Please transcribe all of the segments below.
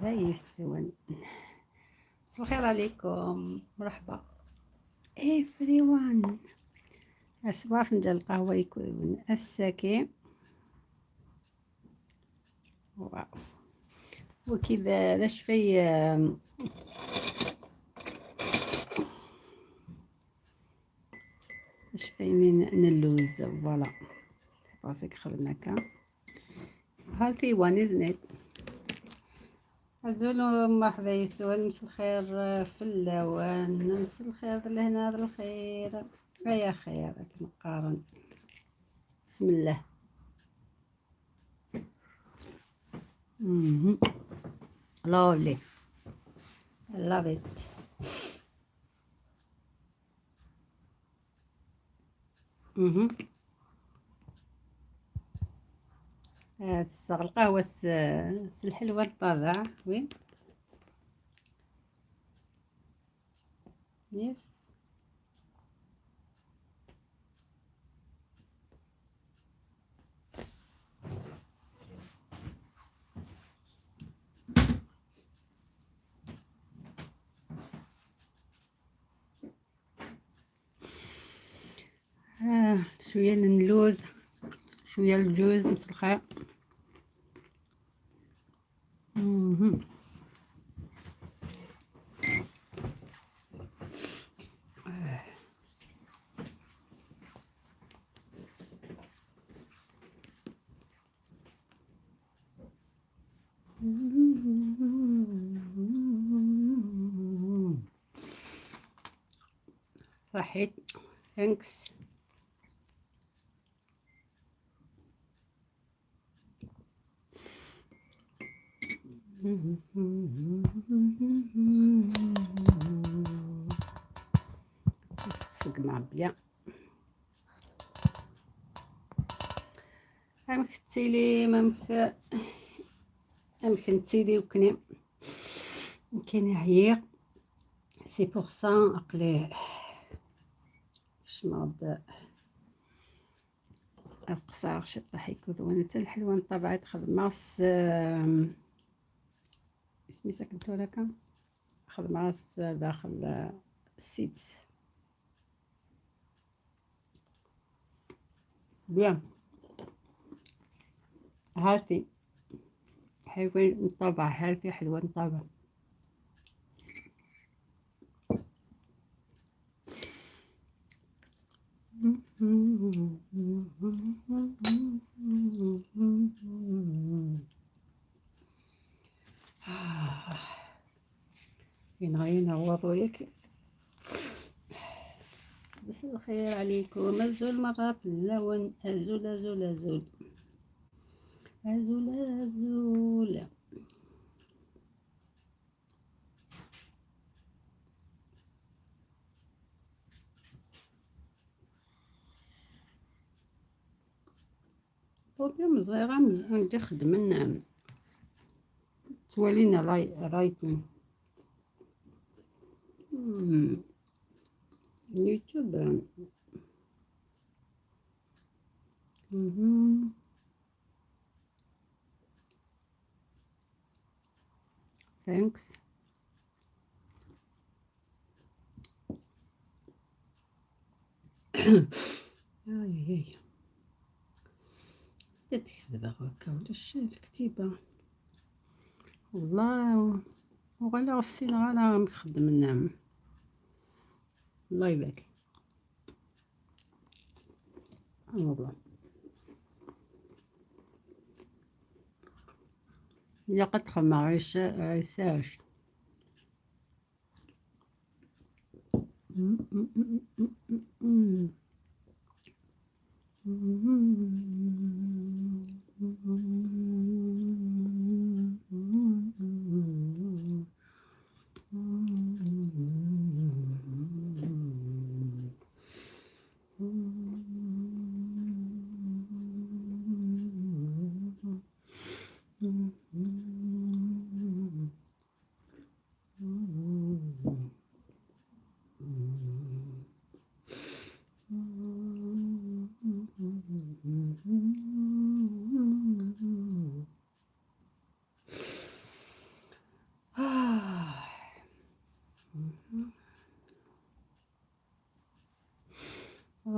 هذا يسون. مساء الخير عليكم، مرحبا everyone. أسوا فنجان القهوة يكون الساكي. واو. وكذا ذا شفيني اللوز فوالا باسيك خدنا كا healthy one isn't it. أزولو مرحبا يسون، مسا الخير في اللوان، مسا الخير لهنا هذا الخير يا خير نقارن. بسم الله. lovely I love it. القهوة الحلوة الطابع وين يس. شوية اللوز شوية الجوز مسلخة. صحيت ثانكس. تسقمع بيا امختيلي امخنتيلي وكني كاين عييق سي بوغ سا اقلي شماض القصار شطح يكون حتى الحلوه طبعت خدماس اسمي سكنتو لك خدماس داخل السيدس بيان هاتي حلوين طبع هاتي حلوين طبع. ينغوضوا لك. بس الخير عليكم. أزول مرة في اللون أزول أزول أزول أزول أزول. بروبليم صغيرة عندي خدمنا توالينا رايتين يوتيوب. ثانكس. اي تكذب هكا ولاش الكتيبة والله. وغلا غسينا غالا نخدم ننام الله يبارك والله. إلا قد خما عيساش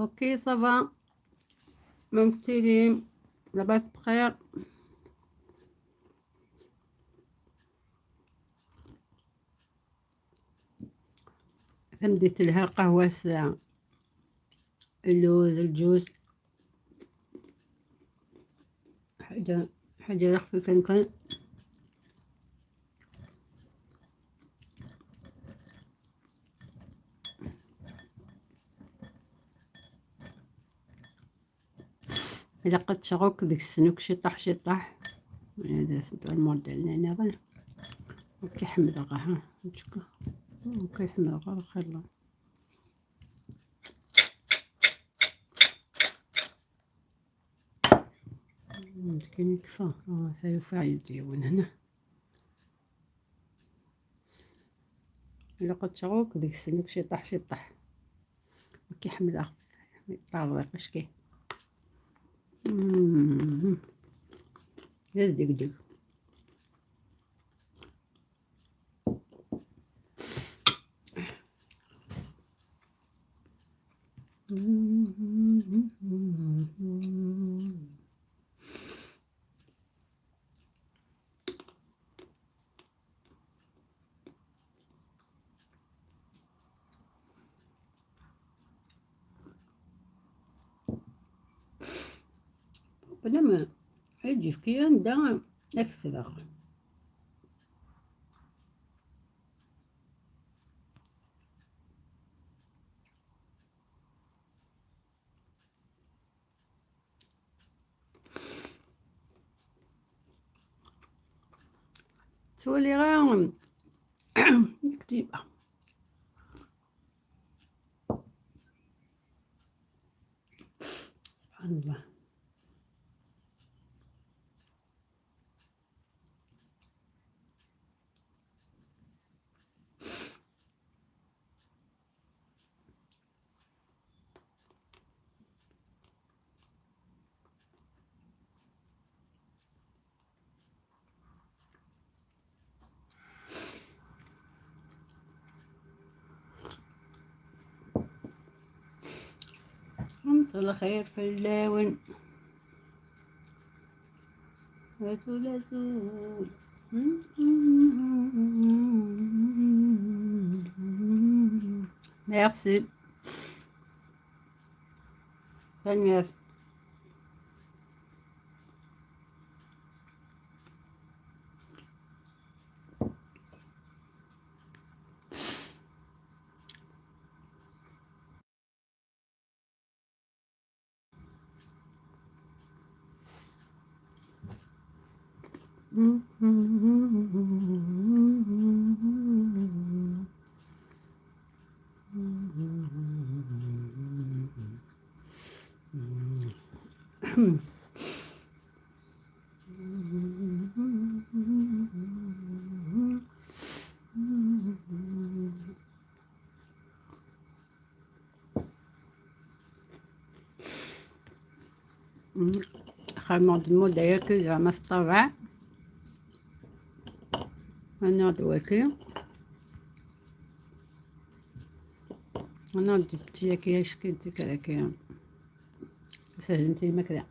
اوكي صافا ممثلين لاباس بخير. فمديت لها قهوة ساعة، اللوز الجوز، حاجة خفيفة نكون. إلا قد شغوك ديك السنوك شطح شطح هذا سبع المرض علينا غير كيحمل غا نشكو كيحمل غا خير الله. مسكين كفا سيوفى يديون هنا. إلا قد شغوك ديك السنوك شطح شطح كيحمل غا يطابق اشكي ياز ديك ديك. بنما حيجي في كيان دا أكثر تولي غا كتيبة. سبحان الله. مساء الخير في اللون وزول زول. Merci. Merci. خرمون دمو دايركي زعما الطبع انا دواكي انا دفتي كياش كنتي كذاك سهلتي الماكله.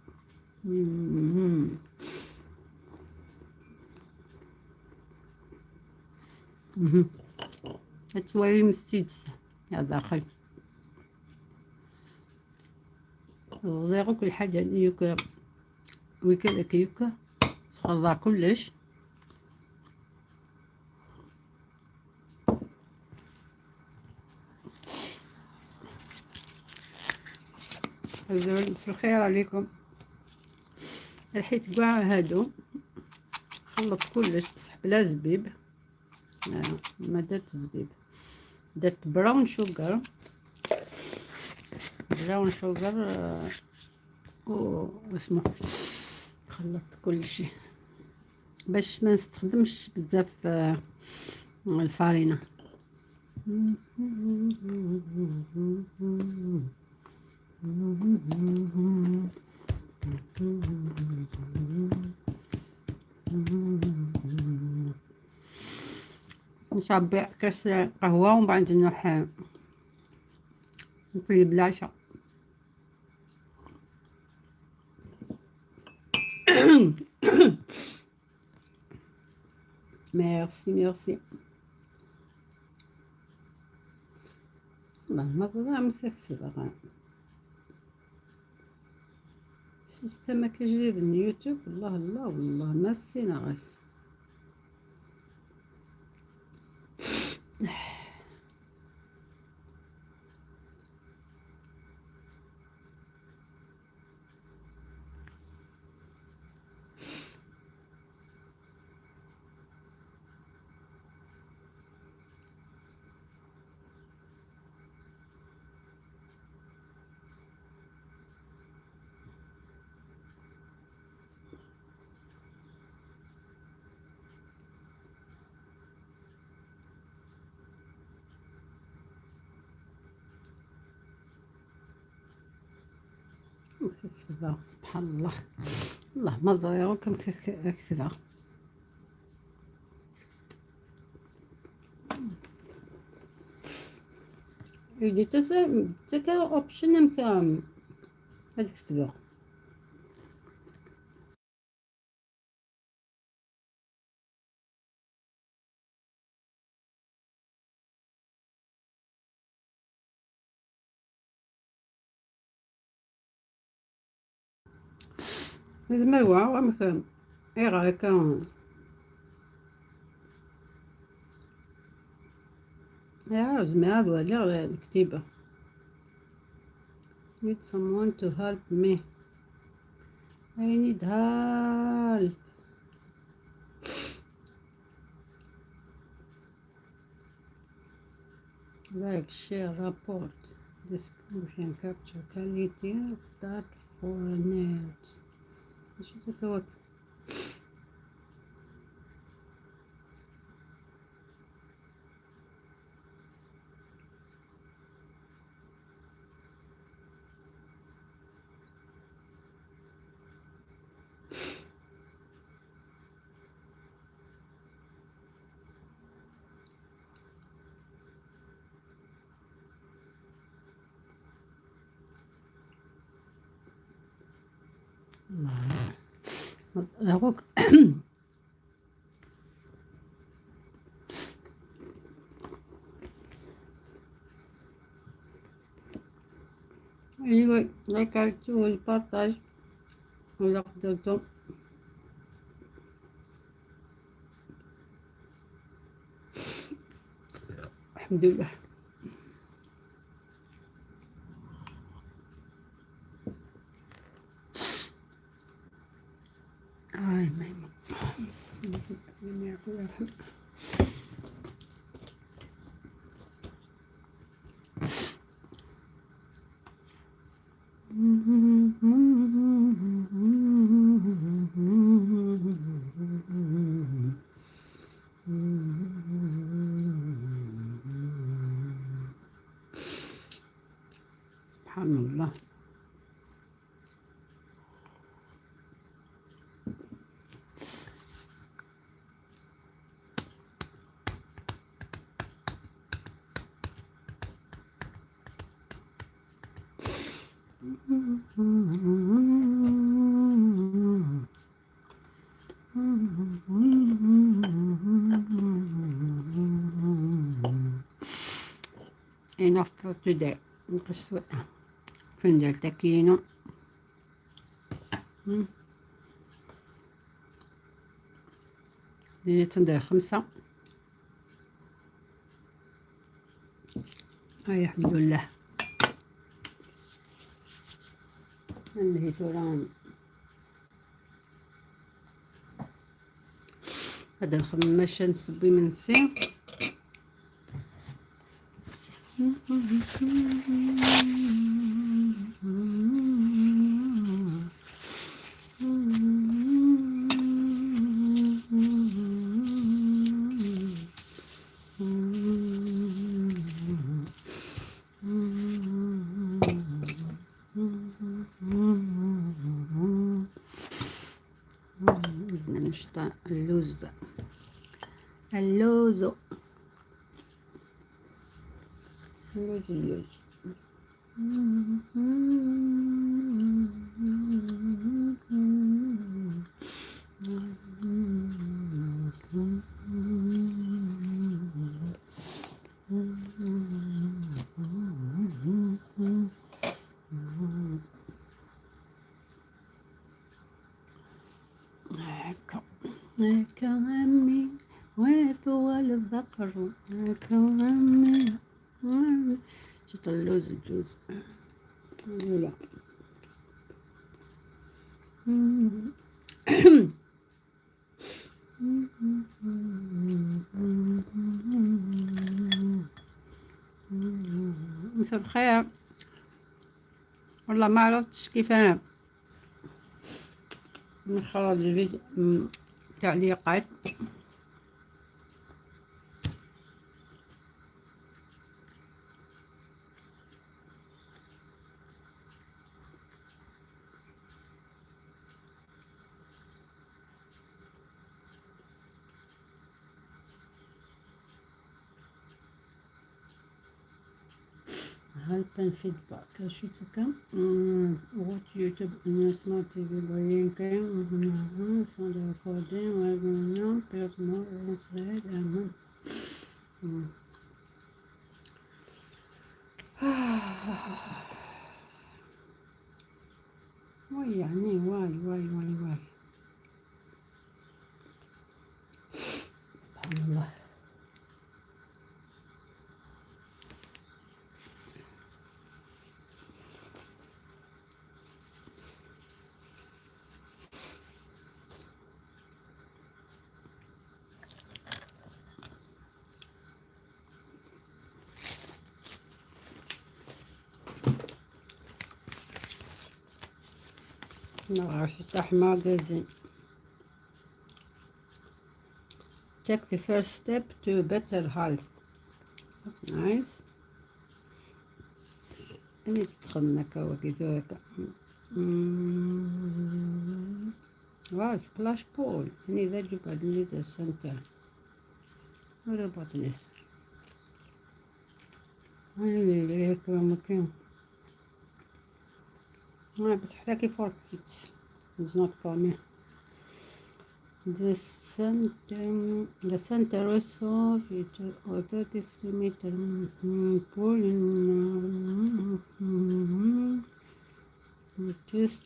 هتوري مستيدس يا داخل غزيرو كل حاجه يوكا ويكا كيوكا تخضع كلش. مساء الخير عليكم. الحيت كاع هادو خلط كلش بصح بلا زبيب. ما درت زبيب، درت براون شوغر واسمه خلطت كل شيء باش ما نستخدمش بزاف الفارينة. نشرب كاس قهوة ومن بعد نروح نطيب العشاء. ميرسي ميرسي. ما ظلام مكتبة سيستم جديد من يوتيوب. الله الله والله ما سينا غاس. كذا سبحان الله. الله ما زريعكم كذا. يجي تسا اوبشن مكام هذيك كذا. إذا ما هو مكام اي رايك يا زعما هذا ولا الكتيبة. need someone to help me. I need help. Like, share, report, description, capture, quality, start for nerds. شو تتوقع؟ هاروك anyway like I told partage ولا قدرتم الحمد لله. هاي ماما لم يأكل الحمد. سبحان الله. enough for today. نقص فنجان تاكينو. ديجا تندير 5. هاي الحمد لله. نهيتو راه هذا الخماش نصبي من سي. بدنا نشطع اللوز. اللوز اللوز اللوز. هكا هكا عمي وطول الذكر هكا عمي شفت اللوز الجوز لا مساء الخير. والله ما عرفتش كيف انا نخرج الفيديو تعليقات. هل فيدباك شتكم وات يوتيوب سمارت تي في برينكين وهنا صار ريكوردين وهنا بيرسونال انسلايد اهم واي يعني واي سبحان الله. نغرس أحمر زين. Take the first step to better health. That's nice. أنا تدخلنا كوا كذا. واو سبلاش بول. هني ذا جبل هني ذا سنتر. ولا بطنس. هني هيك مكان. ما بس حتى for kids. It's not for me. The center also features a 33-meter pool in just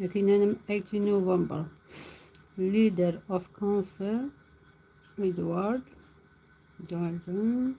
لكن أنا 18 نوفمبر leader of council Edward Jordan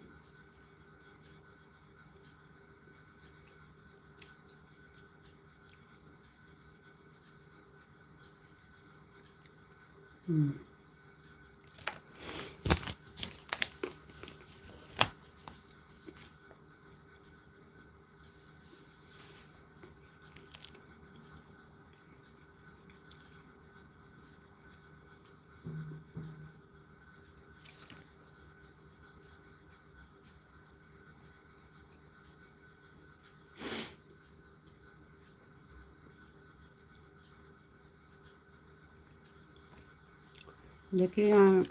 لكن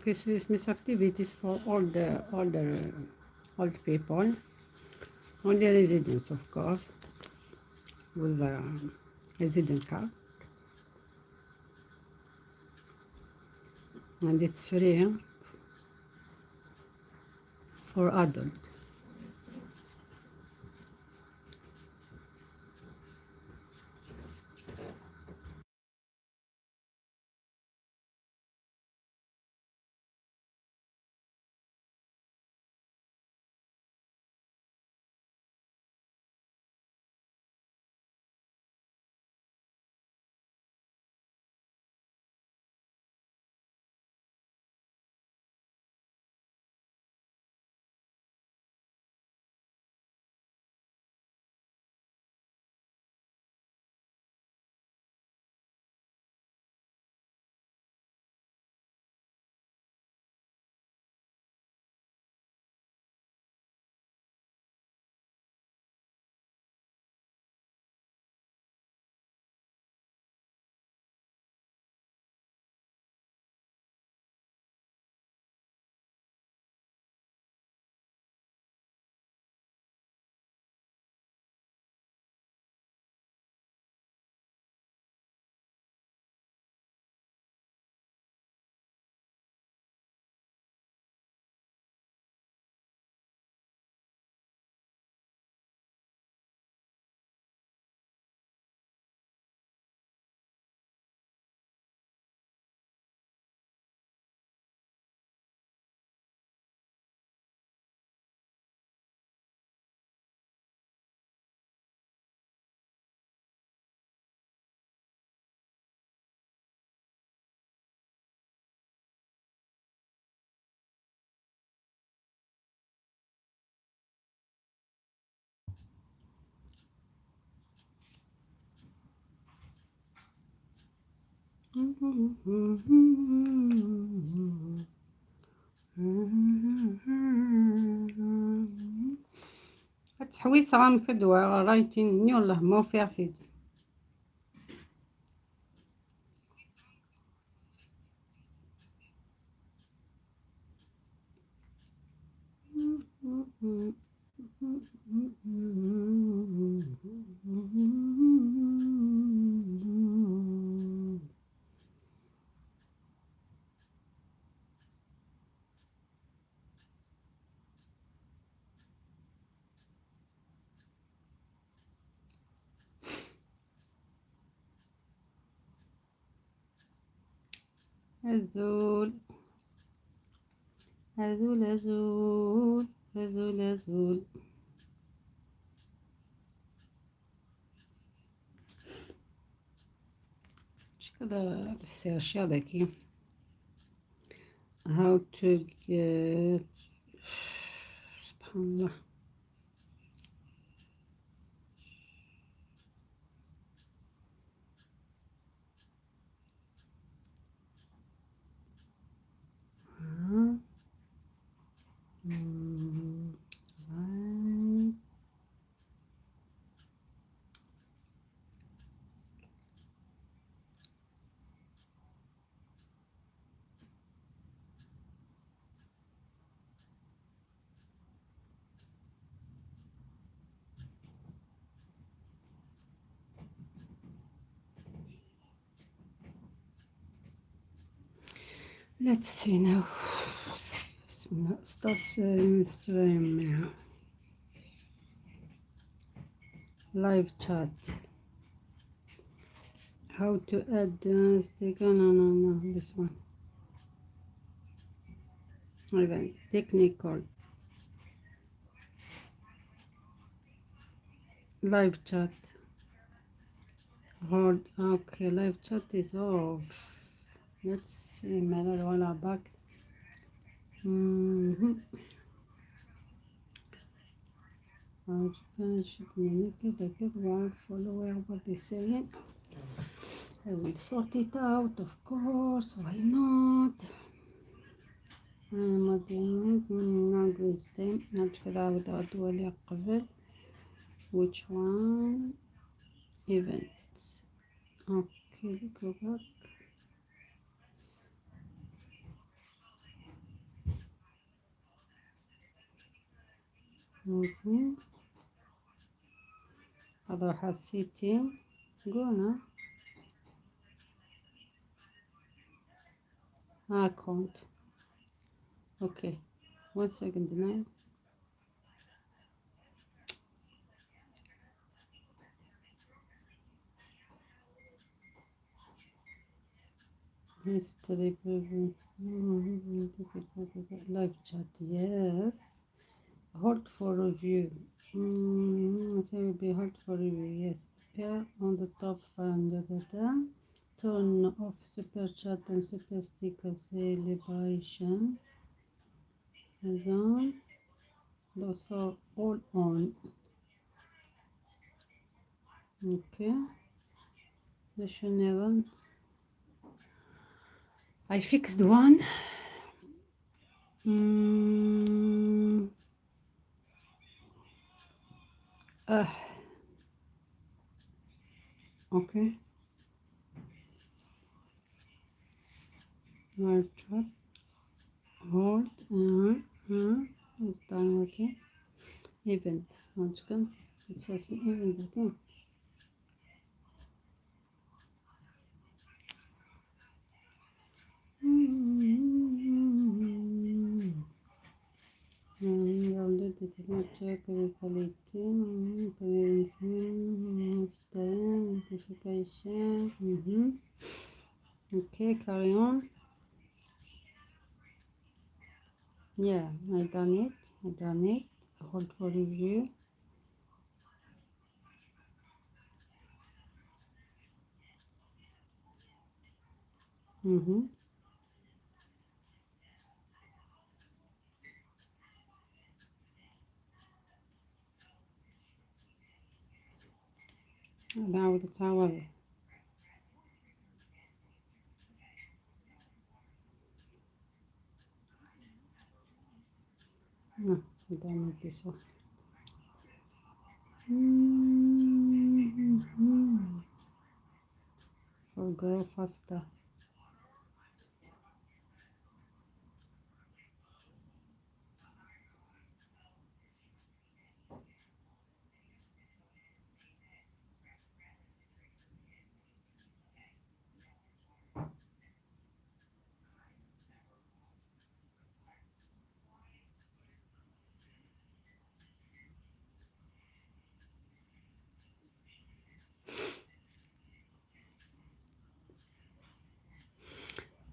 Christmas activities for all the old people, only residents of course, with the resident card, and it's free for adults. تحويس راه نفدوا رايتيني والله ما فيها فيد. أزول أزول أزول أزول أزول. مش كذا السيرش هذاكي. How to get سبحان الله. Right. Let's see now. Start stream now. Live chat. How to add sticker? No, this one. Event technical. Live chat. Hold. Okay, live chat is off. Let's see. Malala back. should communicate the kid while following what they saying. I will sort it out, of course. Why not? language time. ندخل عاود أدوالي قبل. Which one? Events. Okay, go back. أروح على السيتين. Go now. Account. Okay. 1 second now. History preference. Live chat. Yes. Hold for review. So will be hold for review. Yes. Appear on the top and turn off super chat and super sticker celebration. On. Those are all on. Okay. Session I fixed one. Okay. Live chat. Hold. It's done. Okay. Event. Once again. It says event again. check quality, notification. Okay, carry on. Yeah, I done it. Hold for review. نعاود نتعوض. Dame this one. For grow faster.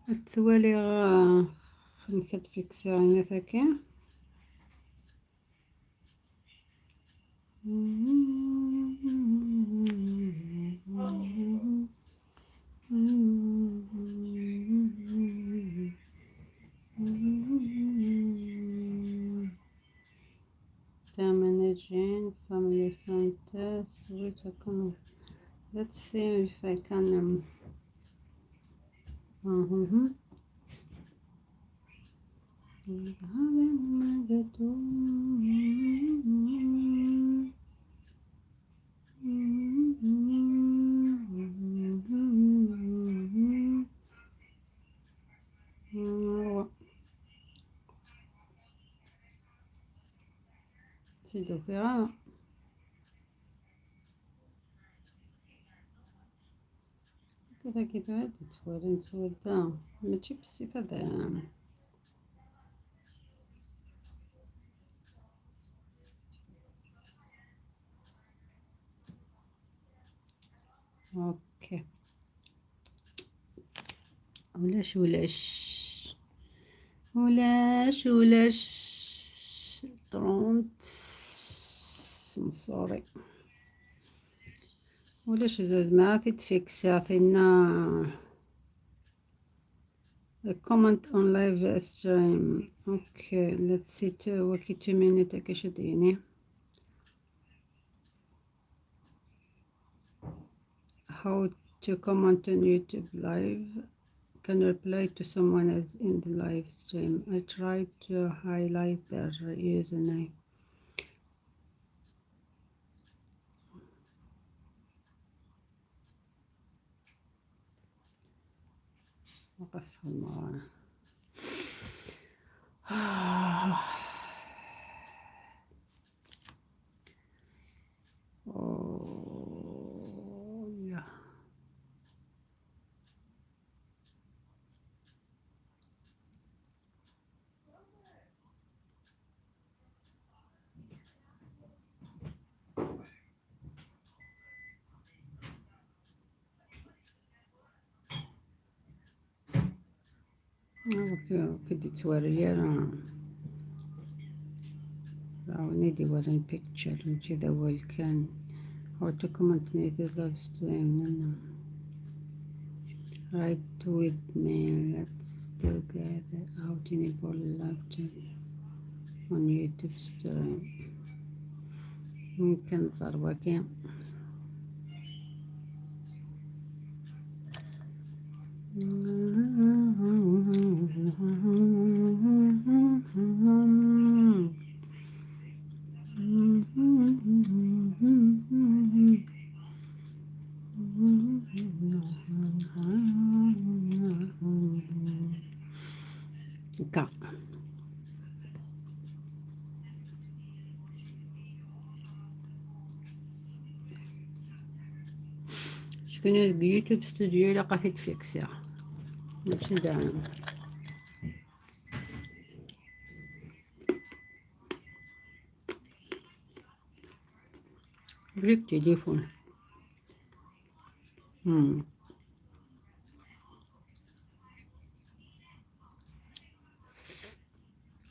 التوالي كتفيكسي عيني ثاكي. Managing family center switch account. Let's see if I can زيدو فيها. كذا كذا تتوري نسول دا ماشي بالصفة دا. اوكي ولاش طرونت سوري ولاش زاد ما في تفيكسي عطينا a comment on live stream. Okay, let's see وكي 2 minutes كاش ديني. How to comment on YouTube live. Can reply to someone else in the live stream. I try to highlight their username. وقصها المرانة. يا كدي توري راهو ندي ورين picture كذا أول كان how to comment native live stream. Right with me, let's together how to enable live chat on YouTube stream. ممكن ضربك هكا. شكون اليوتيوب ستوديو إلا لقيتي تفيكسيها ماشي داعم. بريك تليفون.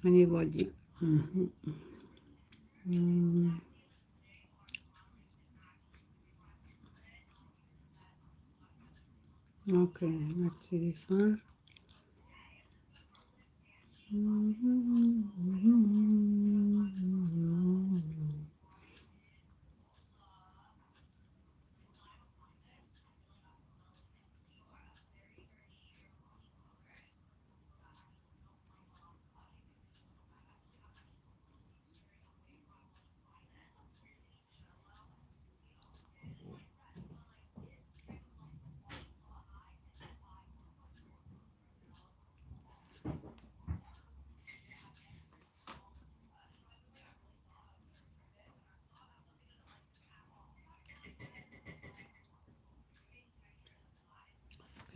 anybody. Okay, let's see this one.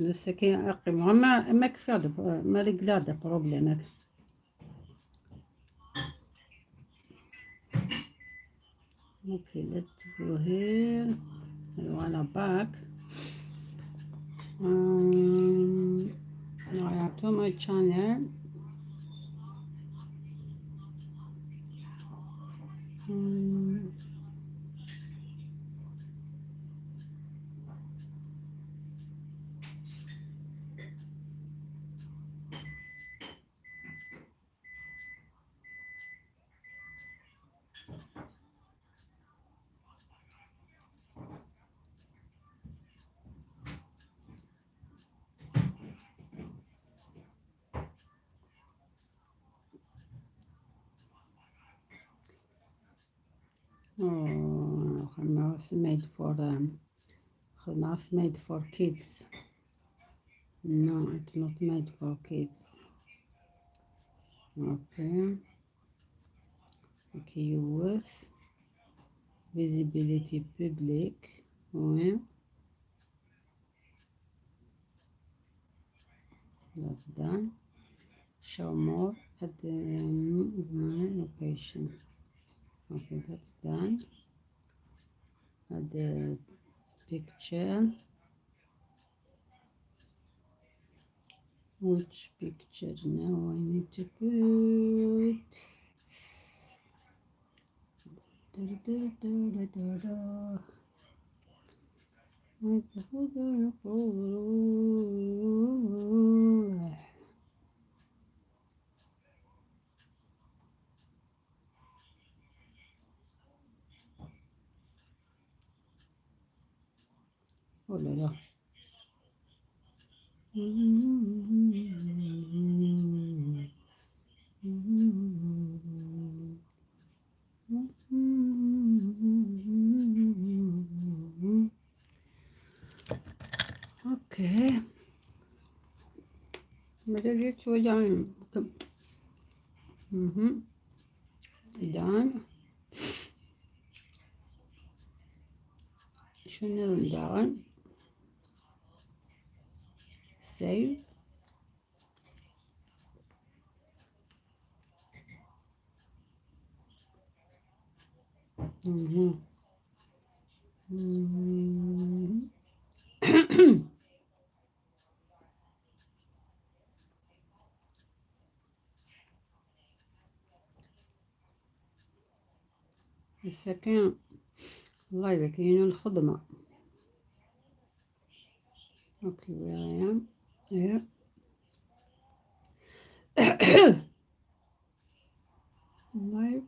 ce qui est ما كفي ما régler des problèmes. Okay, let's go here. I wanna back. Now I have to my channel. Oh, خلاص made for خلاص made for kids. No, it's not made for kids. Okay. Okay, youth. Visibility public. Oui. That's done. Show more at the location. Okay, that's done. Add the picture. Which picture now I need to put? Da, da, da, da, da, da. Oh là là. Okay. بدأت يتوجعني. Done. شنو done. Save. السكين الله يبكينا الخدمة. Okay, where I am. Here. Live.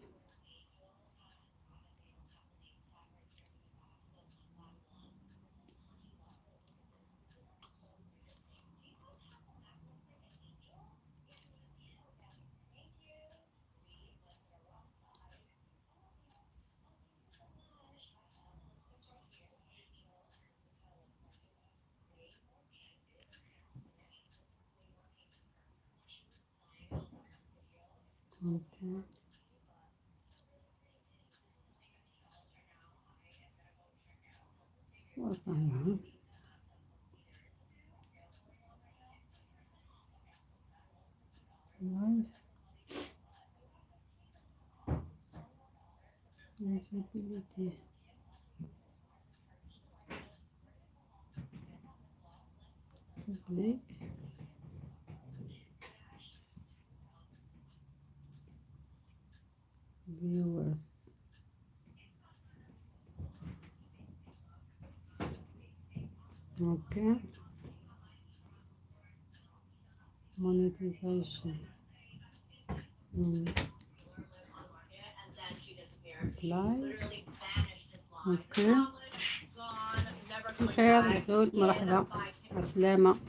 Okay. What's that? Live. Visibility. Public. Viewers. Okay. Monetization. Apply. Okay. مساء الخير بخير مرحبا عسلامة.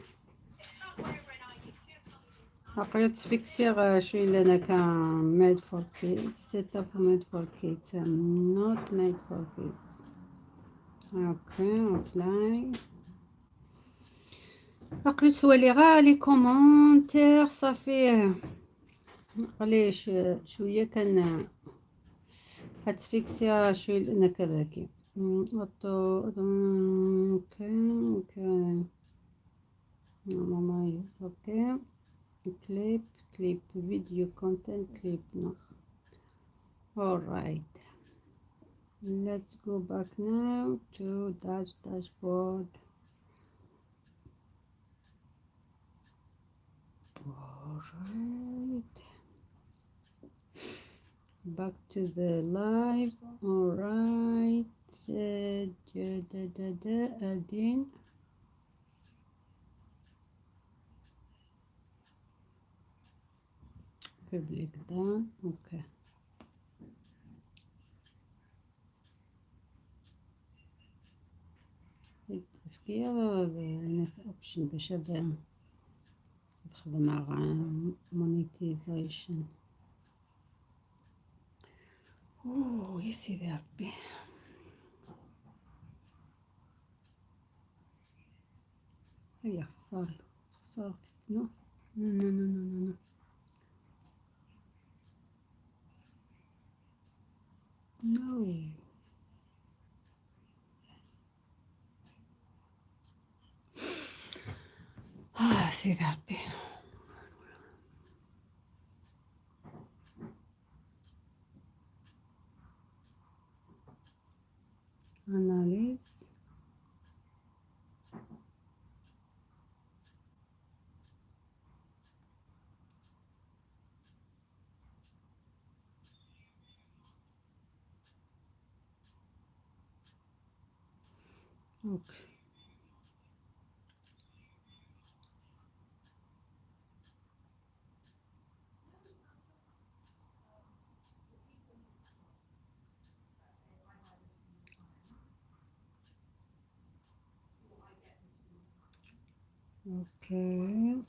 لقيت فيكسير شوي لأنا كان made for kids. set up made for kids. not made for kids. Okay, apply. لقيت هو اللي غالي كومنتير صافي قليش شوية كان هتفيكسي شوي لأن كذاكي. اوكي. مميز. اوكي. clip video content clip. No. All right, let's go back now to dashboard. All right, back to the live. All right, adding public done. Okay. التفكير هنا في اوبشن باش تخدم مع monetization. اوه يا سيدي ربي. هيا خسارة. نو نو نو نو نو نو نو. سيدي ربي. analyze. اوكي. اوكي.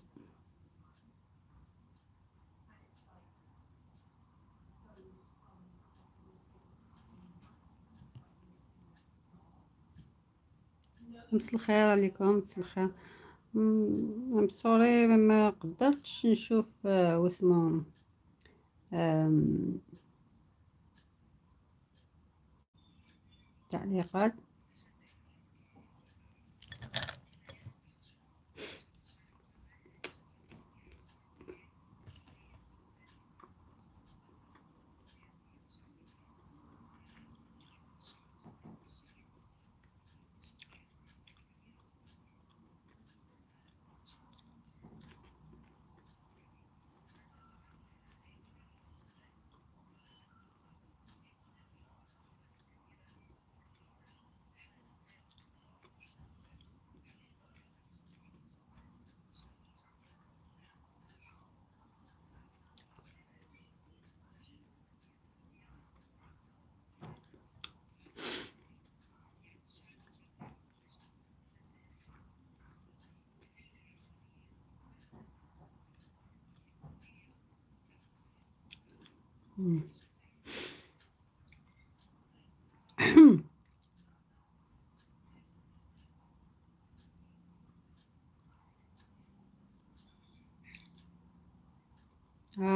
مسا الخير عليكم. مسا الخير. ام سوري ما قدرتش نشوف واسمو تعليقات.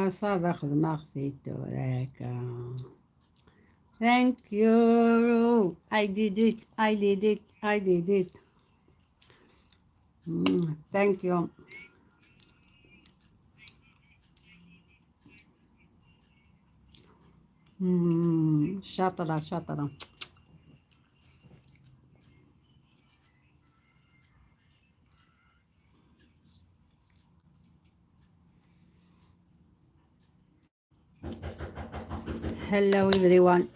صافي خدمة خديتو هكا. Thank you. I did it. I did it. I did it. Thank you. شاطرة شاطرة. Hello everyone.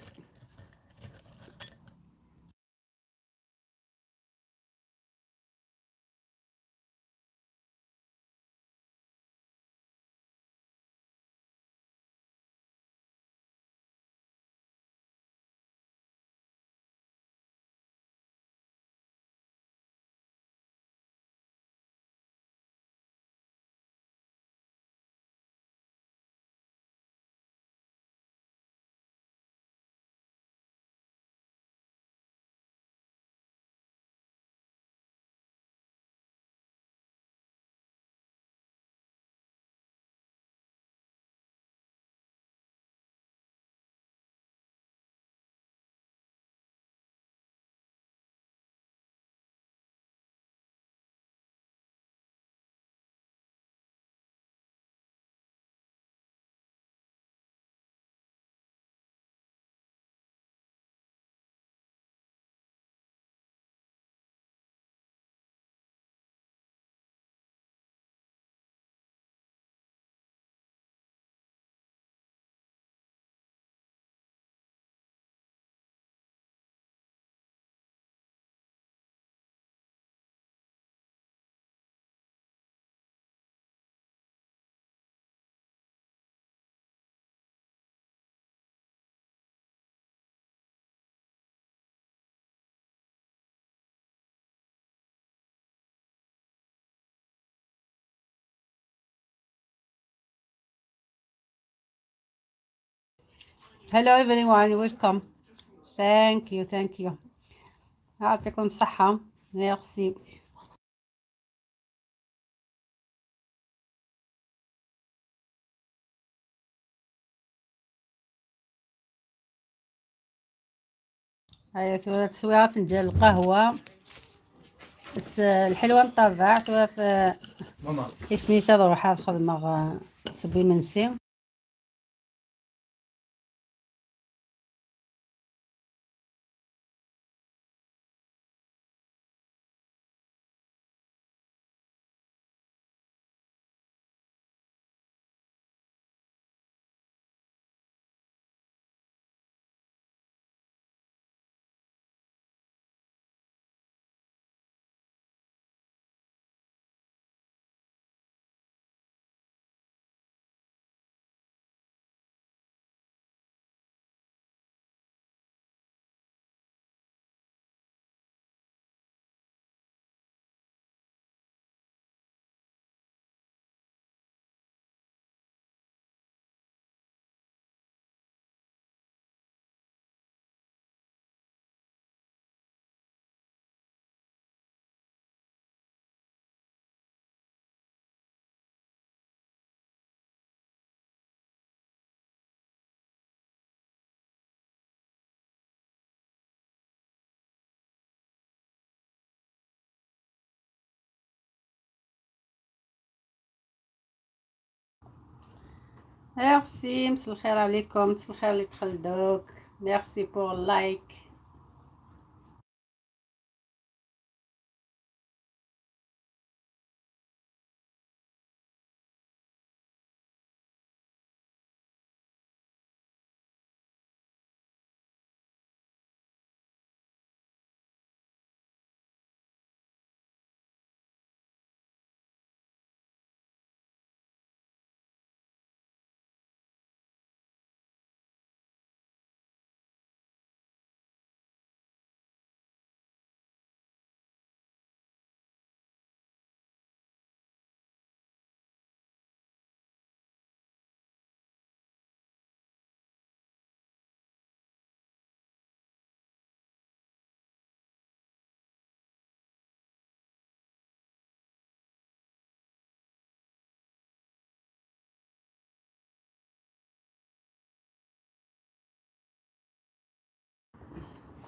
hello everyone, welcome. Thank you. يعطيكم الصحة. ميرسي. هيا ثورة تسويها فنجان القهوة بس الحلوة نطبع ثورة ماما اسمي ساد روح هاد خدمة صبي منسي. ميرسي، مسا الخير عليكم، مسا الخير اللي دخل دوك. ميرسي بور لايك.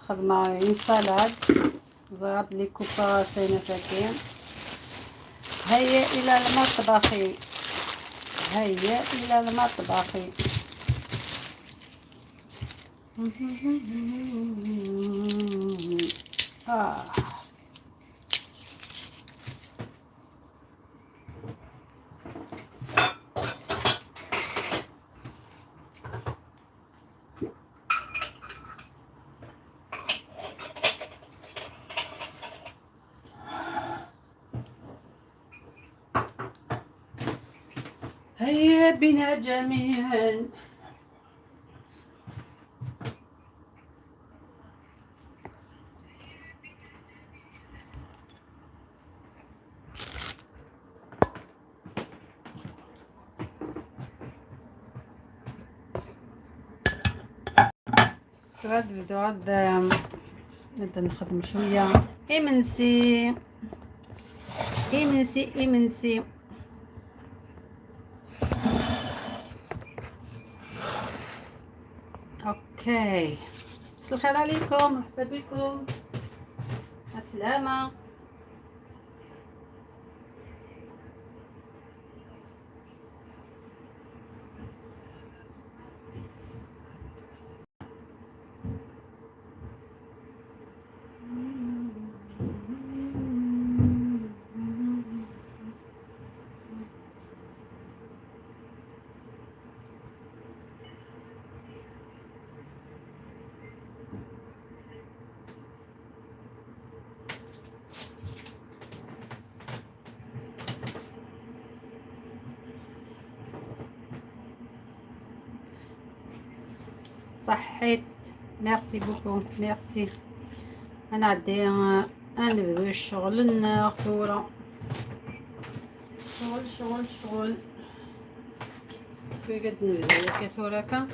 خدمة عين سالاد ضرب لي كوبا سينتين. هيا إلى المطبخ، هيا إلى المطبخ. آه. هيا بنا جميعا. غاد نبدا نخدم شويه. إمنسي إمنسي إمنسي. اوكي، مساء الخير عليكم، مرحبا بكم، السلامة. صحيت، ميرسي بوكو، ميرسي. انا عندي نبدو الشغل ثورة، شغل كي قد نبدو كثورة.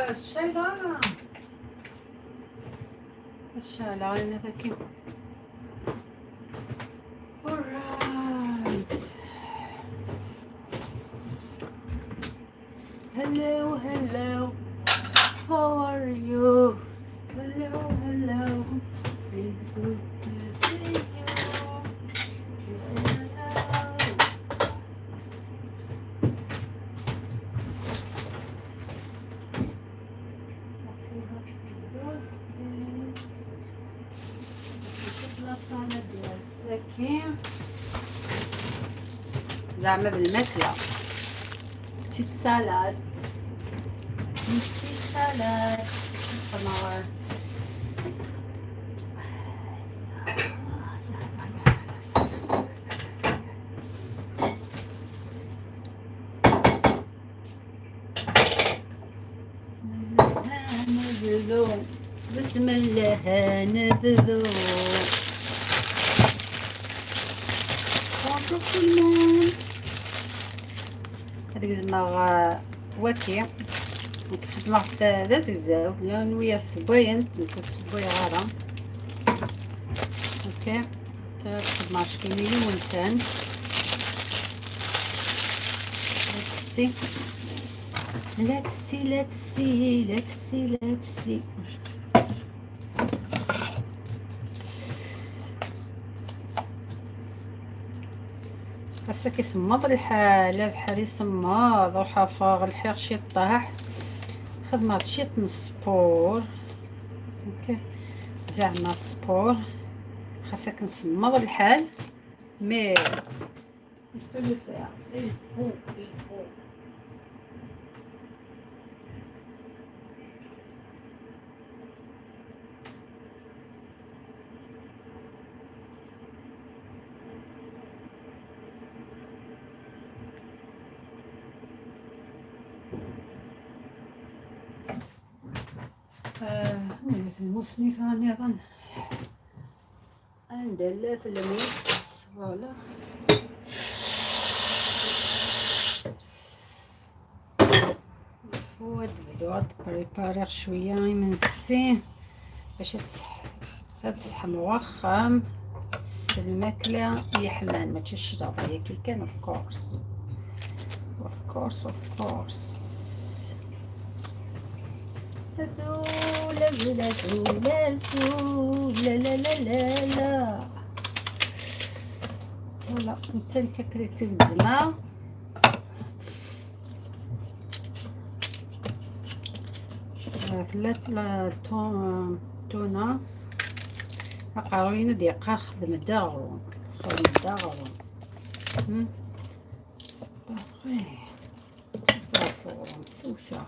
الشايلة الشايلة أنا ذكي. alright. hello, how are you? Hello, it's good to see you. زعما بالماكلة بتيت سالاد قمر. بسم الله نبذو. Bonjour tout le monde. هذيك زعما واكي خدمة حتى زيزاو لأن ويا الصباين نكون صبايا غارة. اوكي تخدم كيميلي ونتان. let's see. هسا كيصمد الحال بحال يصمد روح فاغ الحير شي طاح خدمة شي سبور. اوكي زعما سبور خاصك نصمد الحال مي الفو الموس ثاني ظن ندلت الموس فوالا. فواد بدو بريباريغ شويه يمنسي باش تصحى موخم الماكله هي حمان ماشي الشراب هي كي كان اوف كورس لا ولا انت كريتي الزما ثلاث تونة قاروين ديقار خدم الداغرون تسوثا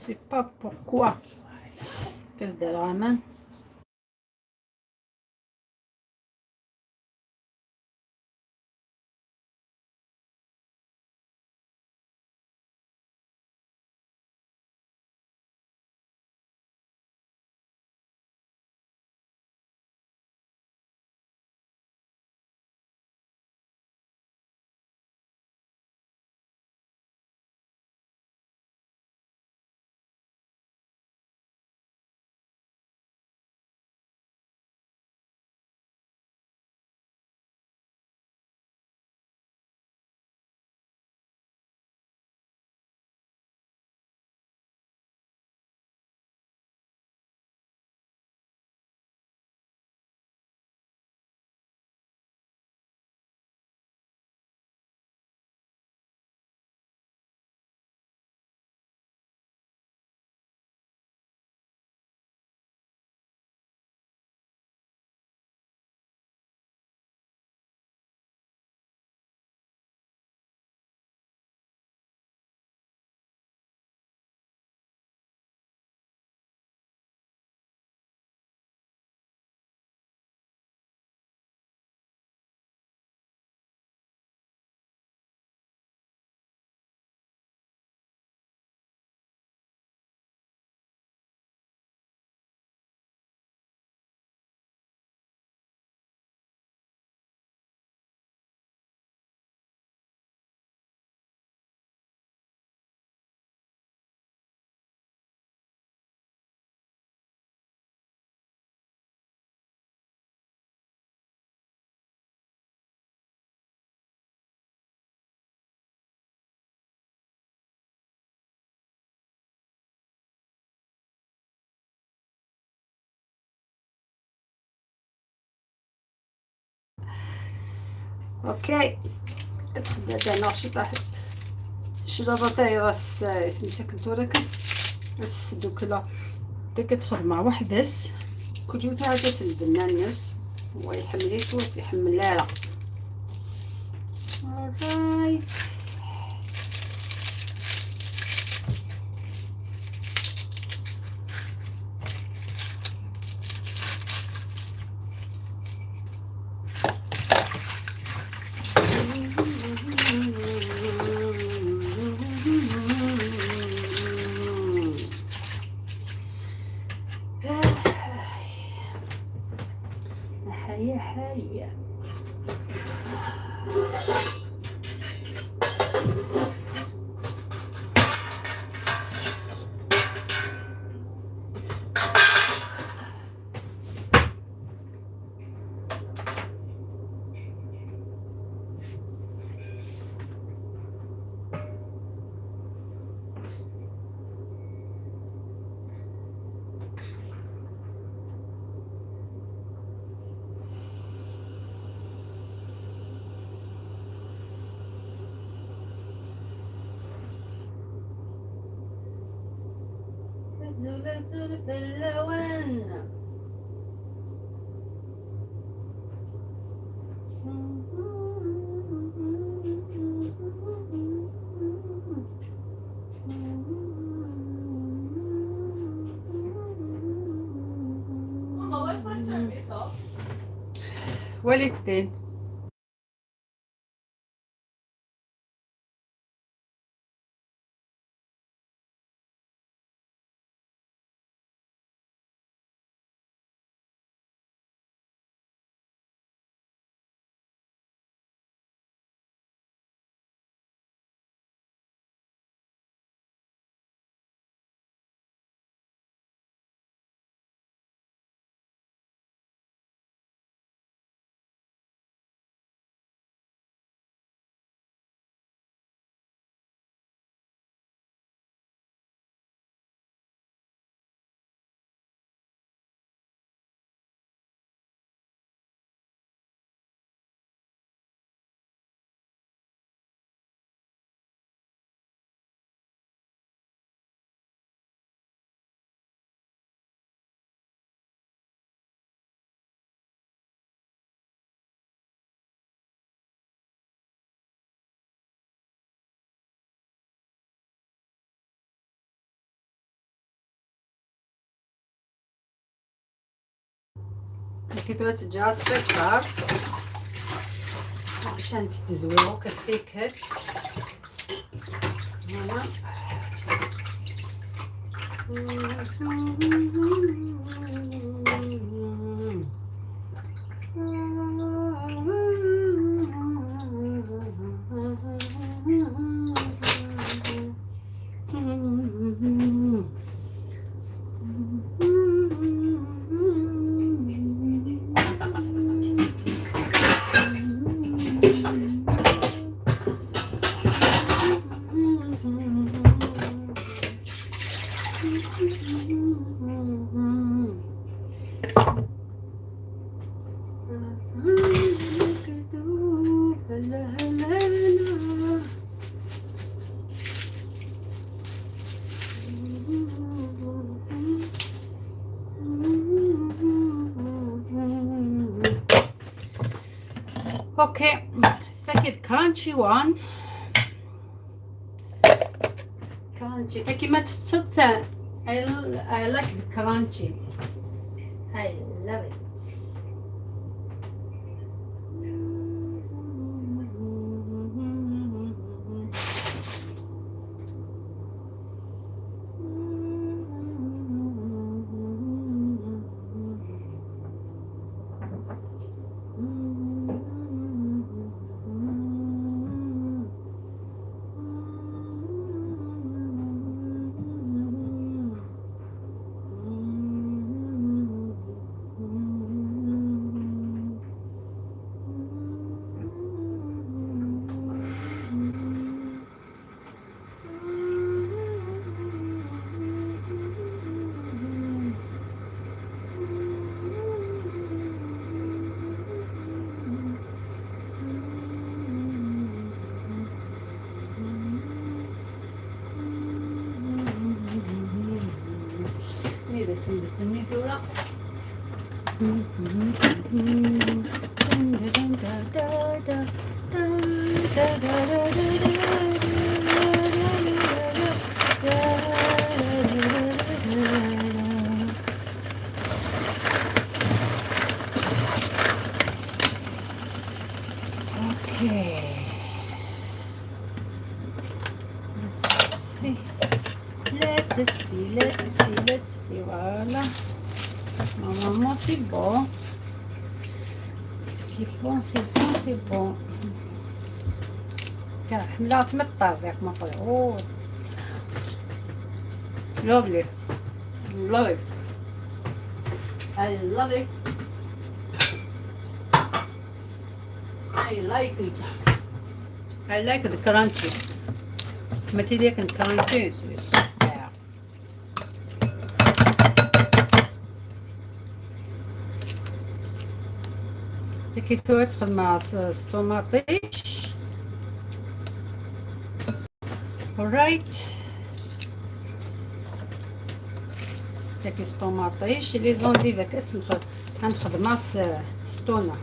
je sais pas pourquoi qu'est-ce de la main اوكي تبدا انا شي طاح الشجره تاعي راس اسمي سكنتو لك بس دوكلا ديك تدخل مع وحدس كل تاع داس البنانس هو يحمل صوت يحمل لا alright. هيا هيا زول في اللون وليدتين كي تجات فكر عشان تزويرو كتفكر هنا اوكي فكر كرانشي وان كرانشي فكي ما تتصدق I like the crunchy I love it سيبتني ثورة. Okay. Let's see, voilà. Normalement, c'est bon. C'est bon. كنحملها تمطر ياك ما طيور. Lovely. Love it. I love it. I like it. I like the crunchy. Material can crunchy. Yeah. كيف تدخل مع الطماطيش. alright. داك الطماطيش اللي زوندي بك اسم غنخدم مع ستونه.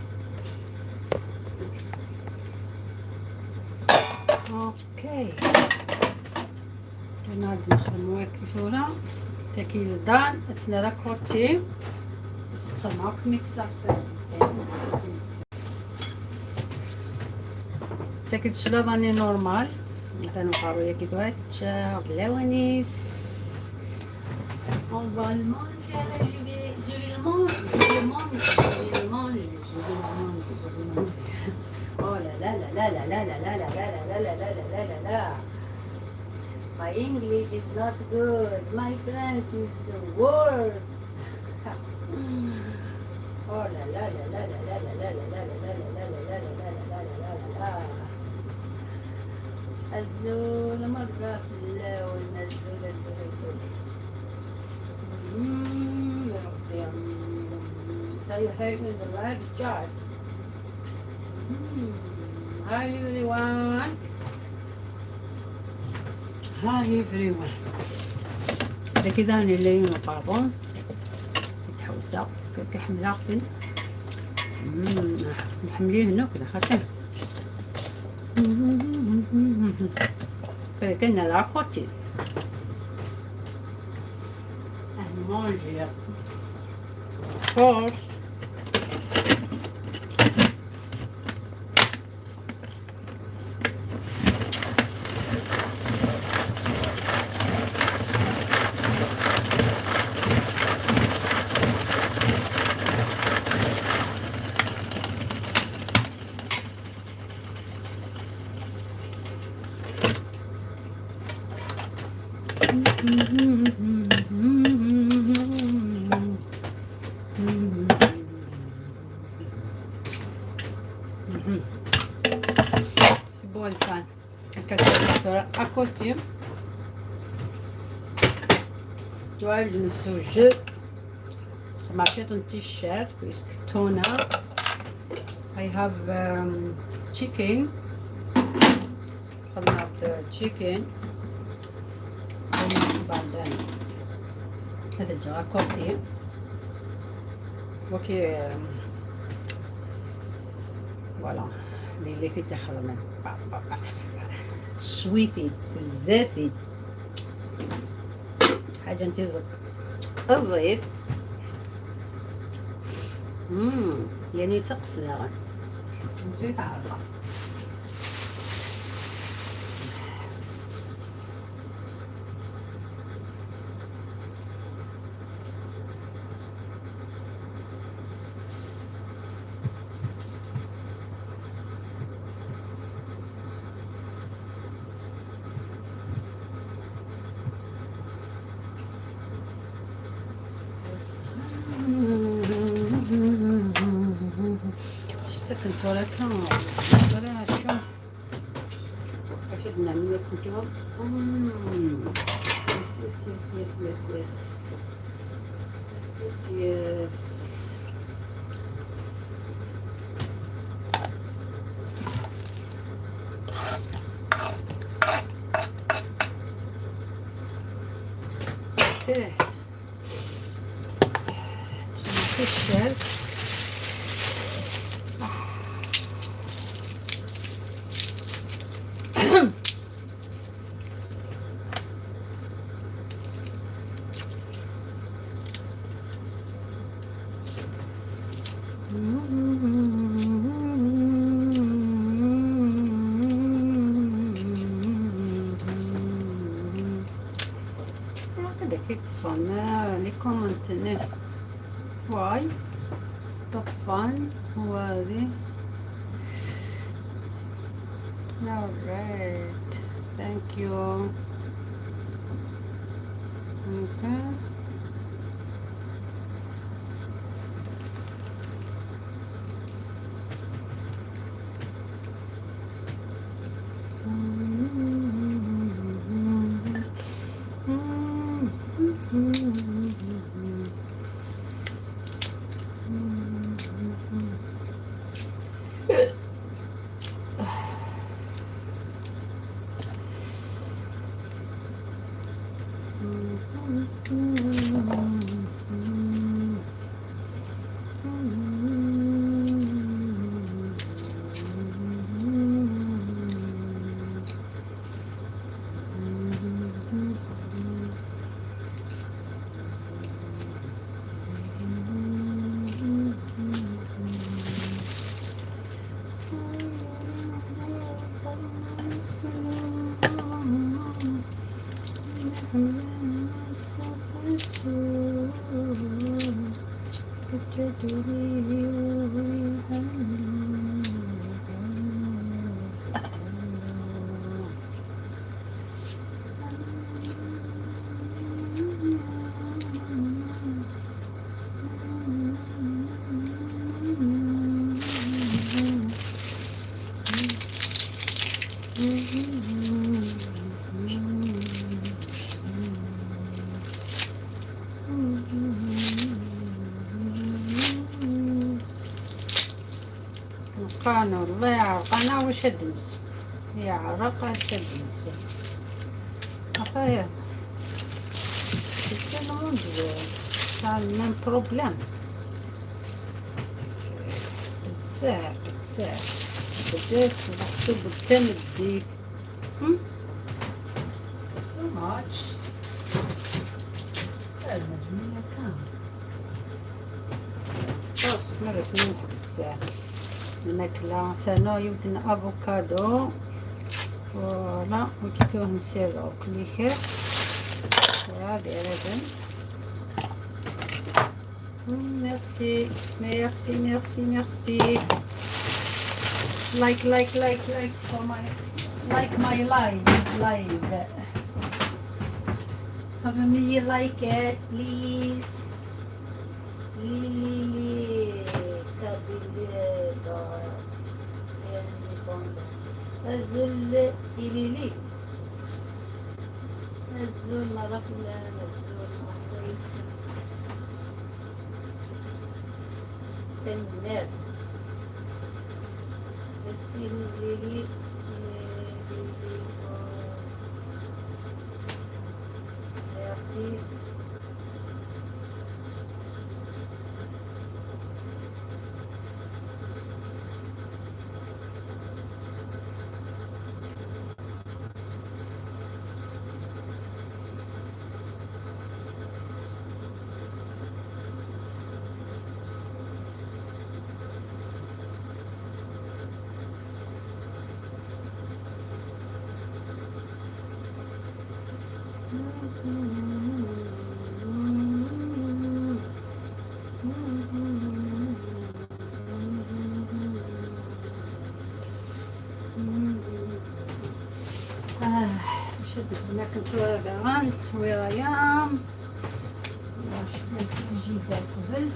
اوكي نعاود نخدم واكي ثورة تاكي زدان اتسنى كوتي باش ندخل معاك ميكسر تاكي تشلا راني نورمال مثلا قارويه كي دوات تشا بلا ونيس. On va le manger, je vais le manger. Oh là là là là là là là là là là là là là là là là. My English is not good. My French is worse. Oh là là là là là là là là là là là là là là là. الزول مرة في اللون الزول. So you heard me the right charge. Hi everyone. Hi everyone. هذا كذا هاني اللي مقابون يتحوسا كحملة خفن. نحمليه هنا كذا خاطر. كنا العقوتي. manger force. C'est bon, le fan. À côté, tu vois, le sujet, je m'achète un t-shirt with tuna. I have chicken. خدنا chicken. بعدين هذا الجرا كوكي وكي فوالا اللي كي تخدم شويتي بزافي حاجه نتيزك الزيت يعني تقصدها نسيت عارفه كنت وراكها شو أشد نعمل كنتو يس اوكي الشاي. هذاك يطفى لي كومنت واي طفان وهذه. alright, thank you. okay. عرقانة والله عرقانة وشد نسو هي عرقة شد نسو أخايا c'est le monde ça a le même problème بزاف بداس محسوب قدام الديك so much المجموعة كاملة خلاص مرس نوح بزاف الماكلة سنة يوثنا افوكادو فوالا وكيفوه نسيرو كلي خير هادي ريبن ميرسي ميرسي ميرسي ميرسي like for my my live have me like it please الزل إليلي الزل مرقنا الزل كويس النار بتصير ليلي merci. شدت هنا كنت واقعة وير اي ام واش كنت نجي داك قبل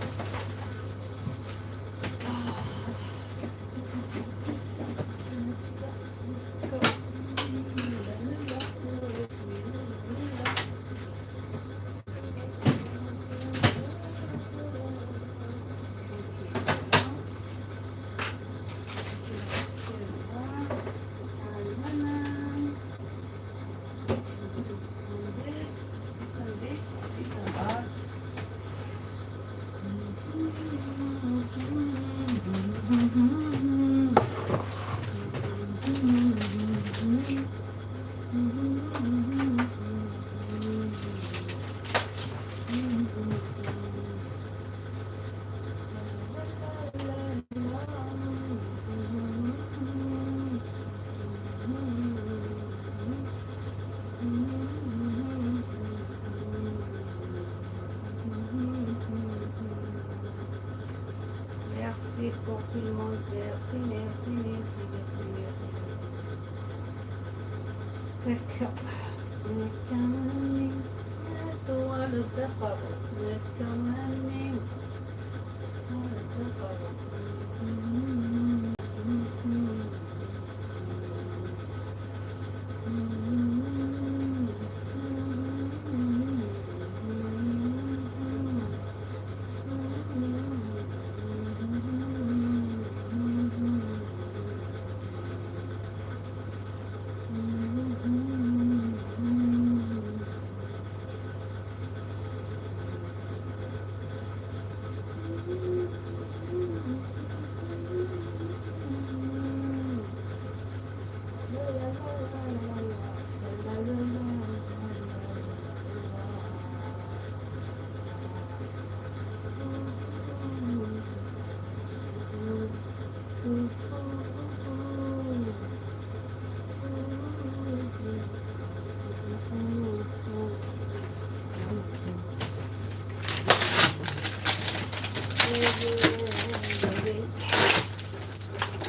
pour tout le monde. Merci, merci, merci, merci, merci, merci. D'accord. نكمل طوال الدهر نكمل طوال الدهر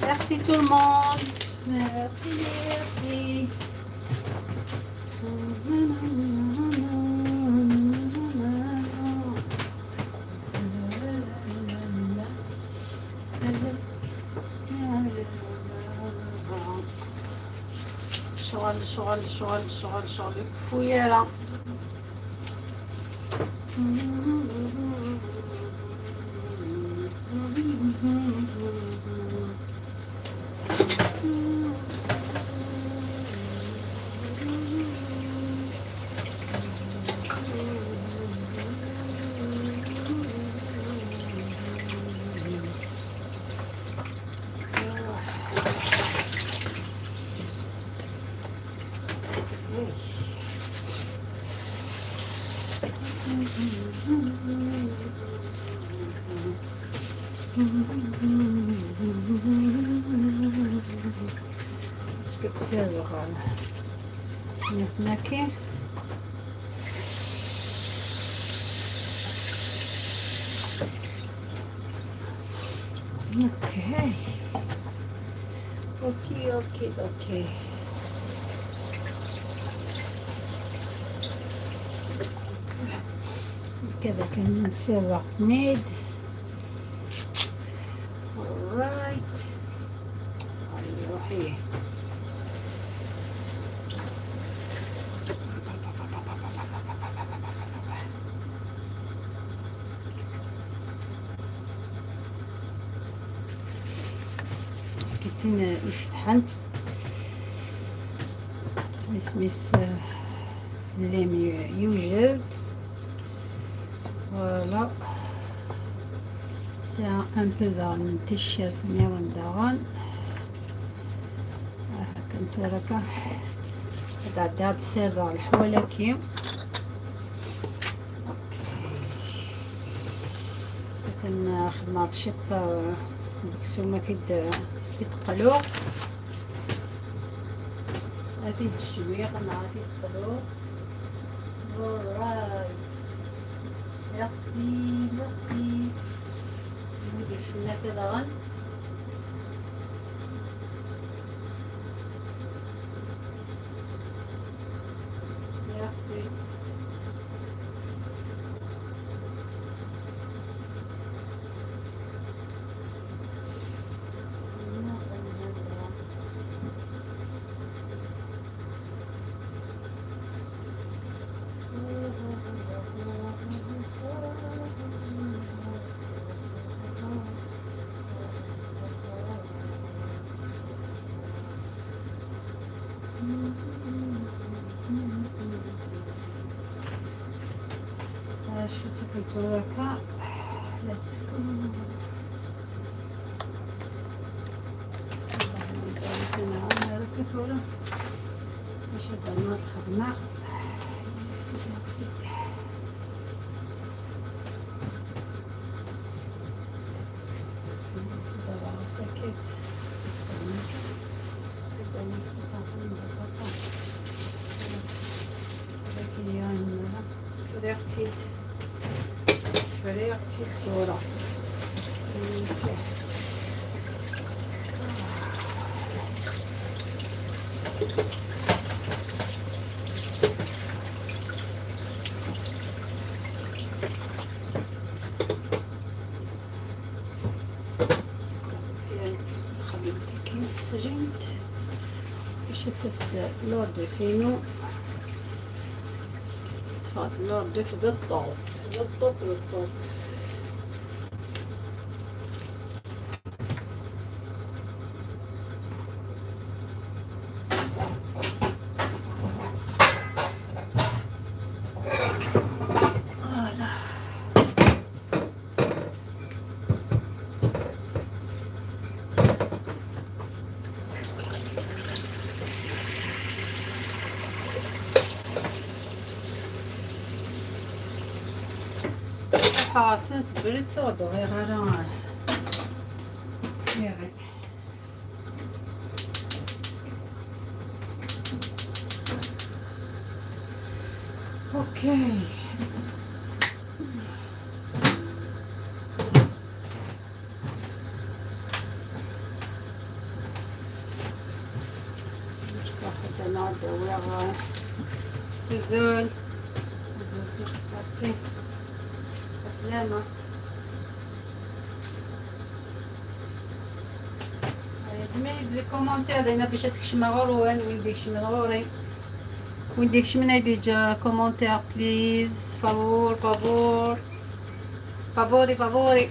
Merci tout le monde. Merci, merci. شغل كفويرة. كتسابق نحناكي اوكي كذا كان نسابق نيد alright روحي كتين يفتحن اسميس لم يوجد فوالا سي ان بو داغن تيشيرت نيوان داغن كنت راكا هاد سير الحوالكي كنخدم الشيط ديكسوما كيتقلو هادي الشويه غادي يتقلو alright merci نجي شفنا كذا غن merci شو تكنت وراكا لا تكون نزعلك انا راكا فورا باش بدنا الخدمه فريقتي الدورة l'ordre fino l'ordre بالطوب بالطوب بالطوب. فوالا حاسس بريد صودا غير هذا يعني. اوكي حتى نقعد ويا الزول الزول سلامة. دمي لي كومونتير لأن باش تكشم غوري وين ديكش من غوري وين ديكش من هيدي كومونتير بليز فابور فابور فابوري فابوري.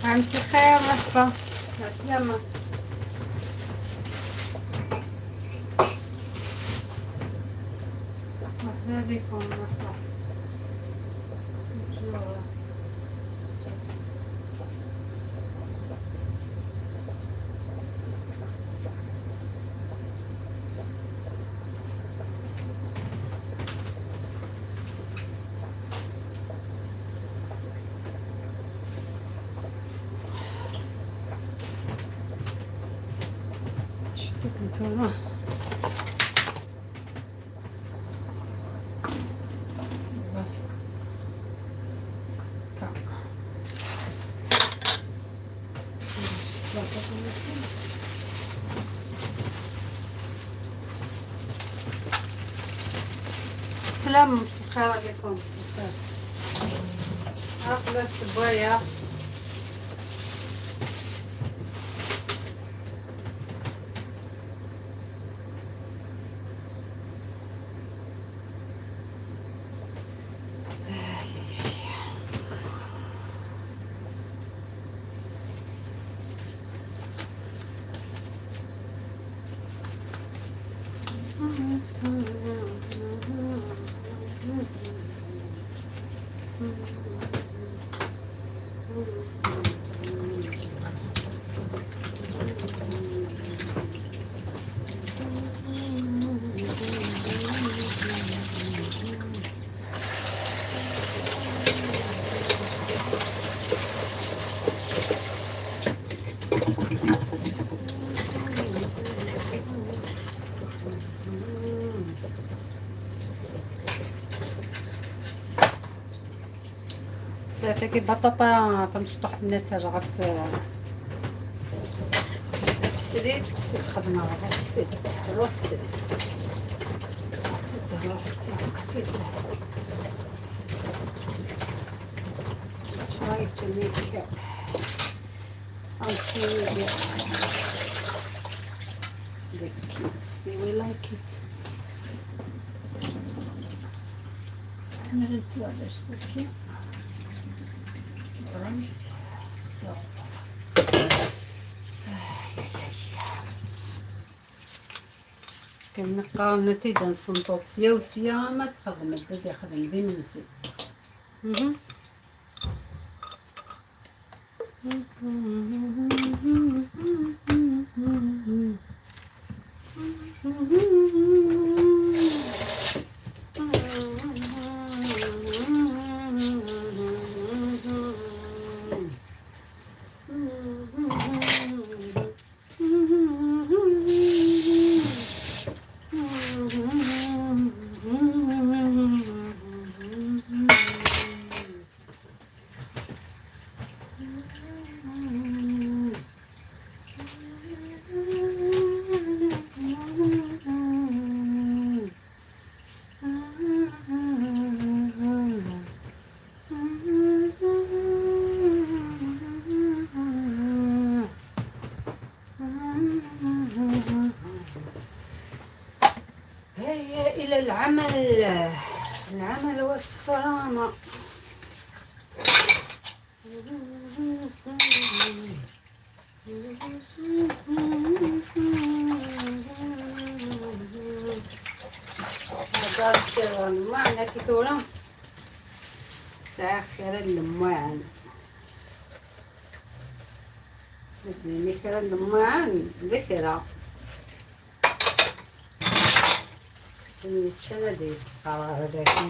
امسي خير مرحبا مع السلامة. مرحبا بكم مرحبا. شفتك نتوما سلام مسخر عليكم مسخر عقبة الصبايا. تاكي بطاطا تمشطح بناتها غتسريت تتخدم روستيت روستيت روستيت. try to make something that the kids they will like it. And it's others okay. Alright, so كنقرا النتيجة نصنطو سيا وسيا ما تخدم الباب يخدم بين نسي. هيا إلى العمل والصرامة. هذا السر المعنى كثورة ساخر اللمعان ذكر اللمعان ذكرى يتشندي قرار ذاكي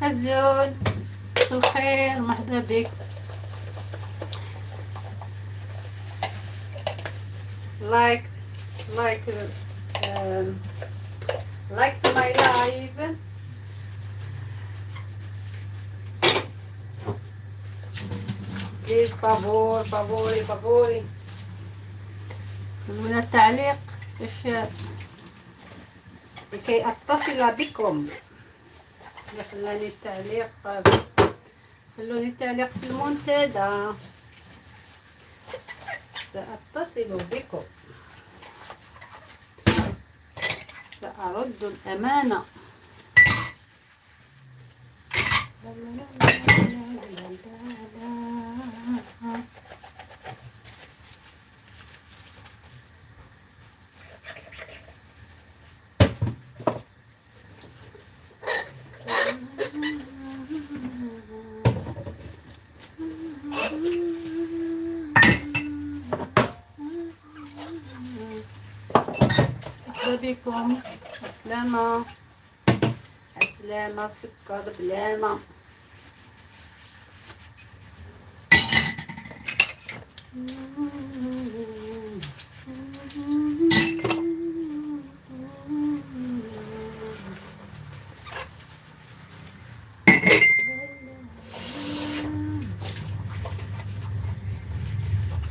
الزول الخير، مرحبا بك. لايك لايك لايك ماي لايف. بليز، فابور فابوري فابوري، من التعليق لكي أتصل بكم. خلوني التعليق في المنتدى، سأتصل بكم، سأرد الأمانة. بكم عسلامة عسلامة، سكر بلامة.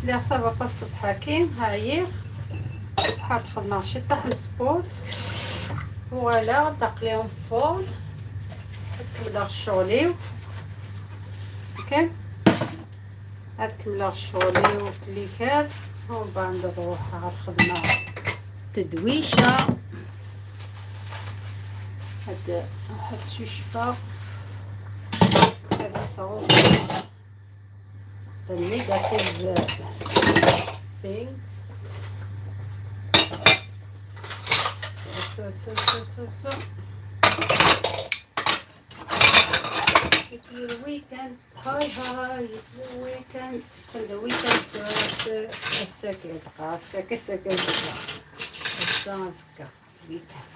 لا صافا با الصبح كاين عيير حادخل نشطح السبور. فوالا تقليهم فول، كملا شغلي اوكي، هاد كملا شغلي وكليكات، ومن بعد نروح على الخدمة تدويشة. هاد الشوشفة، هاد الصوت، the negative things. So it's the weekend. Hi, it's the weekend. So the weekend الساكن الساكن السانسكا weekend.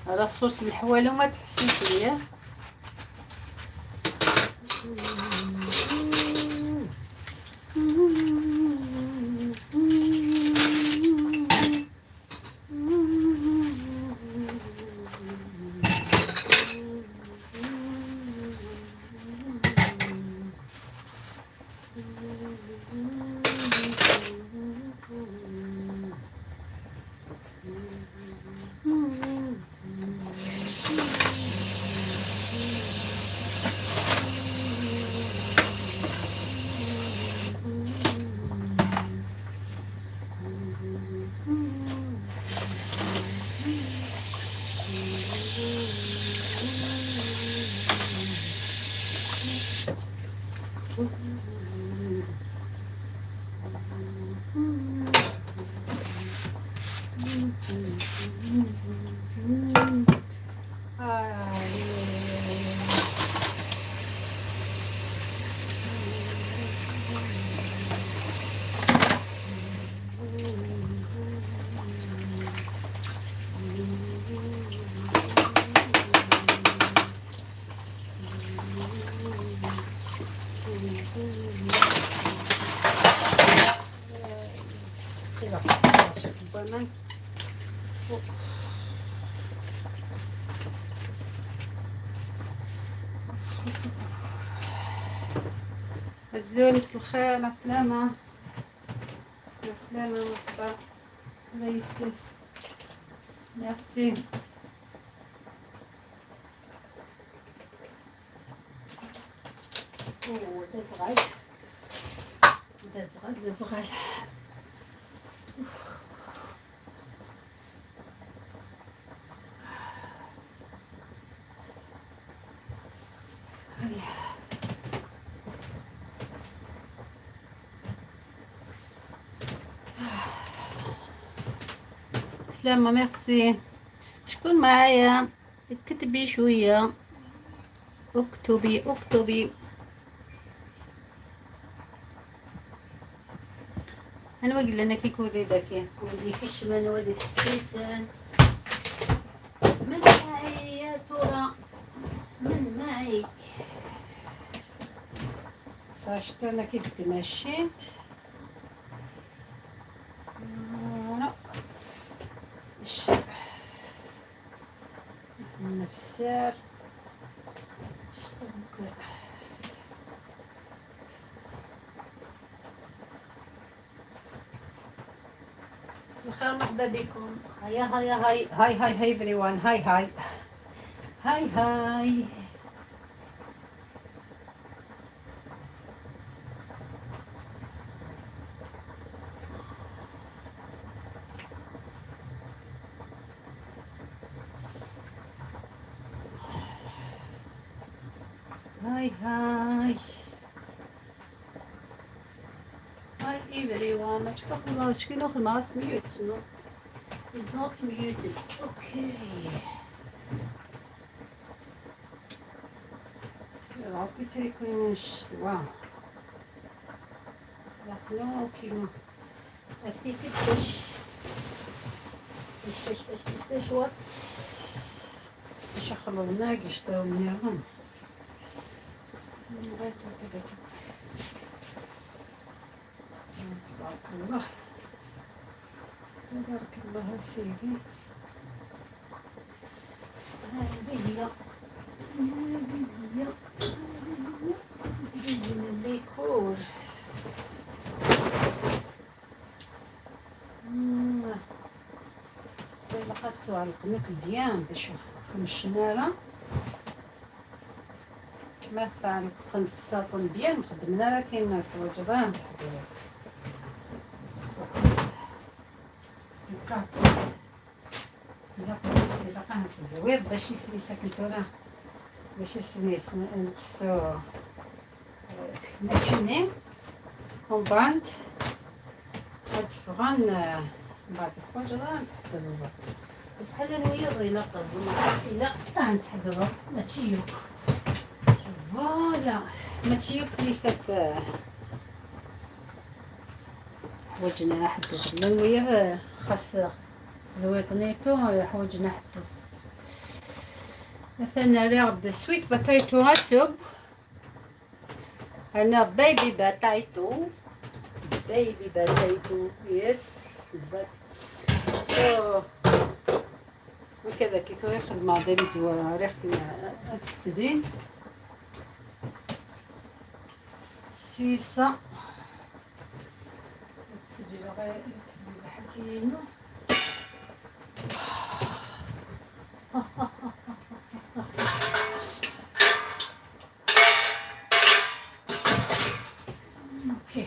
هذا الصوص الحوالي وما تحسيش ليه. الزول مسا الخير، عسلامة عسلامة مرحبا ريسي ميرسي. دزغال دزغال دزغال بسلامة ميرسي. شكون معايا؟ اكتبي شوية، اكتبي اكتبي. انا وقل لنا كي كودي داكي ودي كيش من ودي تحسيسن. من معي يا ترى؟ من معي؟ صاشت انا كيسك مشيت. نفسار الخير مرحبا بكم. هيا هيا هاي هاي هاي هاي everyone. هاي هاي هاي هاي هاي هاي هاي everyone. ما تشكو خلاص شكينو خلاص mute. No, it's not muted. Okay. So I'll be taking wow. No, كيما I think it's fish what? fish خلونا قشطة ونيران. تبارك الله تبارك الله سيدي. هذه هي من الديكور. لقيتو على القناك مزيان باش خمشناها كما فعل الساطون مزيان خدمنا راه كاين في الوجبات لقاها في الزوير باش يسمي ساكنتونا باش يسمي نقصو ماشيني كومباند هاد فغان بعد الفجران تحضروا بس حالا نويض إلا قرب إلا نتحضروا ماتشيوك فوالا ماتشيوك لي كت حوجنا حدو لا نويض خاص زويط نيتو حوجنا حدو مثلا ريغ سويت باتايتو غاسوب أنا بيبي باتايتو بيبي باتايتو يس وكذا كي ياخذ الماضي مزوره ريحتي التسرين سيسا التسرين غير حكينو اوكي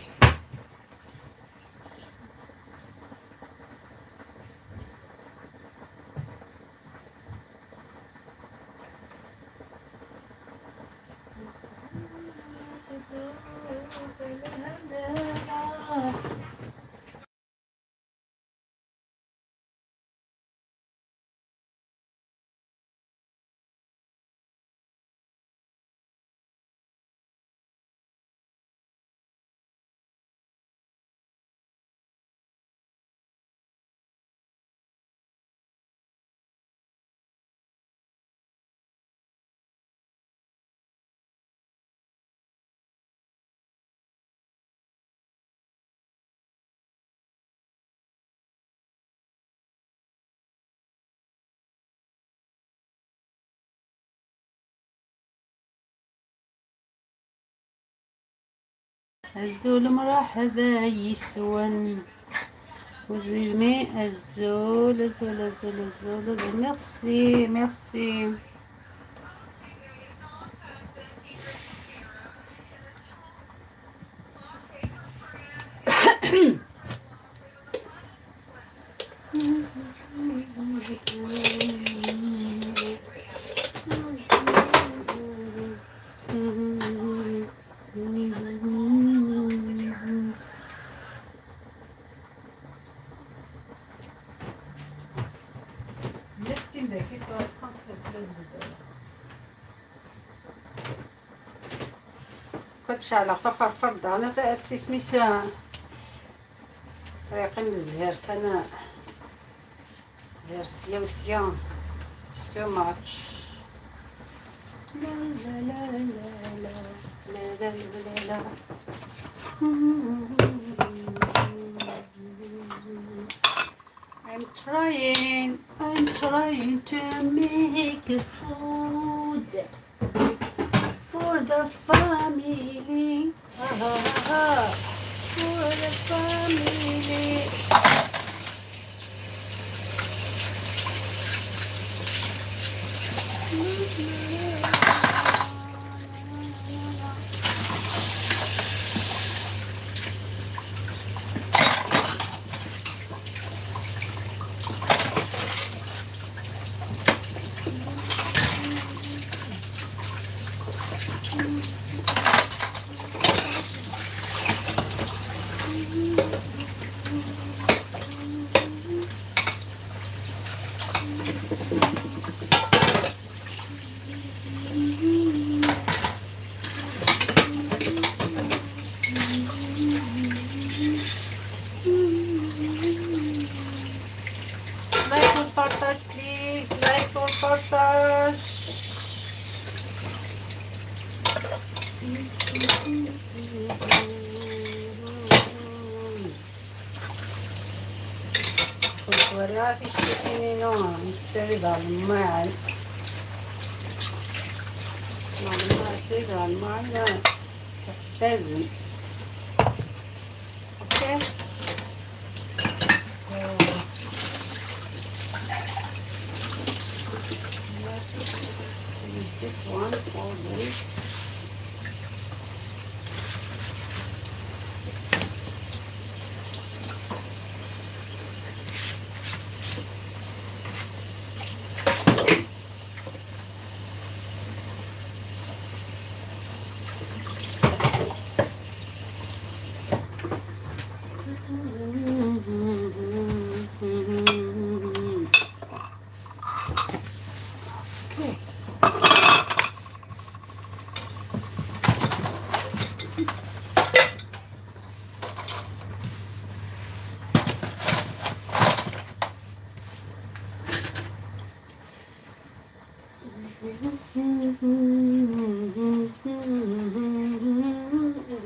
الزول مرحبا يسون وزيرمي الزول الزول الزول الزول الزول ميرسي ميرسي. ذاك سؤال كنتش على خفر فرد انا فات سميسا ريقي من الزهر كان زهر سيا وسيا ستو ماتش لا لا لا لا لا لا لا لا I'm trying to make food for the family. For the family. Like for partage, please. Like for partage. كنت وريها في الشيكيني نوع نسير الماء معلومة سيدة الماء لازم اوكي use this one for this.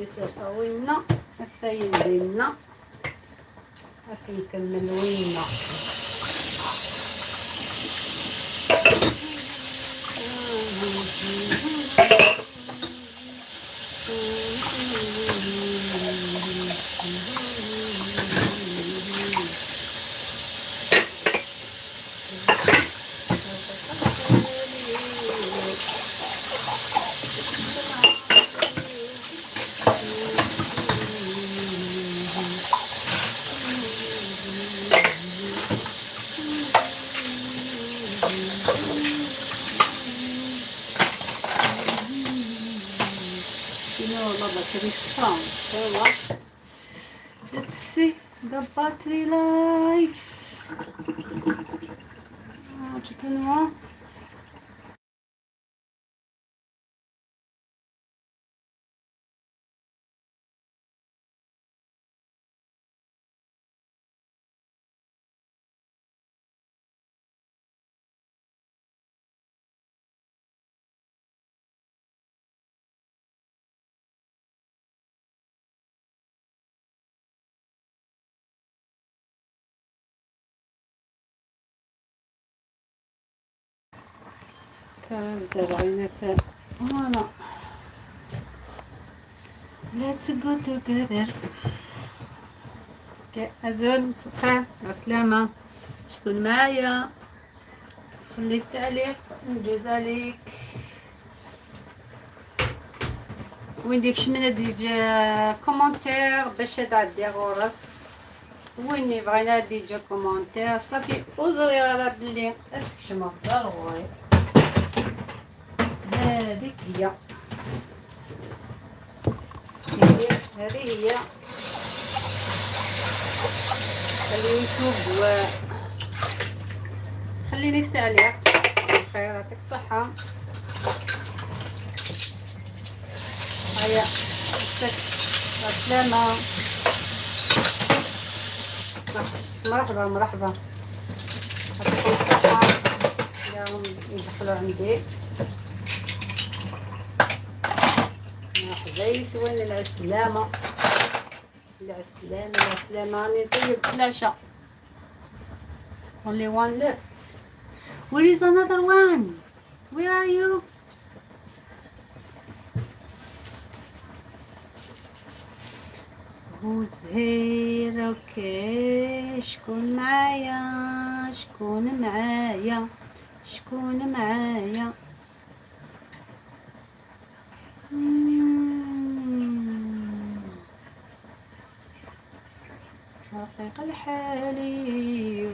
لسه سوينا حتى يدينا بس نكمل وينا Let's see the battery life. Chicken more. Let's go together. أزول صحة عسلامة شكون معايا خلي التعليق ندوز عليك وين ديك شمنة ديجا كومنتير باش تعدي غرس وين بغينا ديجا كومنتير صافي وزري على بلي الكشمة ضروري هذيك هي هذه هي اليوتيوب خليني التعليق. بخير، يعطيك الصحة. هيا السلامة. مرحبا مرحبا، يعطيكم الصحة. اليوم يدخلوا عندي مرحبا يسوين العسلامة. العسلامة العسلامة. راني نطيب العشاء. only one left. Where is another one? Where are you? Who's here? Okay. شكون معايا؟ شكون معايا؟ شكون معايا؟ رقيق الحالي.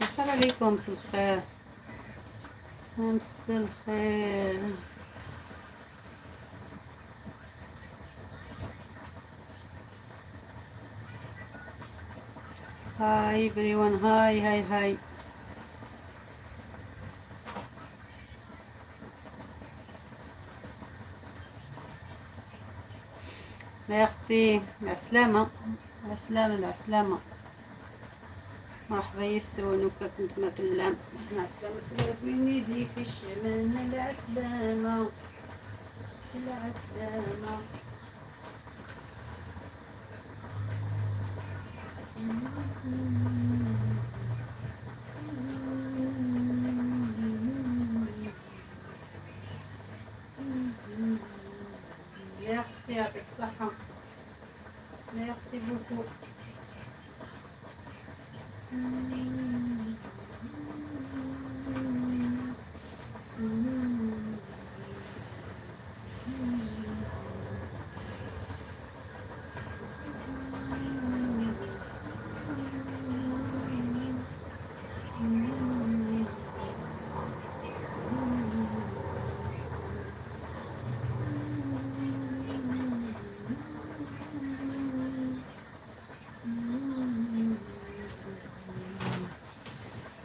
الخير عليكم. مسا الخير. مسا الخير. هاي everyone. هاي هاي هاي. ميرسي. العسلامة العسلامة العسلامة. مرحبا يسون وكنت ما كلام. العسلامة سلافيني ديك الشمال. العسلامة العسلامة. ميرسي، يعطيك الصحة. ميرسي بوكو.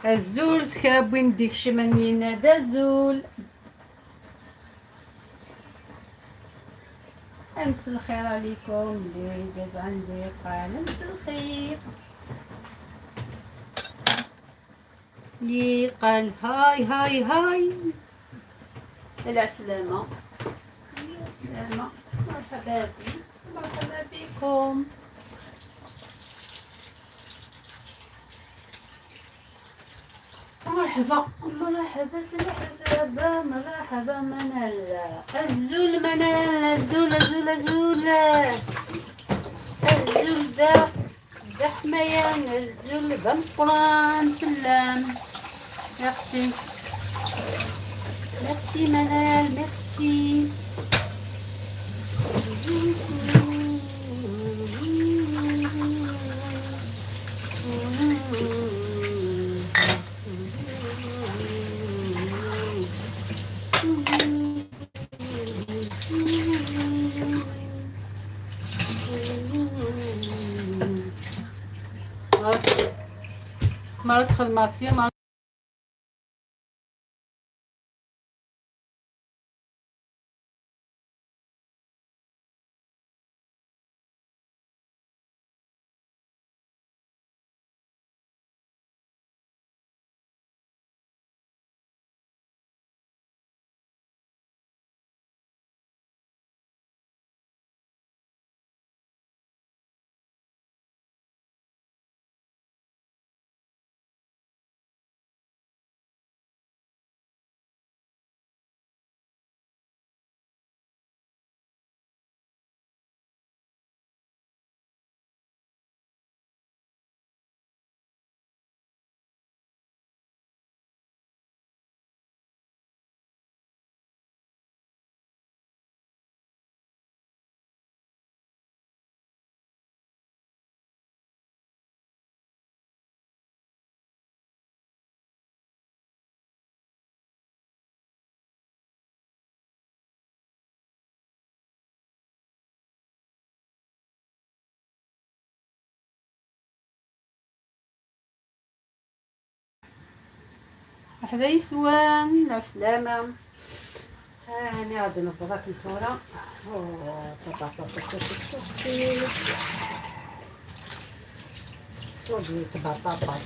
الزول سكاب وين ديك شمنينا دا الزول. امس الخير عليكم. اللي جاز عندي قال امس الخير. لي قال هاي هاي هاي. العسلامة العسلامة. مرحبا بك مرحبا بكم. مرحبا مرحبا مرحبا مرحبا منال. الزول منال. الزول الزول الزول الزول دا حميان. الزول دا القران سلام. ميرسي ميرسي منال. ميرسي. ما ندخل ماسية. مرحبا يسوان العسلامة. هاني غادي نبغى كنتورة بطاطا تسوتي وبيت بطاطا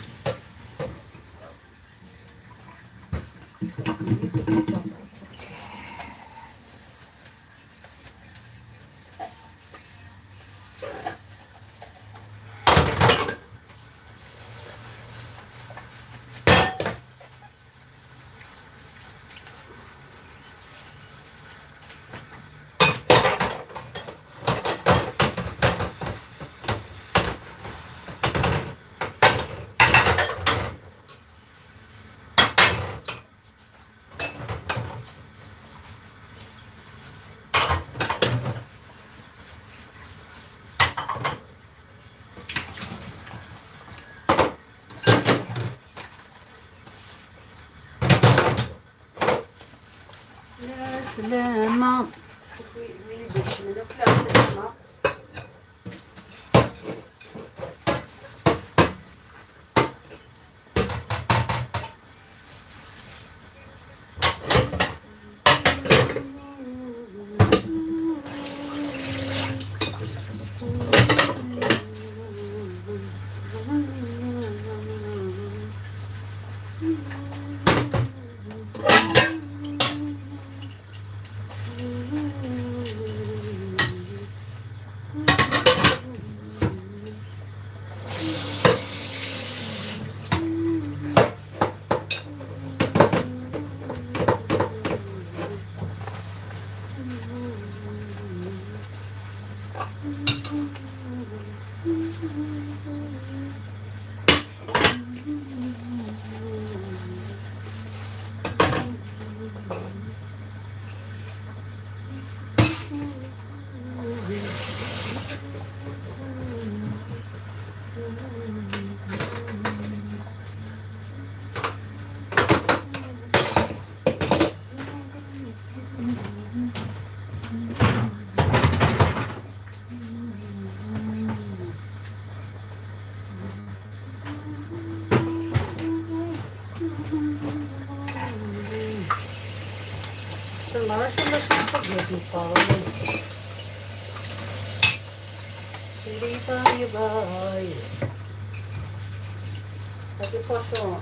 يا سلامة. وين باش ناكل السلامة. المرات ولا شنطة ديال الفاي اللي باي باي صافي فاشون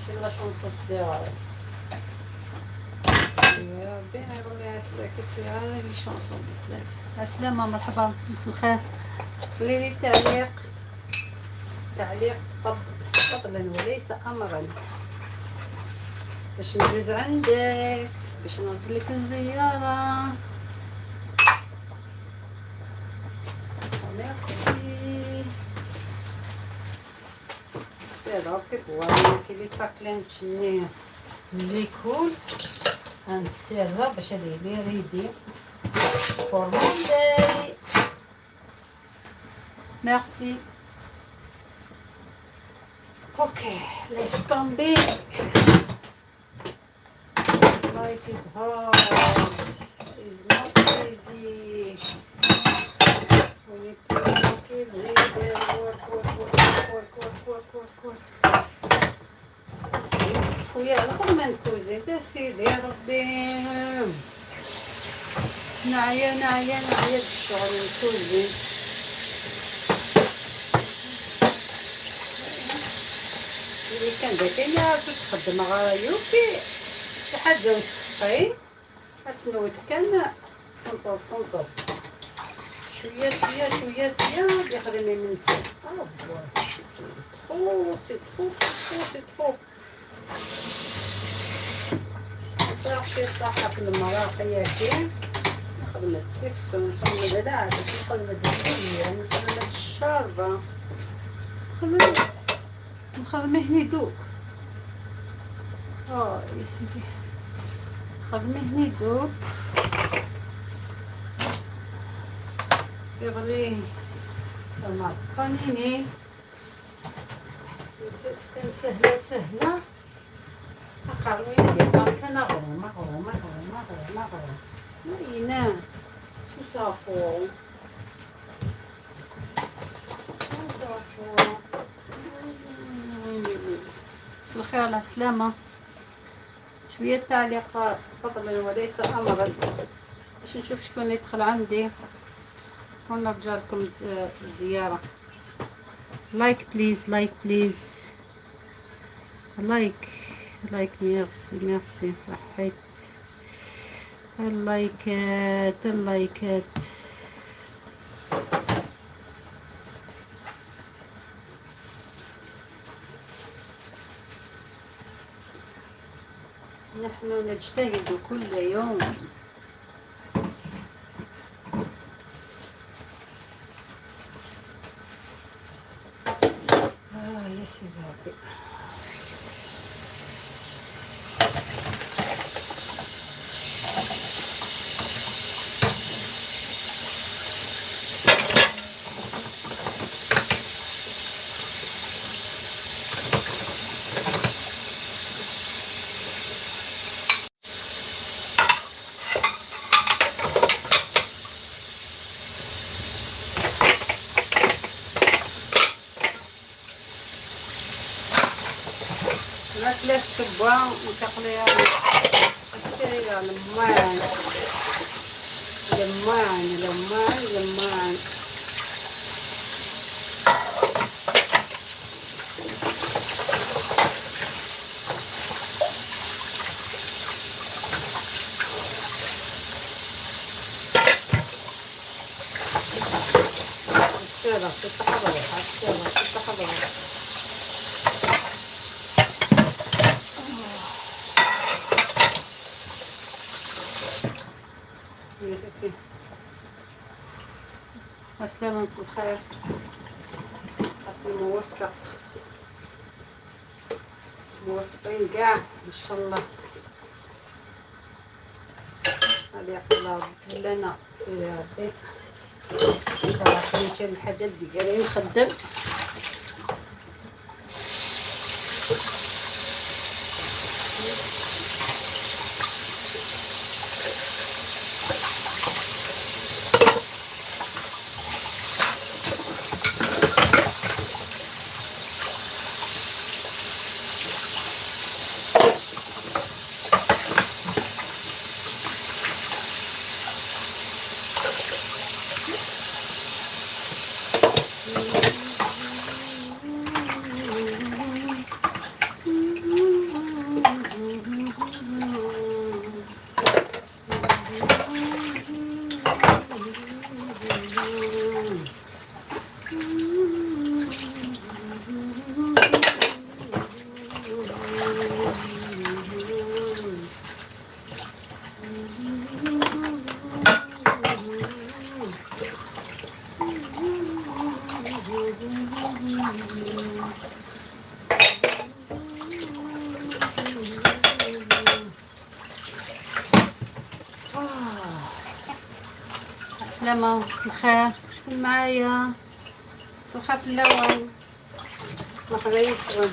شي لا شونسو صغيرة يا ربي يرضي يعسلك وسير لي شونسو بزاف. السلامة مرحبا مسا الخير. خليلي تعليق فضلا وليس امرا باش ندوز عندك باش نرد لك الزيارة. ميرسي سير هاكي بوانا كي لي تاكلين تشني لي كول غنسيرها باش هادي لي ريدي فور مونداي. ميرسي. اوكي ليس طومبي. Life is hard. It's not easy. We need to keep reading. Work. خويا على قبل ما نكوزي دا سيدي يا ربي نعيا بالشغل نكوزي. اللي كان داكي عارفة تخدم غايوكي لحد نصفي غتنوض كان سنطر شويه غادي يخليني ننسى. سي ترو صراحة شي صحة في المراقي ياكي خدمة السكسون خدمة العادة خدمة الدنيا خدمة الشاربة نخدم هني دوك يا سيدي خدمي هني دوب يغلي المعطقانيني كان سهلة تقرمي ديال باركة مغروم وينا توتافو مساء الخير على السلامة. شوية تعليق فضلا وليس أمرا، باش نشوف شكون يدخل عندي ونرجع لكم الزيارة. لايك بليز، لايك بليز، لايك لايك، ميرسي ميرسي، صحيت اللايكات اللايكات. نحن نجتهد كل يوم. يا سيدي. ماكلة تبع وتقليها السيرة لمان لمان لمان لمان. السيرة تتحضر، السيرة تتحضر. عسلامة، مساء الخير، ربي موفق، موفقين كاع ان شاء الله. هذه الله لنا يا ربي ان شاء الله. كاين الحاجات ديالي نخدم. عسلامة، مساء الخير، شكون معايا؟ مساء الخير في اللون، مرحبا يسون.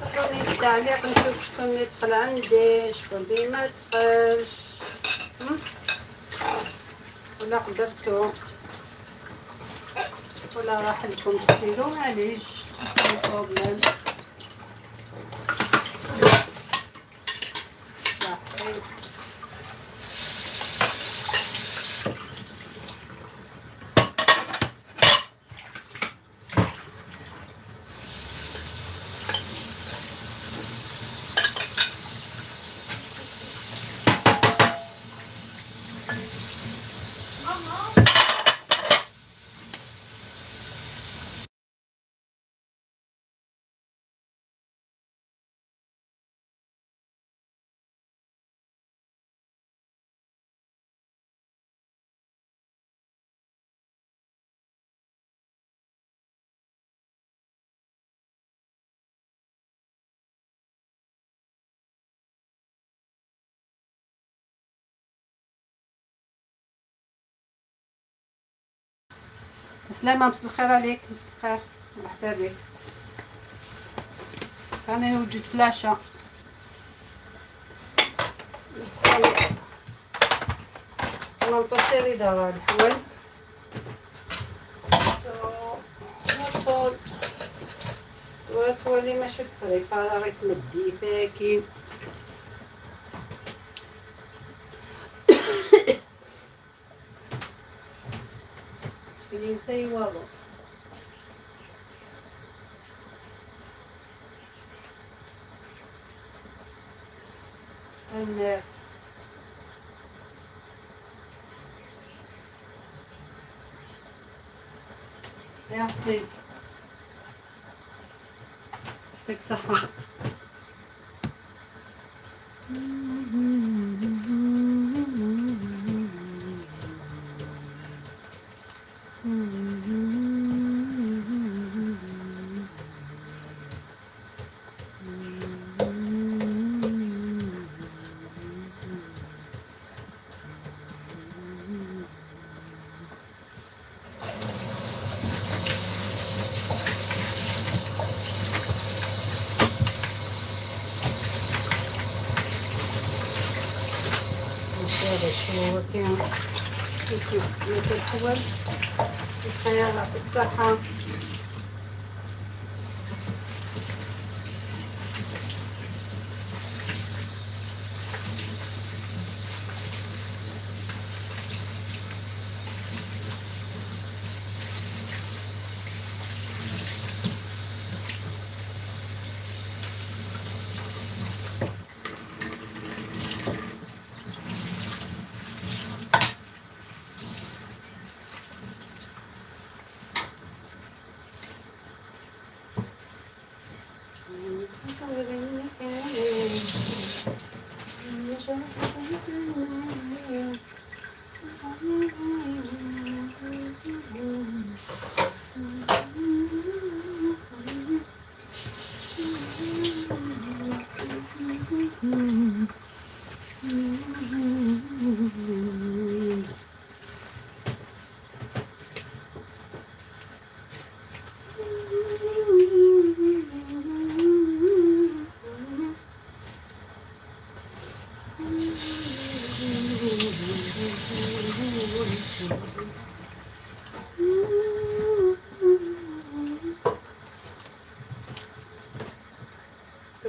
عطوني التعليق نشوف شكون يدخل عندي، شكون ما يدخلش، ولا قدرتو ولا راح لكم ستيلو، معليش ماشي بروبليم. صحيت. سلامة، مساء الخير عليك، مساء الخير، مرحبا بك. انا نوجد في العشاء. نلطسي دابا الحول ندخل تولي ماشي بريبارا غير تمدي فاكي اللي نساي والو النار يعصي يعطيك صحة. هذا شنو كاين يسيب ميت الحوال الحياة يعطيك صحة.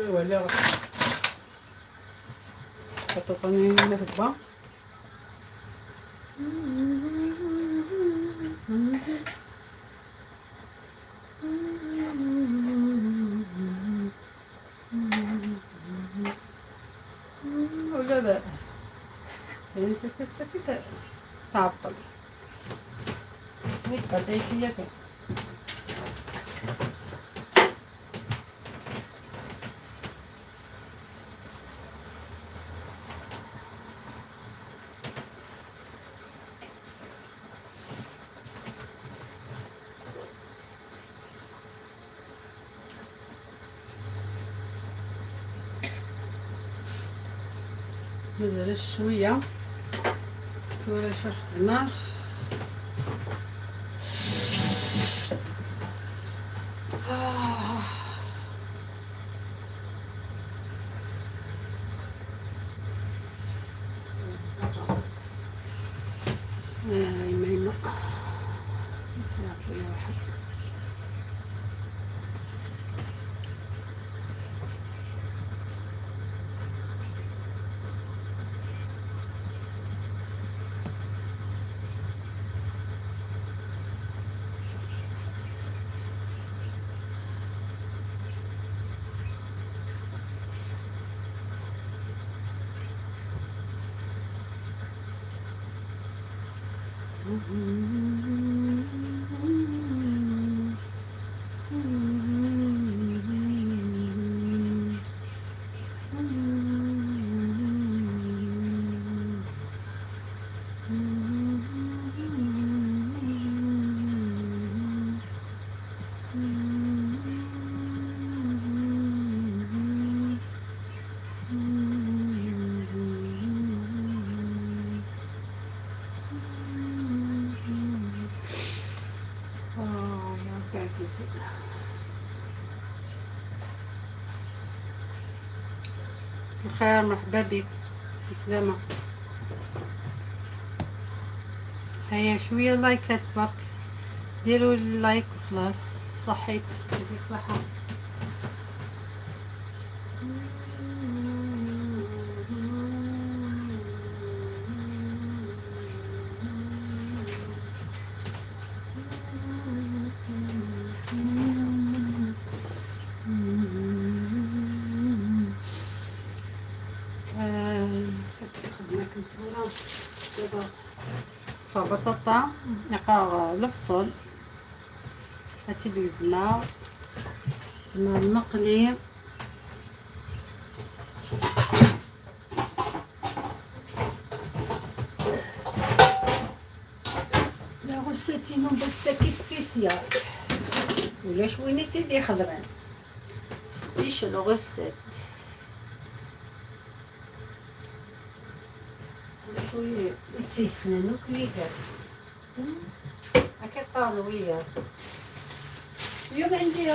ولا كتوقعني مربى ولا لا انت كسكت تعطل سميت بديك هي كده مازال شويه كورة خدمة ميمة نسير واحد يا عزيزي. مساء الخير، مرحبا بك، سلامة. هيا شوية لايكات برك، ديروا اللايك وخلاص. صحيت يديك صحة. فبطاطا نقا الفصل هاتي ديك الزما الماء المقلي لا غوساتينو باستاكي سبيسيال ولا شوينيتي دي خضران سبيشال غوسات شويه تيسنانو كليكات هكا طالويه. اليوم عندي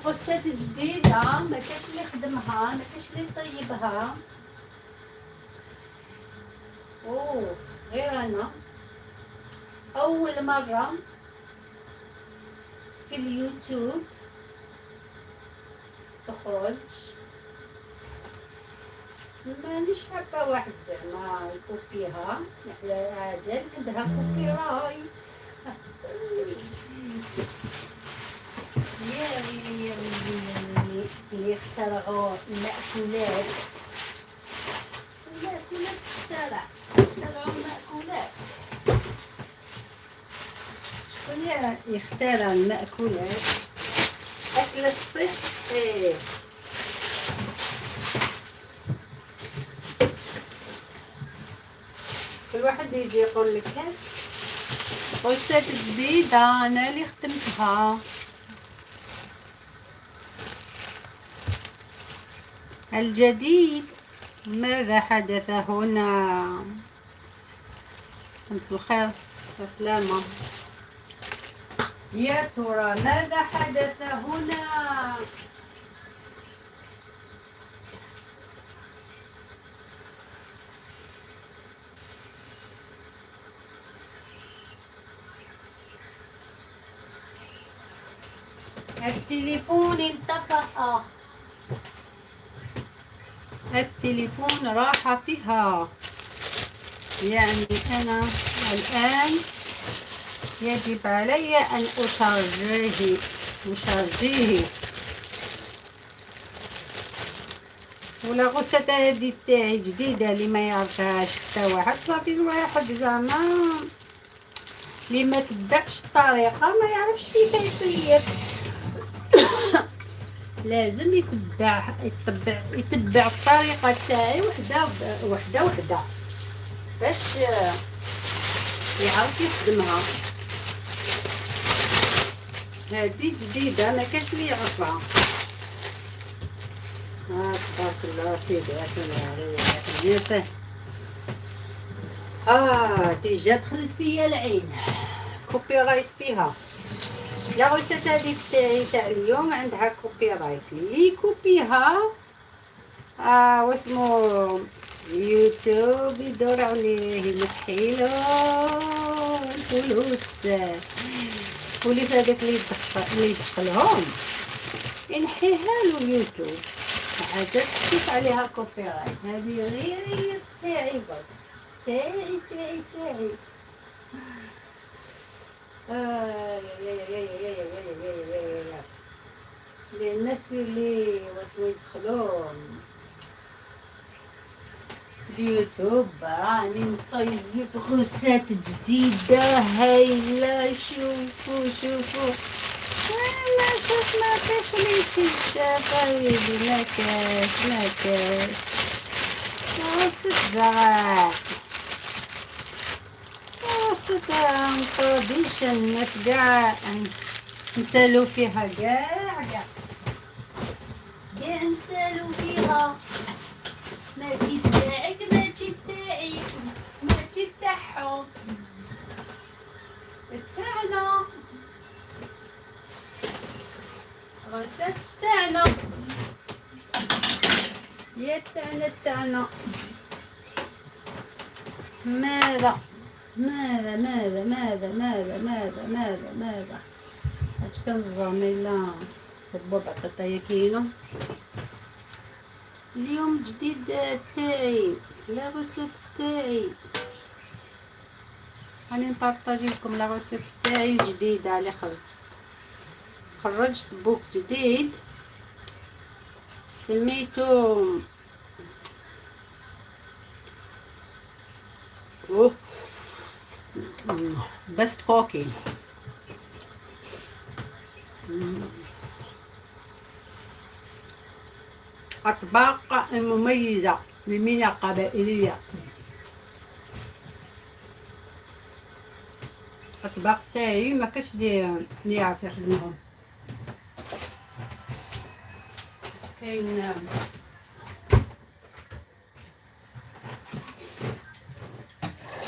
غوسات جديده ما كاش اللي يخدمها ما كاش اللي يطيبها غير انا اول مره في اليوتيوب تخرج. مانيش حابه واحد زعما يكوبيها على عجل عندها كوبي رايت. يا ويلي يا ويلي يا ويلي اللي اخترعوا المأكولات اخترعوا المأكولات. شكون يخترع المأكولات؟ أكل الصحي. كل واحد يجي يقول لك غوسات جديدة أنا اللي خدمتها. الجديد ماذا حدث هنا؟ أمس الخير والسلامة. يا ترى ماذا حدث هنا؟ التليفون انطفأ. التليفون راح فيها. يعني أنا الآن يجب علي أن أشارجيه. ولا غوسة هذه تاعي جديدة اللي ما يعرفهاش حتى واحد. صافي الواحد زعما اللي ما تبعش الطريقة ما يعرفش كيف يطيب. لازم يتبع الطريقة تاعي وحدة باش يعرف يخدمها. هذه جديدة ما كاش اللي يعرفها. تبارك الله سيدي ديجا دخلت فيا العين كوبي رايت فيها. لا غوسات هذه تاع اليوم عندها كوبي رايت اللي يكوبيها واسمو يوتيوب يدور عليه ينحيلو الفلوس. الفلوس هذاك اللي يدخلهم ينحيها له اليوتيوب عاد تشوف عليها كوبي رايت. هذه غير تاعي برك تاعي للناس اللي واسمو يدخلون اليوتيوب راني نطيب غوسات جديدة هايلة. شوفوا لا شوف ما كاش اللي يتشاف هايلي ما كاش غوسة زرع مطرديش الناس قاع نسالو فيها قاع نسالو فيها. ماشي تاعك ماشي تاعي ماشي تاعهم تاعنا غوسات تاعنا يا تاعنا. ماذا اش كنظام لا ربع قطاية كيلو. اليوم جديد تاعي، لا غوسيت تاعي، راني نبارطاجي لكم لا غوسيت تاعي الجديدة اللي خرجت بوك جديد سميتو بست كوكي. أطباق مميزة لمينا قبائلية. أطباق تاعي ما كاش لي يعرف يخدمهم. كاين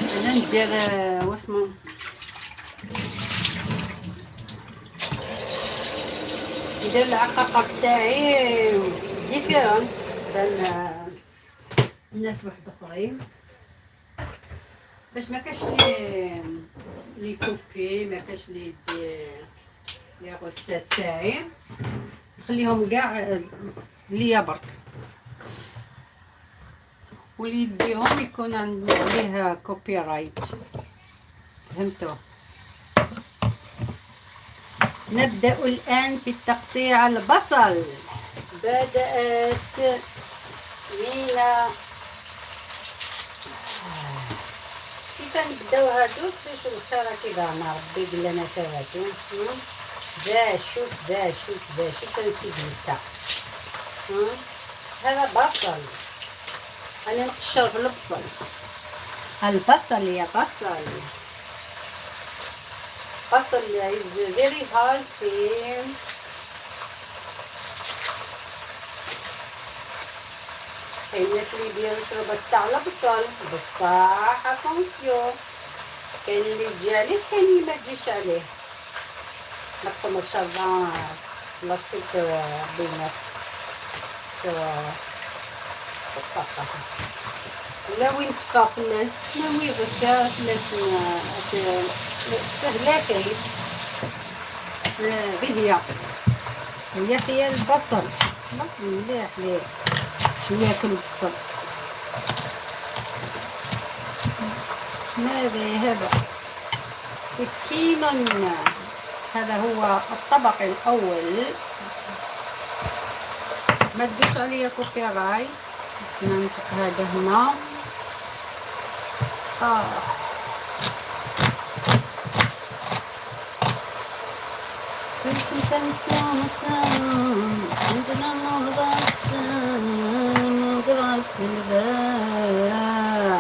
انا ندير واسمو ندير العقاقة تاعي ديفيرون بين الناس واحد اخرين، باش ما كاش لي كوبي، ما كاش لي غوستات تاعي نخليهم كاع ليا برك، واللي يديهم يكون عليه كوبي رايت. فهمتوا؟ نبدأ الآن في تقطيع البصل. بدأت مينا. كيف نبداو هادو باش الخيرة كذا مع ربي يقول لنا فاتو. باش تنسيب لك. هذا بصل، انا نقشر في البصل يا بصل is very healthy. كاين الناس اللي يديروا شربة تاع البصل بصح اتونسيون، كاين اللي يجي عليه كاين اللي ما تجيش عليه. ما تخمرش الراس لا السكر بينات لا وين تخاف الناس ناوي غدا الناس سهله كيف غير هي البصل مليح ليه ياكل البصل. هذا سكين، هذا هو الطبق الأول. ما تدوش عليا كوبي رايت، بس ننطق هذا هنا. سوسن تنسوسن عندنا نغرس الباع.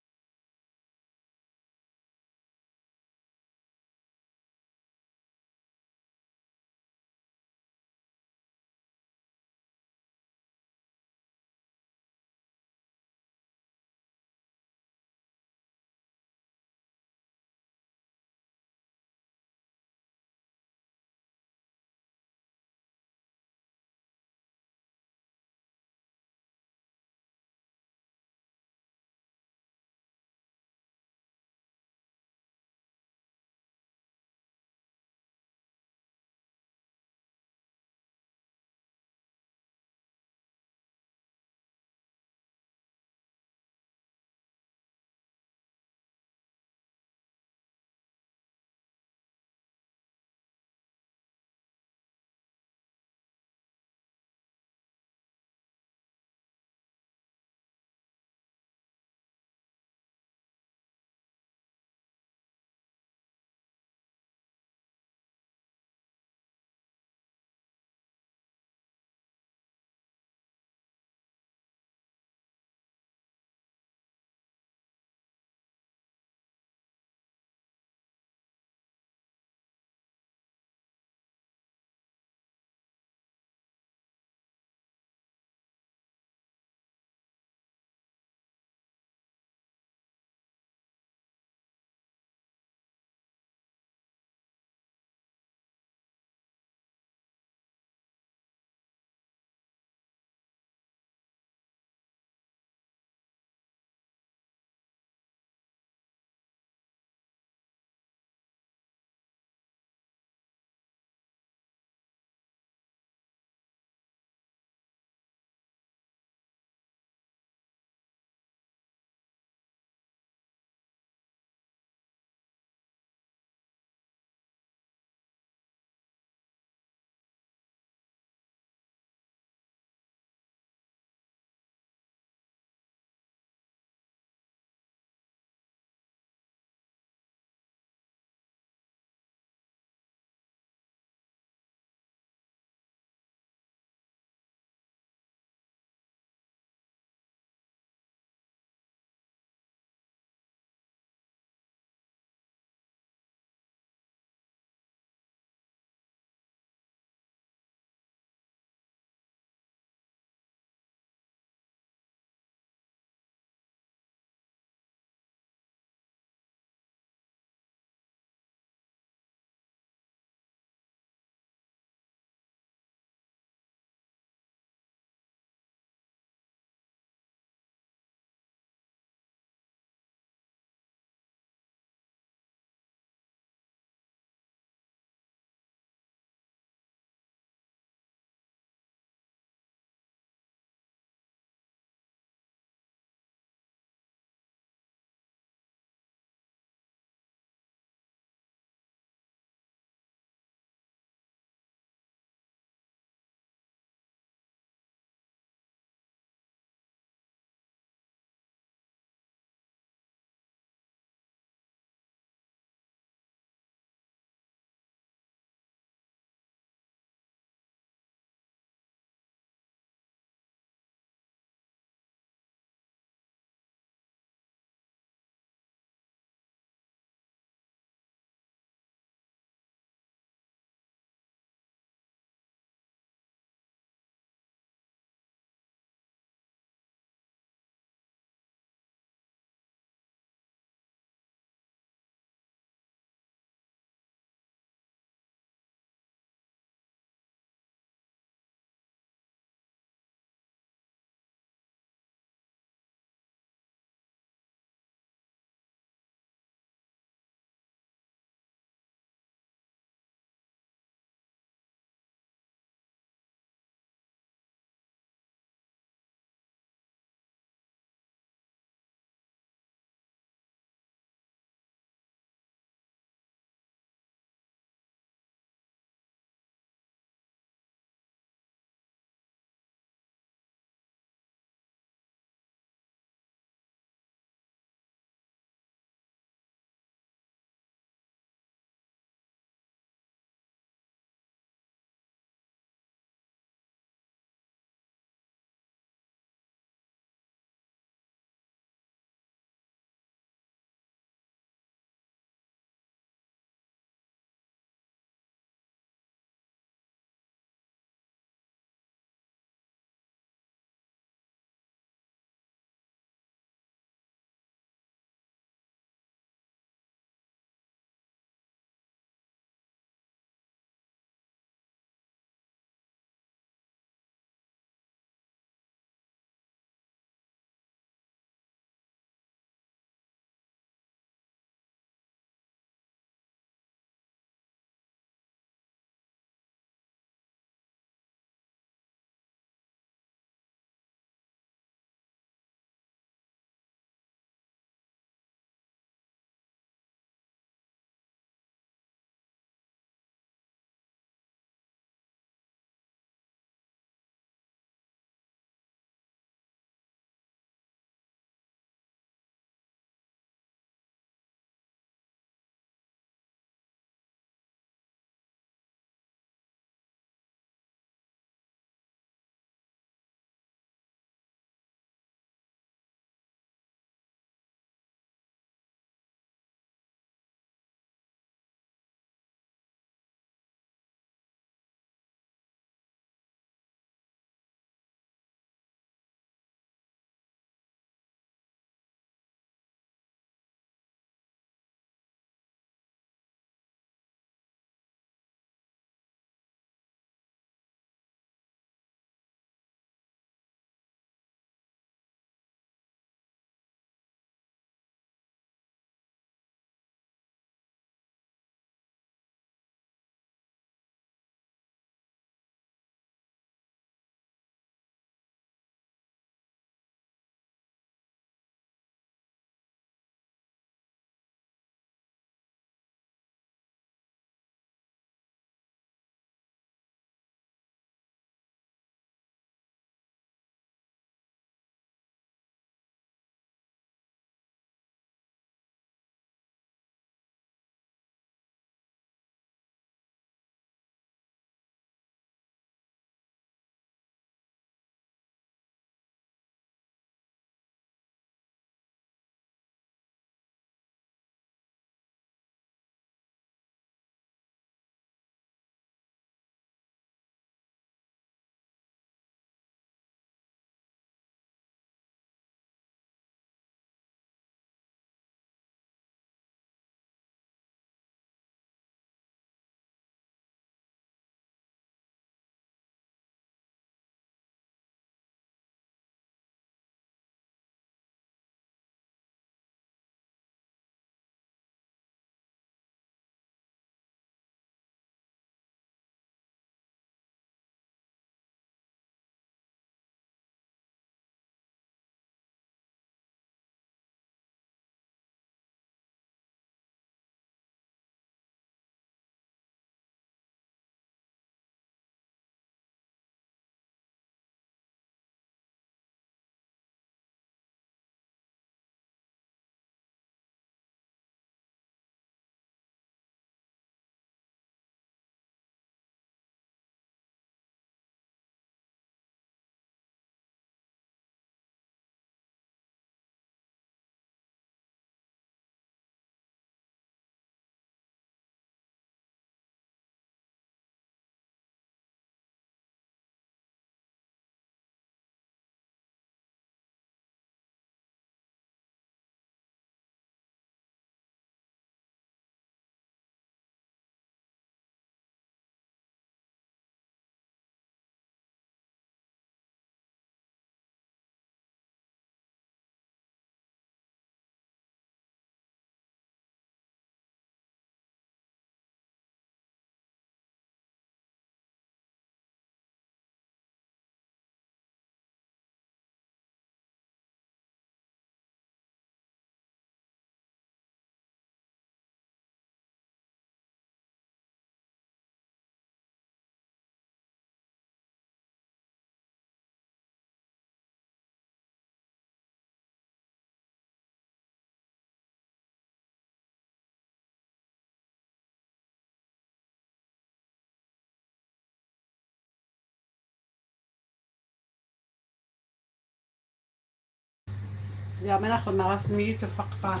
زعما ناخذ مع سميتو فقط.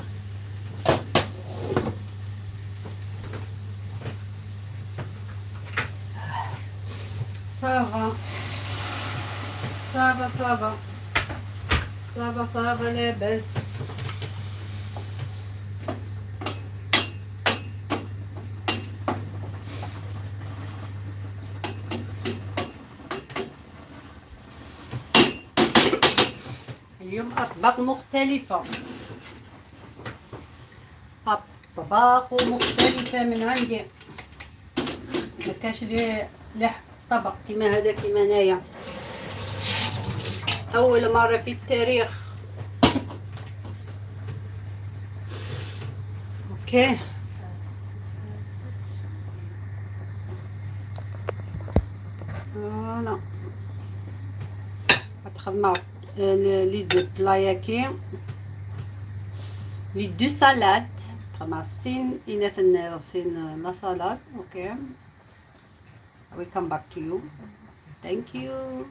صافا صافا صافا صافا صافا لاباس. اليوم أطباق مختلفة، أطباق مختلفة من عندي، مكاش لي طبق كيما هذا كيما هنايا، أول مرة في التاريخ. اوكي فوالا غتخدمو لي دو بلاياكي، لي دو سالاد مع السين إناث السين لا سالاد. اوكي we come back to you. Thank you.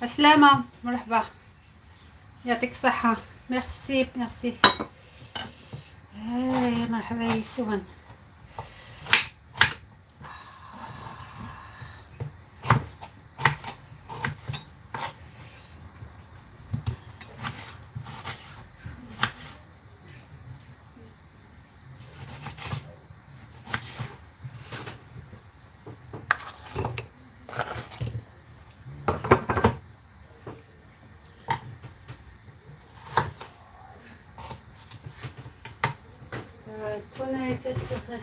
عسلامة، مرحبا، يعطيك الصحة. ميرسي ميرسي. مرحبا يسون. تونا كتسخن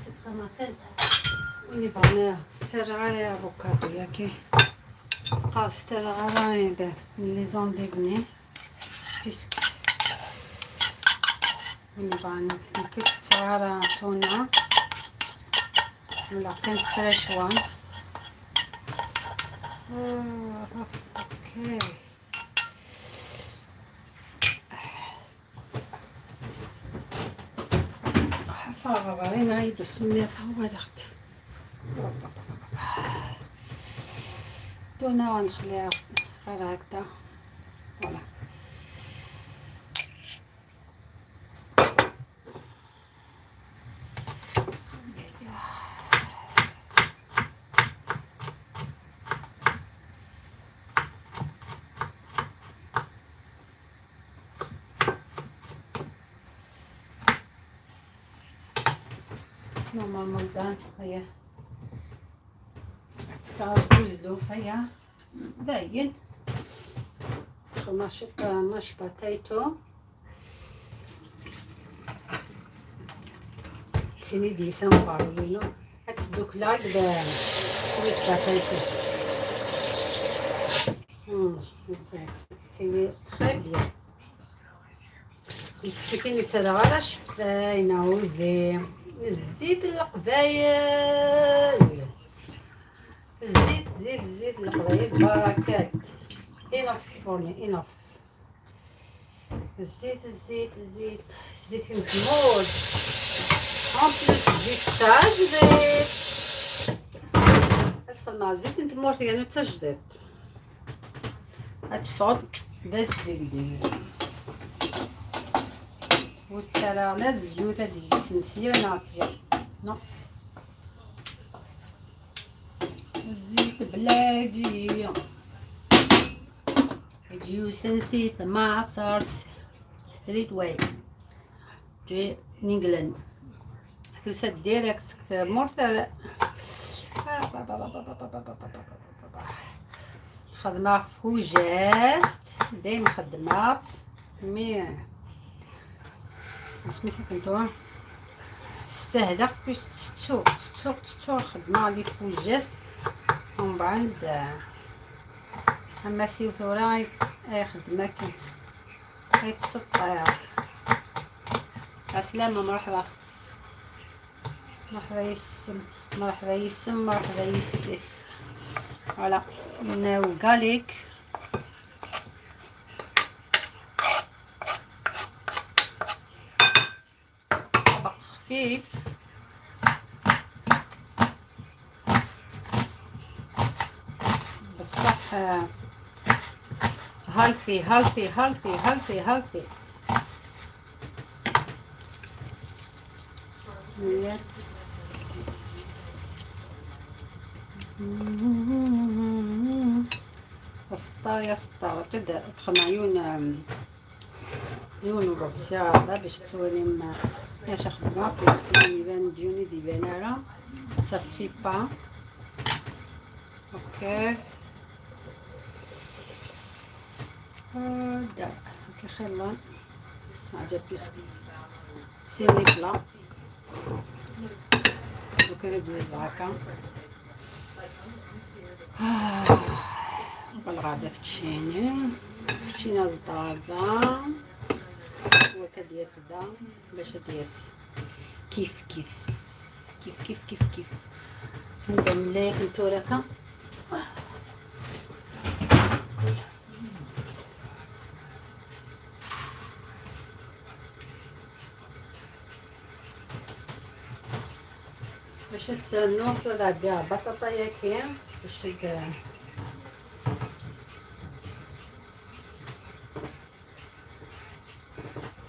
وين بغيناه سترغالي افوكادو ياكي بقاو سترغالي دار لي زونديبني بيسك وين بغينا كتستغارا تونا ولا كان فريش وان. اوكي حفاظة غير نعيدو سميتها هو اختي تونا ونخليها غير هكذا فوالا. نورمالمون دان هيا تكابوزلو فيا باين ماش باتايتو تيني دي سامبارولينو هتسدوك لايك دا سويت باتايتو نسيت تيني تخي بيان مسكين تلغاش باينه وذي زيد القبايل زيد القبايل بركات انف فورني انف الزيت محمود ان بليس زيت تاع جديد اسخن مع زيت نتمور يعني تاع جديد هتفض داس ديك وترى لا الزيوت هادي سنسيه ناصيه نو زيت بلادي جيوس نسيت معصر ستريت واي جي انجلند توسا ديريكت مورتا خدمة فوجاست دايما خدمات مي سميتها كنتو تستهلك باش تسوق خدمة لي فوجاست ومن بعد اما سيوثورا اي خدمة كي يتسطر. عسلامة، مرحبا مرحبا يسم مرحبا يسم مرحبا يسف. فوالا ناو غاليك طبق خفيف بصح هالثي هالثي هالثي هالثي هالثي. السطر يا سطر تبدا تدخل عيون الروسيا هذا باش تولي ما ياش خدمه باسكو يبان ديوني دي بناره سا سفي با. اوكي هذا اوكي خير عجب بيسك سي لي بلا اوكي ندير هكا بالغادا فتشينا زدادا وكدياس دا باش دياس كيف نبدا ملاك نتوركا باش نستنو طلع بها بطاطا ياكي باش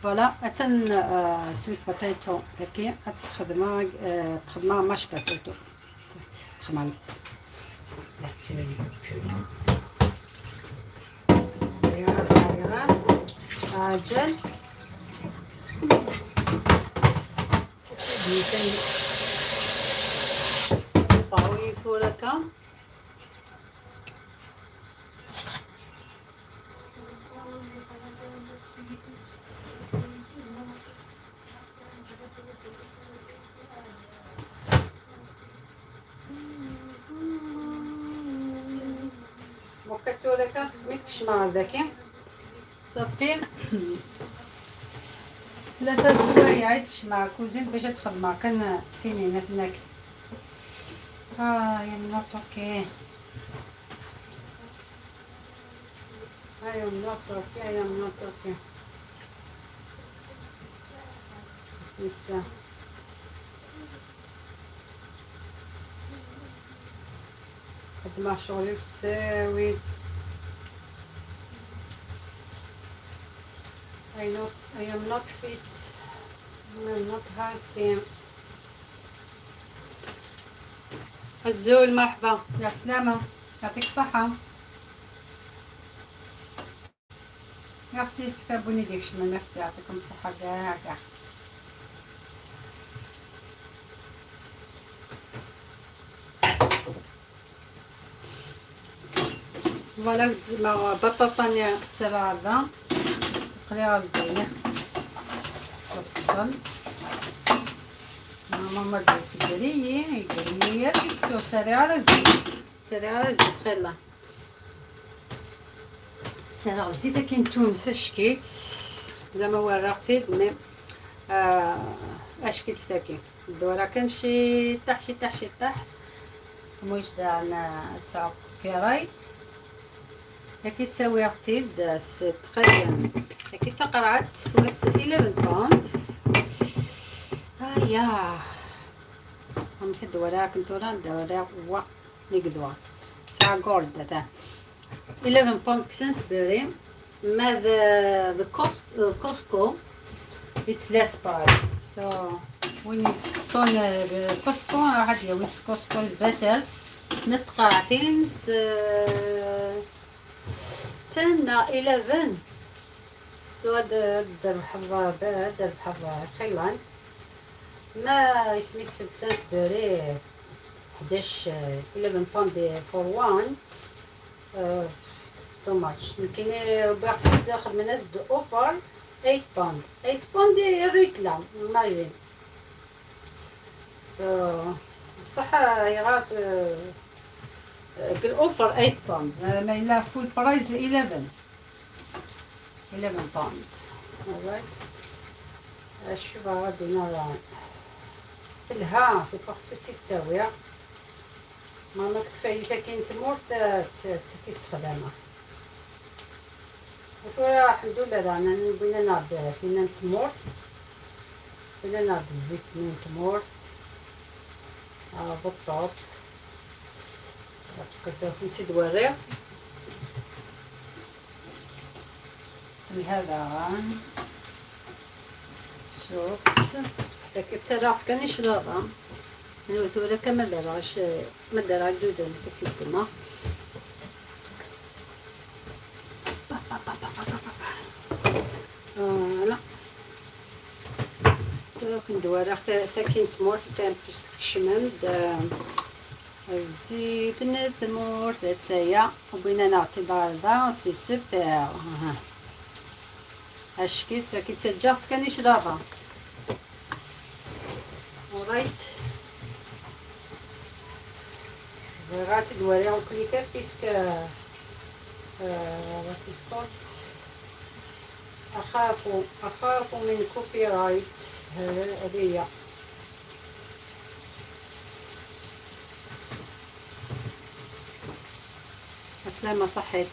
فوالا أتن سويت بوتيتو ذكي أتستخدمها تخدمها ماش بوتيتو تخمل عجل مثل طاوي فوركا وكتوركا سميتكش مع ذاكي صافي 3 سوايع مع كوزين باش تخدم كان سنين هناك يا مناطق أيوة مناطق يا مناطق لسه قد ما شغلي بساوي I am not fit. I am not healthy. الزول مرحبا يا سلامة يعطيك الصحة. ميرسي سكابوني ديك الشمال ميرسي يعطيكم الصحة كاع. فوالا ما بطاطا ترى هذا قليها زينة وبصل ماما دير سكرية يدير بيسكو ساري على الزيت خلا ساري على الزيت كاين تونس اشكيت زعما ورقتي مي اشكيت تاكي الدورة كان شي طح موش دانا ساق كرايت هكي تسوي عطيد تخيل هكي تقرعت سوس 11 باوند يا هم كده وراك انتورا وراك وا نقدوا ساعة جولد ده 11 باوند كسنسبري ما the Costco it's less price so we need تكون Costco عادي which Costco is better سنت قرعتين 10 11 سو درب حبة خيلان ما اسمي سانسبري 11 باوند فور وان تو ماتش يمكن باقي داخل من الناس دو اوفر 8 باوند ريكلام ماجين سو الصحة يغاك بالاوفر 8 باوند ما إلا فول برايس 11 باوند alright شوف غادي نرى الها سي فوق 6 تساوية ماما تكفاية كاين تمور تكيستخدمها وكرا الحمد لله رانا بينا نعد فينا تمور بينا نعد الزيت من تمور بالطوط كدا فهمتي دواري هذا شوف داك التراث كان يشربها انا قلت ما دارهاش دوزه كتيدما لا كندوار حتى كاين تمور حتى باش تكشمم الزيت التمور تاعي وبينا نعطي بارده سي سوبر اشكيت كي تجات كان يشربها ورايت غاتي دواري وكليكا بيسك غاتي تكون اخاف من كوبي رايت هذه سلامة صحيت.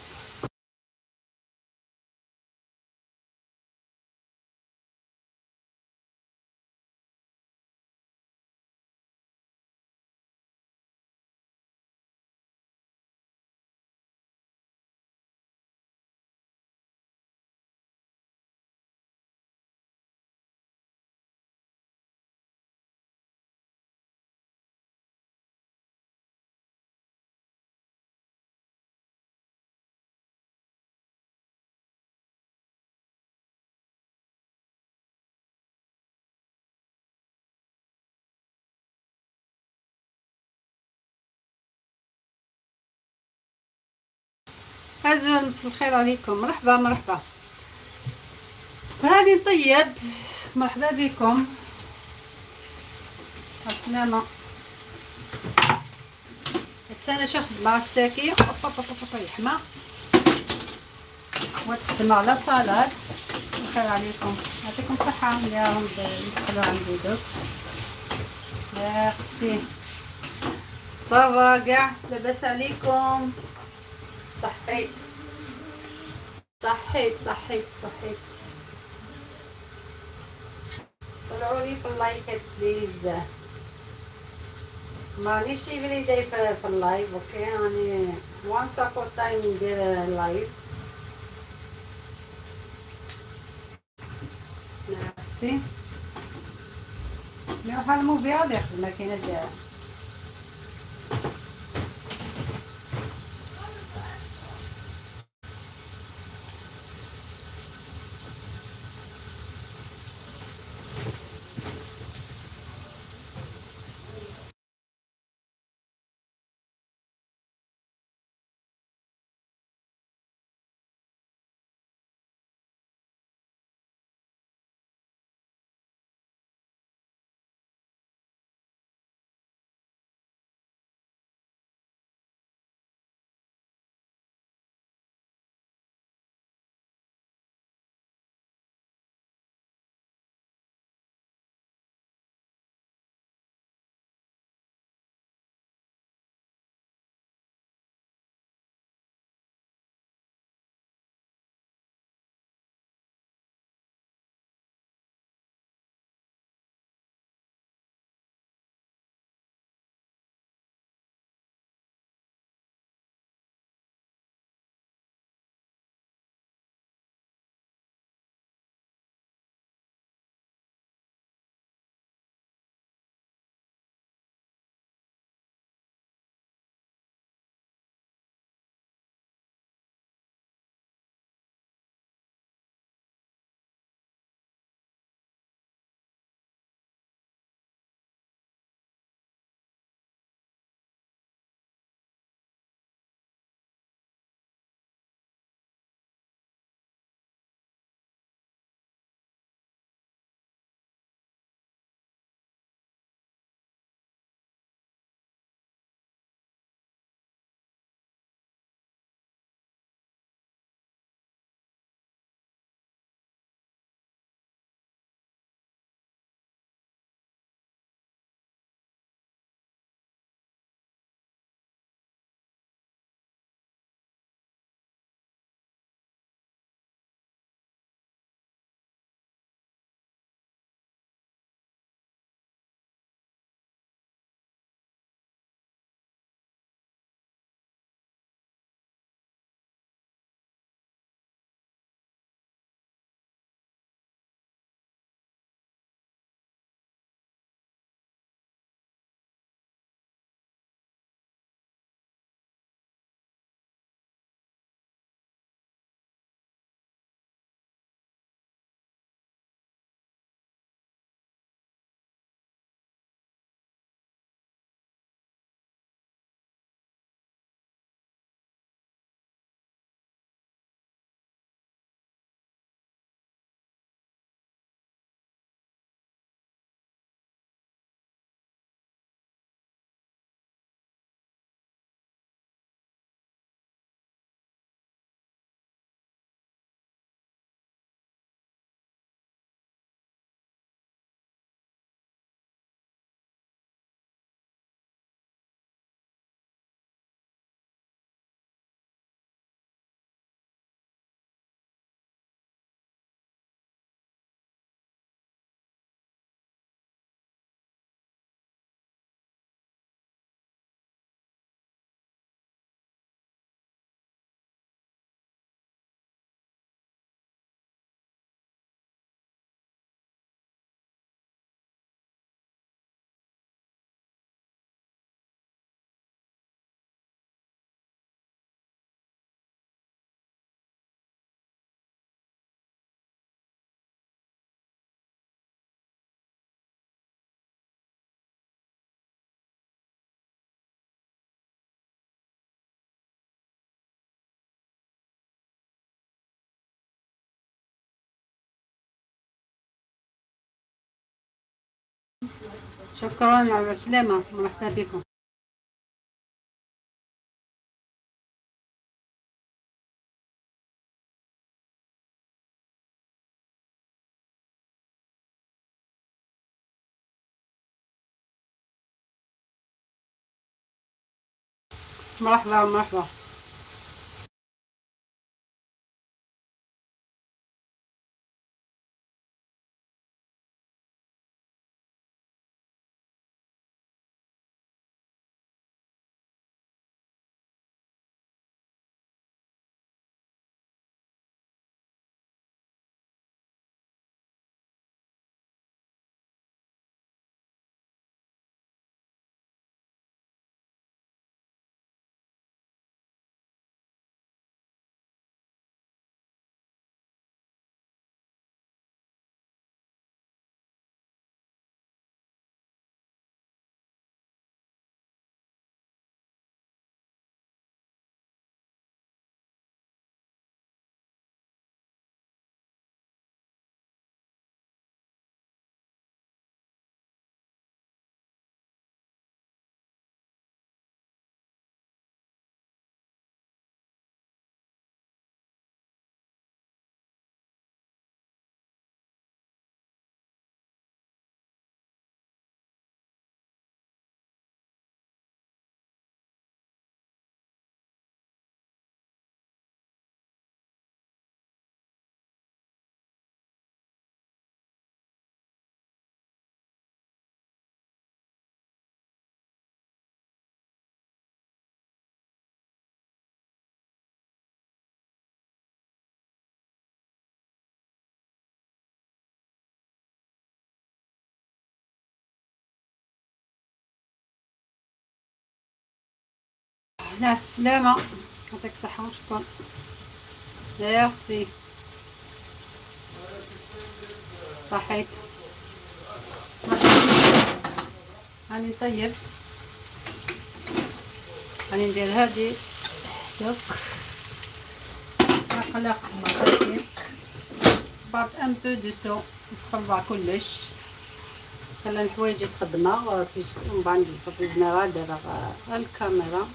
حاجة مساء الخير عليكم، مرحبا مرحبا. راني نطيب، مرحبا بكم. السلامة. انا شخد مع الساكي يحمى وتخدم على صالاد. الخير عليكم، يعطيكم الصحة يا رب يدخلوا عندي دوك. ميرسي. صافا كاع لاباس عليكم؟ صحيت صحيت صحيت صحيت. طلعولي في اللايكات بليز. مانيش افري داي في اللايف، اوكي يعني وان سابورت تايم ندير لايف. ميرسي. مي بحال الموبيل غادي يخدم، ما كاينه دايره. شكرا على السلامة، مرحبا بكم. مرحبا مرحبا. على السلامة، يعطيك الصحة وشكرا. ميرسي. صحيت. راني نطيب، راني ندير هادي دوك نقلق بطاطين، صبرت ان بو دو تو نصفر كلش، خلى الحوايج تخدمها بيسكو من بعد نطفي الجنرال الكاميرا.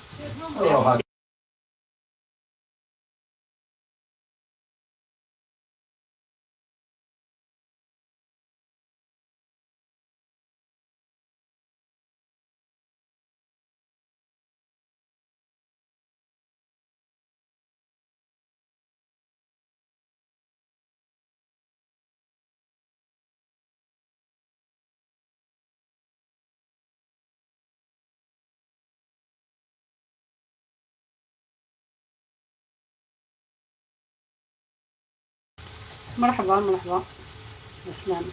مرحبا مرحبا، بسلامة.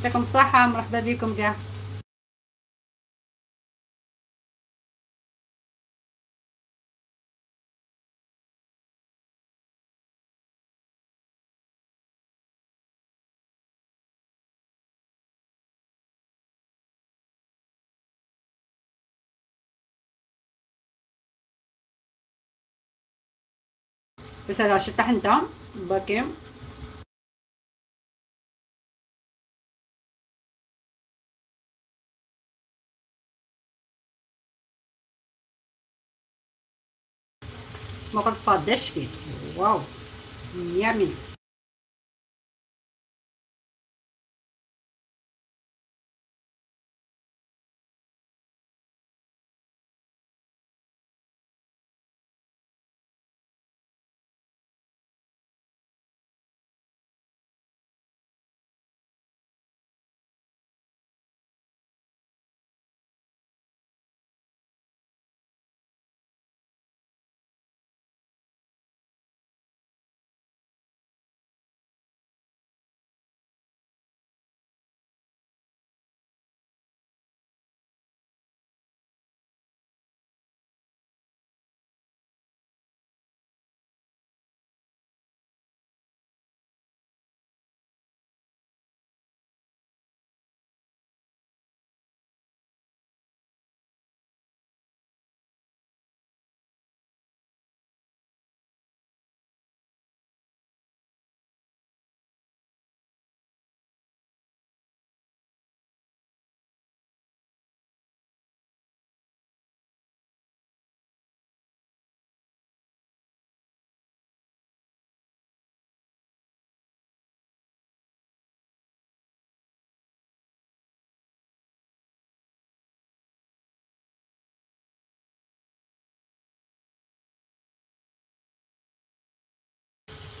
يعطيكم الصحة، مرحبا بكم كاع. بس هذا شطح انت باكي. ما قد فادش كيت. واو، يامي.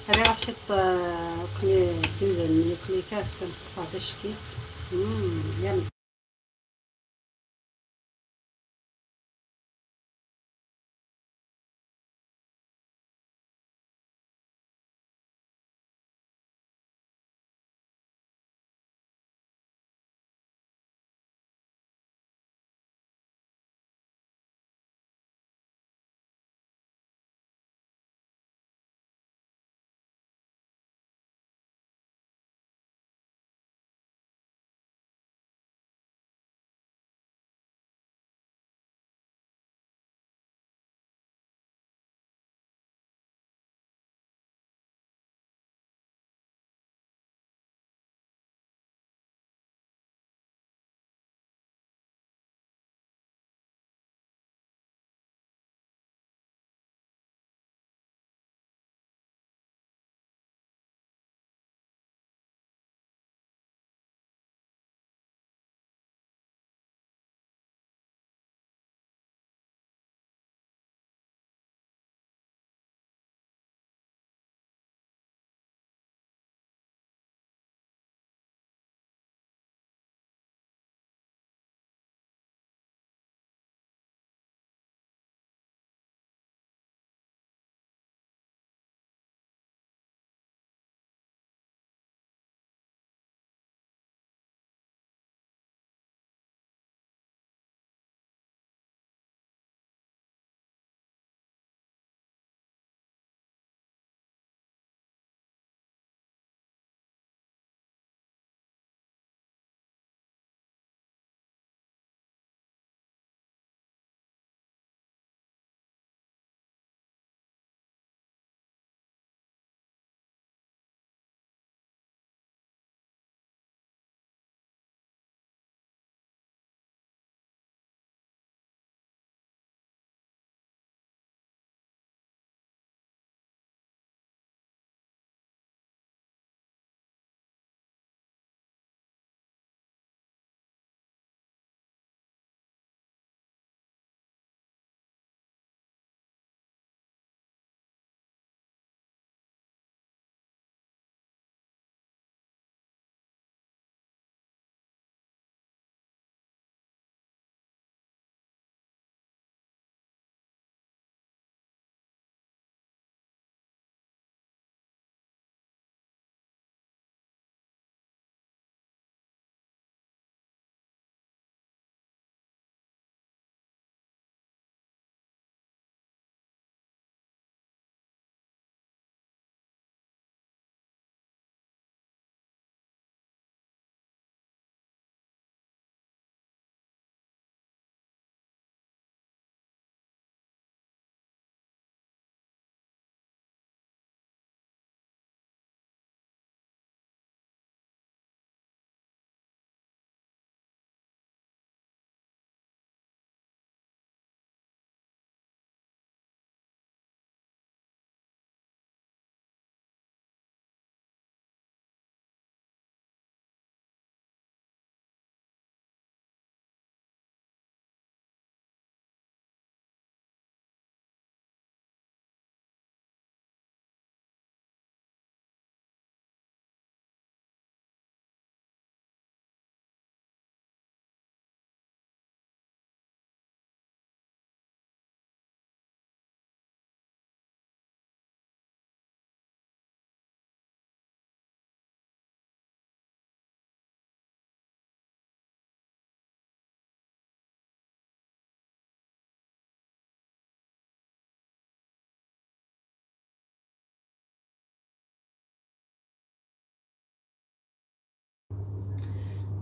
هذه راه شيط كلي دوزن ملي كليكات تنفتح شكيت يلا.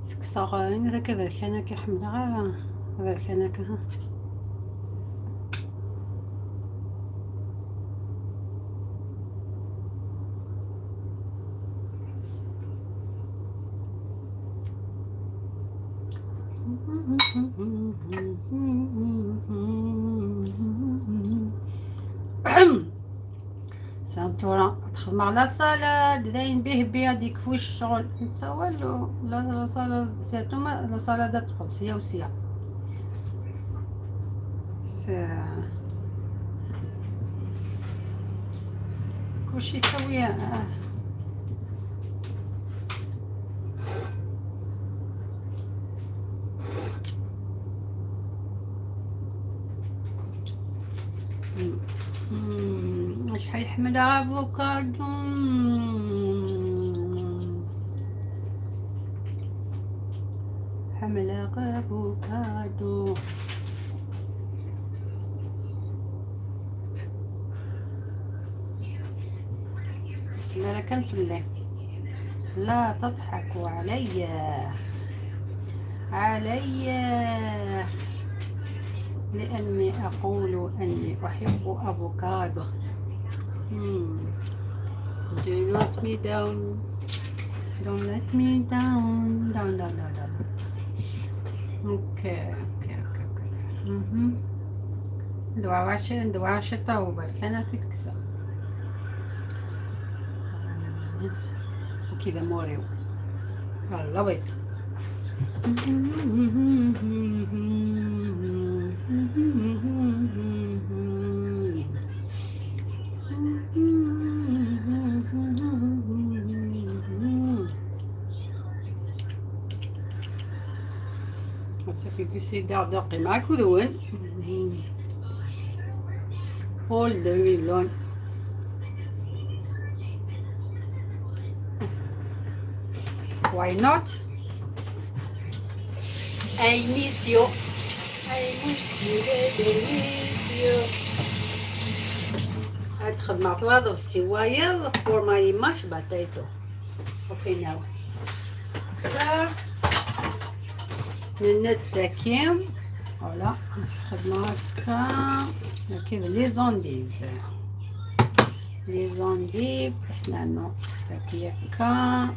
سكساغين هذاك بركانه كيحمل غير بركانه كها. سنتورا تخدم على صالاد داين به بيا ديك فوش الشغل نتا والو لا صالاد سيتو ما لا صالادات تخلص هي وسيا كلشي يسوي شحال حملة افوكادو. حملة افوكادو. السمانة كان في الليل. لا تضحكوا علي لأني أقول أني أحب أفوكادو. Do not me down. Don't let me down. Down. Okay. دواء شتاء وبركانة تكسر وكذا موريو والله بيت. صافي ديسيدي داقي معاك ولون all the way long. Why not? I miss you. هاد خدمة توظف السواير for my mashed potato. Okay now. First من التاكيم فوالا نستخدمو هكا كذا لي زونديف اسنانو هكا هكا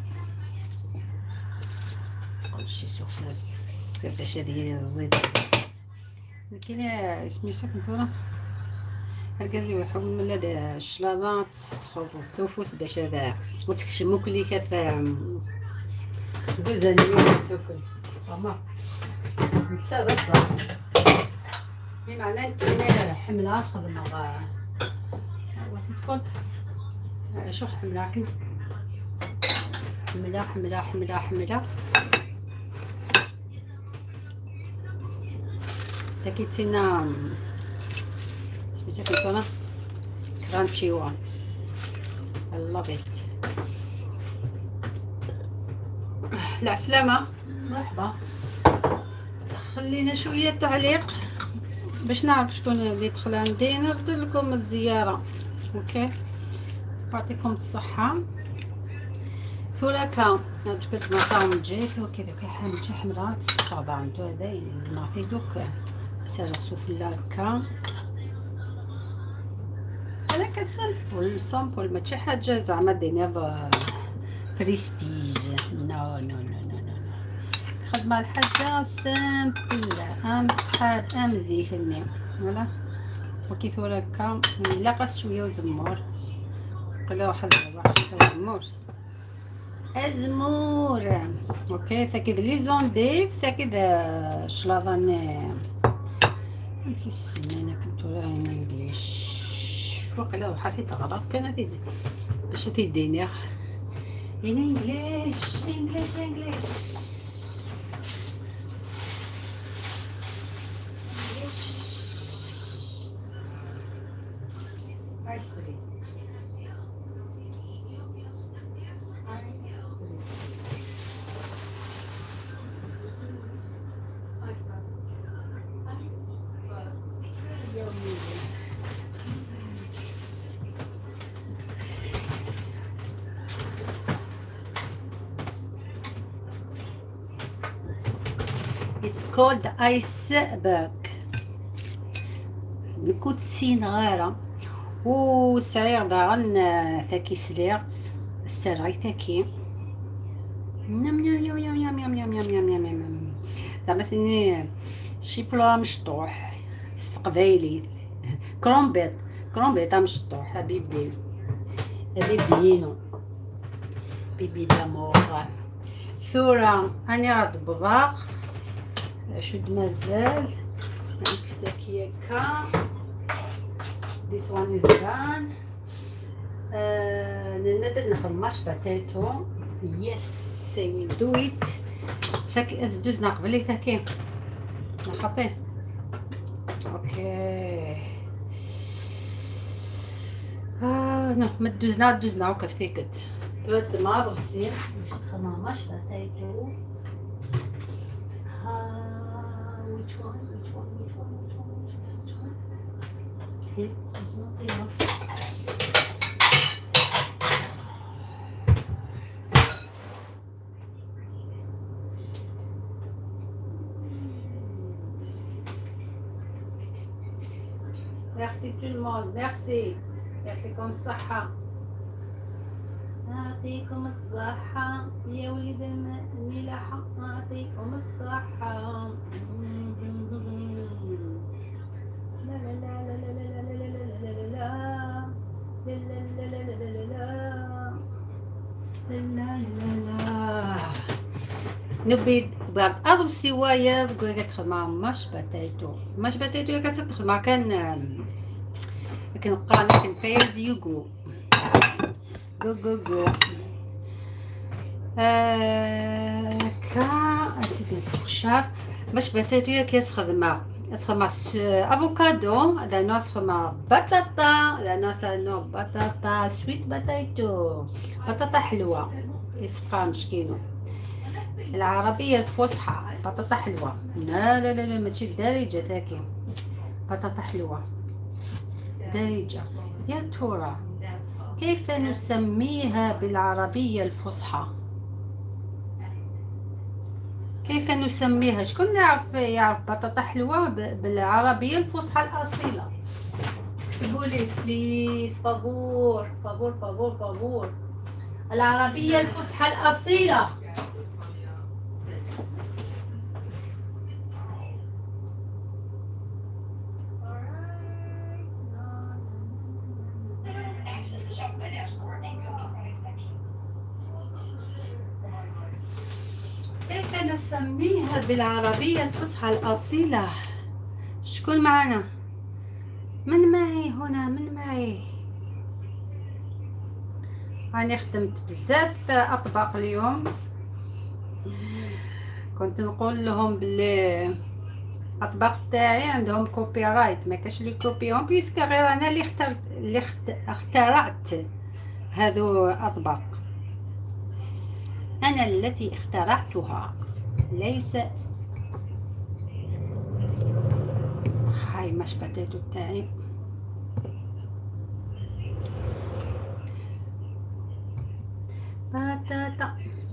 كلشي سوفوس باش هادي الزيت كاين سميتها كنتونا هركازي ويحول هذا الشلاضه تسخط السوفوس باش هذا وتكشمو كلي كاف دوز اليوم السكر ماما انت بس بمعنى كاين حمله خدمه واسي تكون شو حمله حمله تاكيتينا سميتها كنتونا كرانشي وان الله بيت. العسلامة مرحبا. خلينا شويه تعليق باش نعرف شكون اللي دخل عندي نرد لكم الزياره. اوكي يعطيكم الصحه. ثلاثه هاد قد ما طعم جيت وكذا كيحمل شي حمرات طبعا انتو هذا يزمع في دوك سير سوفلا هكا انا كنسامبل سامبل ماشي حاجه زعما دينير بريستيج. نو خدمة الحاجة سامبل سحار مزيكني ولا وكيثور هكا لاقص شوية وزمور قلا واحد زمور أزمور. اوكي ثاكد لي زونديف ثاكد شلاضان كي السمانة كنتو راهي انجليش وقلا واحد تغلط كانت باش تيديني انجليش It's called iceberg. الكوتسين غارة وسعير داغن ثاكي سليغت السرعي ثاكي زعما سيني شي فلورا مشطوح استقبايلي كرومبيط مشطوح حبيبي هذي بنينو بيبي دامور. ثورة اني غاد بضاغ شد مازال ميكس هكا. This one is done. ندير نخدم ماش باتيتو. يس وي دو ات. تاك دوزنا قبلي تاكي نحطيه. اوكي نو ما دوزنا هكا في ثيكت تود ما بغسيل باش نخدم ماش باتيتو. which one it is not enough. Merci tout le monde, merci. يعطيكم الصحة. يعطيكم الصحة يا وليد الملاحة، يعطيكم الصحة. لا لا لا لا لا لا لا لا لا لا لا. نبي بعد أضرب سوايا تقول كتدخل مع ماش باتيتو كتدخل مع كان قال كان بيز يو جو كا تدير السخشار باش باتيتو كيس خدمة افوكادو. هذا ناس خدمة بطاطا، هذا ناس بطاطا سويت باتيتو، بطاطا حلوة يسقى مشكينو العربية الفصحى بطاطا حلوة. لا لا لا ماشي دارجة تاكي بطاطا حلوة دارجة. يا ترى كيف نسميها بالعربية الفصحى؟ كيف نسميها؟ شكون يعرف بطاطا حلوة بالعربية الفصحى الأصيلة؟ قولي بليز فابور العربية الفصحى الأصيلة. كيف نسميها بالعربية الفصحى الأصيلة؟ شكون معنا؟ من معي هنا؟ من معي؟ راني خدمت بزاف أطباق اليوم، كنت نقول لهم بلي أطباق تاعي عندهم كوبي رايت، ما كاش لي كوبيهم بيسك غير أنا اللي اخترعت هذو أطباق، أنا التي اخترعتها ليس. هاي ماش باتيتو تاعي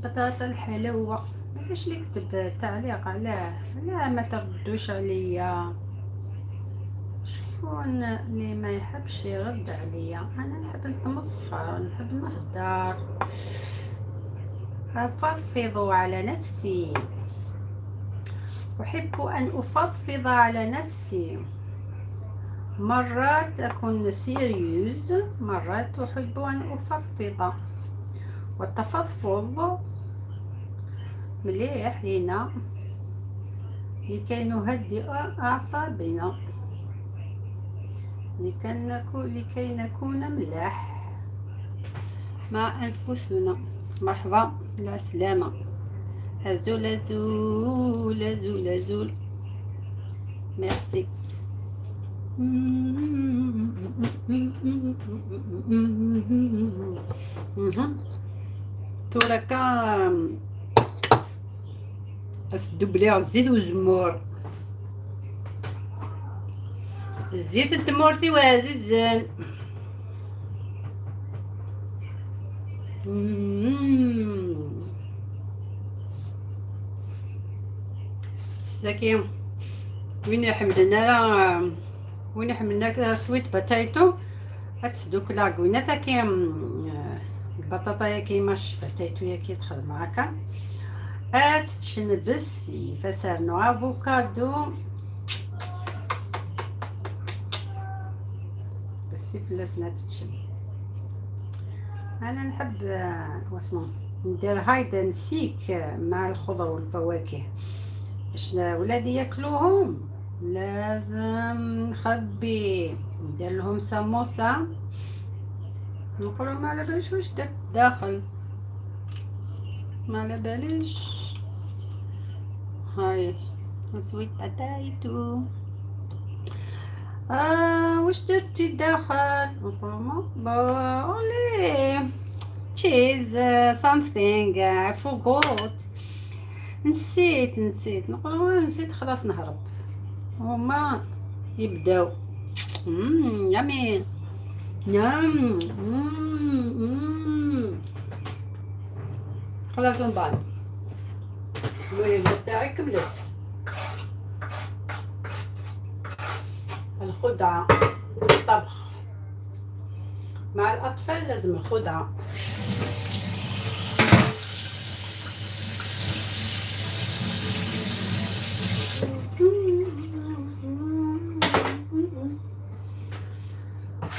بطاطا الحلوة. ما كاش اللي يكتب تعليق علاه، لا ما تردوش عليا. شكون اللي ما يحبش يرد عليا؟ انا نحب نتمسخر، نحب نهدر، افضفض على نفسي، احب ان افضفض على نفسي. مرات اكون سيريوز، مرات احب ان افضفض، والتفضفض مليح لينا لكي نهدئ اعصابنا، لكي نكون ملاح مع أنفسنا. مرحبا العسلامة. أزول ميرسي. توركا الدبلير الزيت والزمور، الزيت التمورتي واززان. ساكي وين حملنا سويت باتايتو هتسدوك لاكوينه تاكي البطاطا كي ماش باتايتو كي تخدم هكا تشنبس فسرنو افوكادو بس فلسنا تتشن. انا نحب واسمو ندير هايد نسيك مع الخضر والفواكه باش ولادي ياكلوهم. لازم نخبي ندير لهم سموسه نقولو ما على باليش واش درت داخل، ما على باليش. هاي سويت باتايتو. واش درتي داخل؟ نقولو اولي تشيز something I forgot. نسيت نقول نسيت خلاص نهرب. هما يبداو يامي يام خلاص من بعد الوجبة تاعي كملت. الخدعة الطبخ مع الأطفال لازم الخدعة.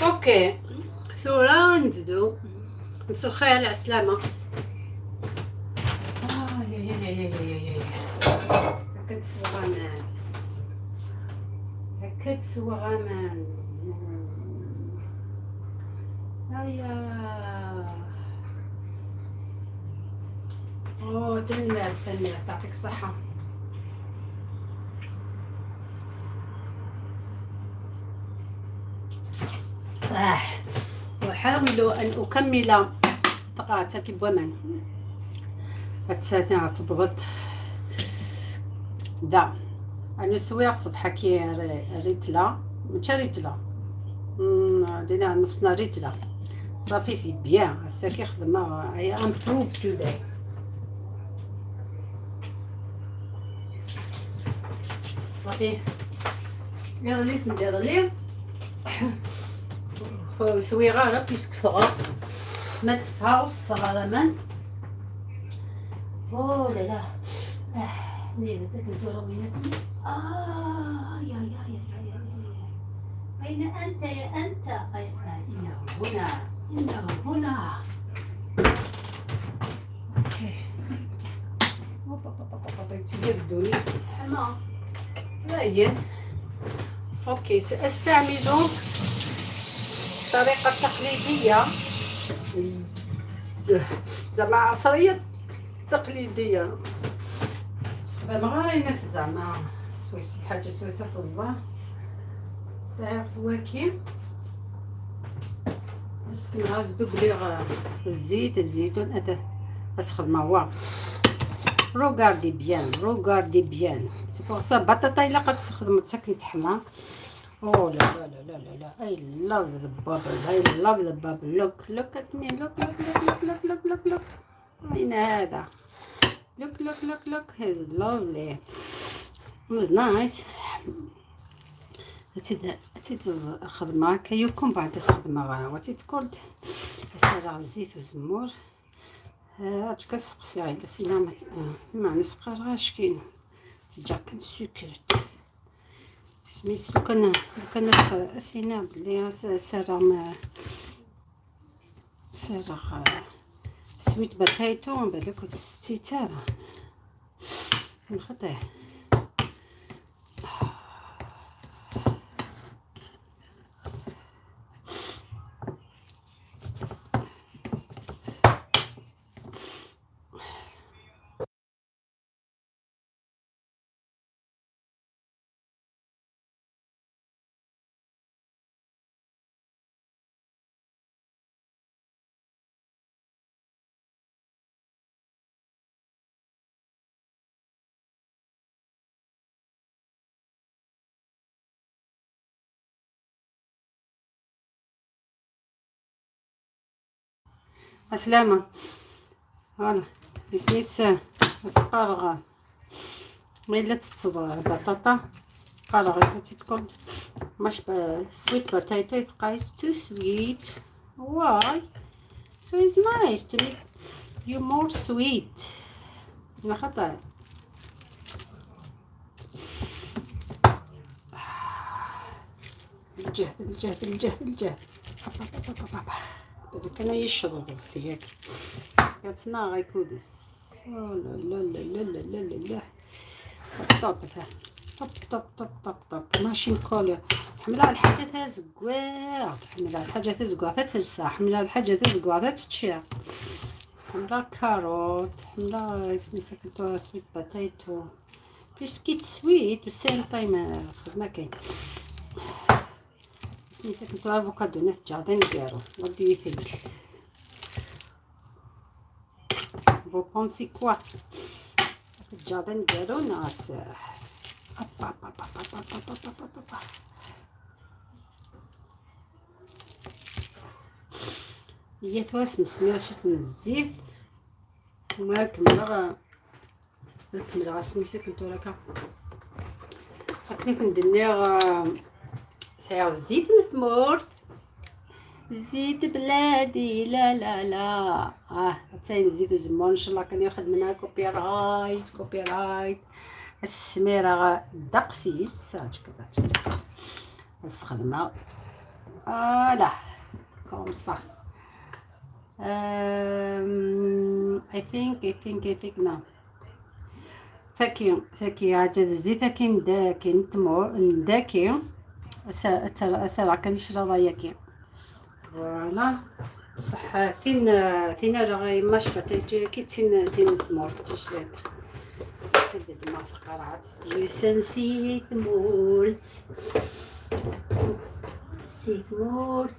اوكي ثورة نبدو. مسا الخير على السلامة. هكا تسوى غامان، هكا تسوى غامان. هيا تنمر تعطيك الصحة. أحاول أن أكمل فقرة كبومان أتساعدنا تبضت دا. أنا سويع الصبح كي ريتلا ماشي ريتلا دينا نفسنا ريتلا صافي سي بيان. هسا كي خدمة I improved today. صافي يلا ليس ندير ليه سويغة بيسك فغا ما تفهاوش صغارة من لا لا ليه ذاك الدورة وينتني. يا أين أنت يا أنت؟ إنه هنا أوكي. تزبدوني حمام زين. أوكي سأستعمل طريقة تقليدية زعما عصرية تقليدية. زعما غير زعما سويسي حاجة سويسة الظهر ساعة فواكه بس كنغاز دوبليغ الزيت الزيتون أسخد ما هو. روغاردي بيان سي بور سا بطاطا إلا قد تخدم تاكل تحمى. لا I love the bubble. Look at me. Look. أين هذا؟ Look. He's lovely. It was nice. خدمة كيوكم بعد خدمة واتي تقولت سرع الزيت وزمور هاتك سقسي غير سينا ما نسقر غاش كاين تجا كنسكرت سميت لو كان اسينا بلي سرع سويت باتايتو من بعد كنت ستيتارا نخطيه. السلامة فوالا بسميس اسقارغ ميلا تصبر بطاطا قارغ تقول مش sweet potato is too sweet. Why? So it's nice to make you more sweet. لا خطأ الجهد كان يشرب سياك كاتنا غيكودس. لا بطاطا طب طب طب طب طب ماشي نكول حملها الحاجة تزقوع، حملها الحاجة تزقوع تتلسع، حملها الحاجة تزقوع تتشيع، حملها كاروت، حملها سميتو سويت باتايتو، بيسكيت سويت والسيل طايمة ما كاين سميتو افوكادو ناس جاردين ديالو. what do you think vous pensez quoi الجاردين ديالو ناس هي تواس نسميها شت من الزيت وما كملها نكملها سميتو كنتو راكا هاكني كندير سعر الزيت نثمر زيت بلادي لا لا لا حتى نزيدو زمور ان شاء الله كان ياخذ منها كوبي رايت كوبي رايت. السميره دقسيس كذا الخدمه لا كوم صح I think no ثكي عجز الزيت ثكي داكي نتمر داكي أسرع كنشرى ضياكي فوالا صح ثين راه ما شفتي كي تين ثمور تشريط كدد ما فقرات يسنسي ثمور سيثمور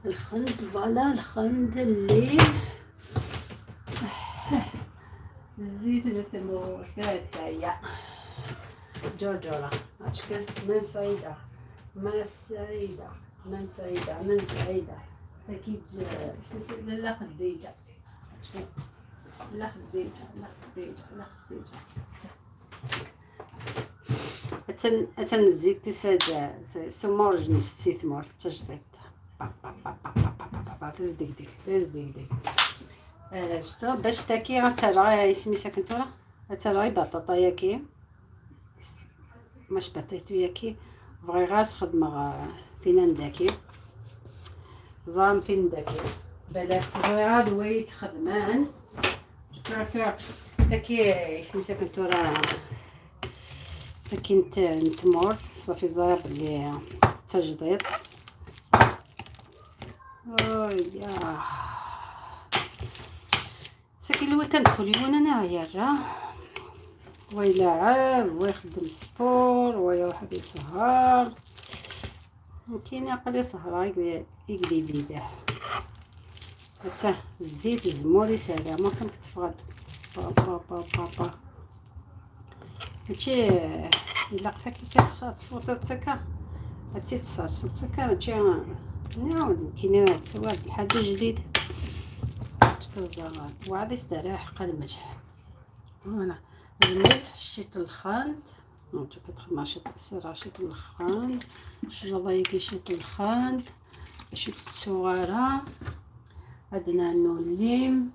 الخند فوالا الخند اللي زيت الثمور ثلاثة جرجرة أشكال من سعيدة من سعيدة من سعيدة من سعيدة أكيد لا خديجة لا خديجة لا خديجة لا خديجة أتن الزيت تساد سمور جنس ثمور تجديد تزديك تزديك شتو باش تاكي غتراي سميتها كنتورا غتراي بطاطا ياكي ماش بطيتو ياكي بغي غاس خدمة فين نداكي زام فين نداكي بلا بغي غاد ويت خدمان شكرا داكي سميتها كنتورا داكي نتمور صافي زاير بلي تجديد يا ساكن الويكاند كل يوم انا عيارة ويلعب ويخدم سبور ويروح يسهر كاين عقل يسهر يقلي بيده حتى الزيت الزموري سالا ما كنكتف غادو بابا بابا هادشي الا قفاكي كتفوت تاكا هاتي تصاص تاكا هادشي نعاود كاين واحد الحاجه جديد كزغال وعاد يستريح قلمج فوالا الملح شيت الخلط نتو كتخدم شيت الخلط شربايكي شيت الخلط شيت الصغيره عندنا الليم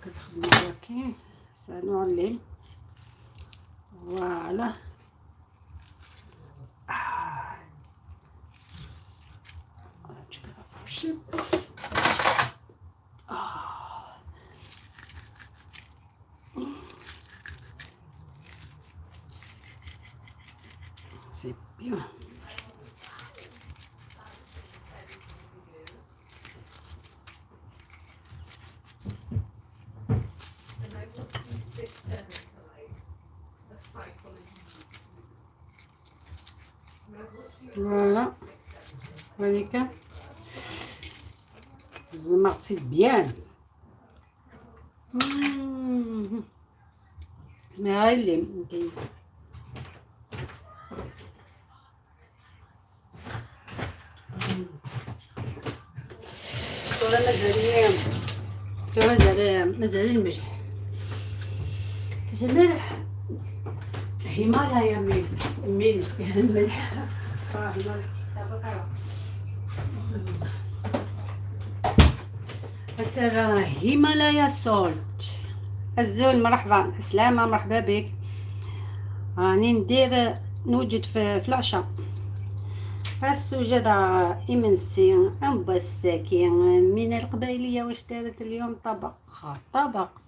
كتخدم هكاكي سانو الليم فوالا c'est bien. Voilà. هذيك زمرتي بيان معلم كاين مازال الملح الملح هيمالايا ملح فيها الملح السلام هيمالايا سولت الزول مرحبا سلامة مرحبا بك راني ندير نوجد في العشاء السجادة إمنسي أمبساكي من القبائلية واش دارت اليوم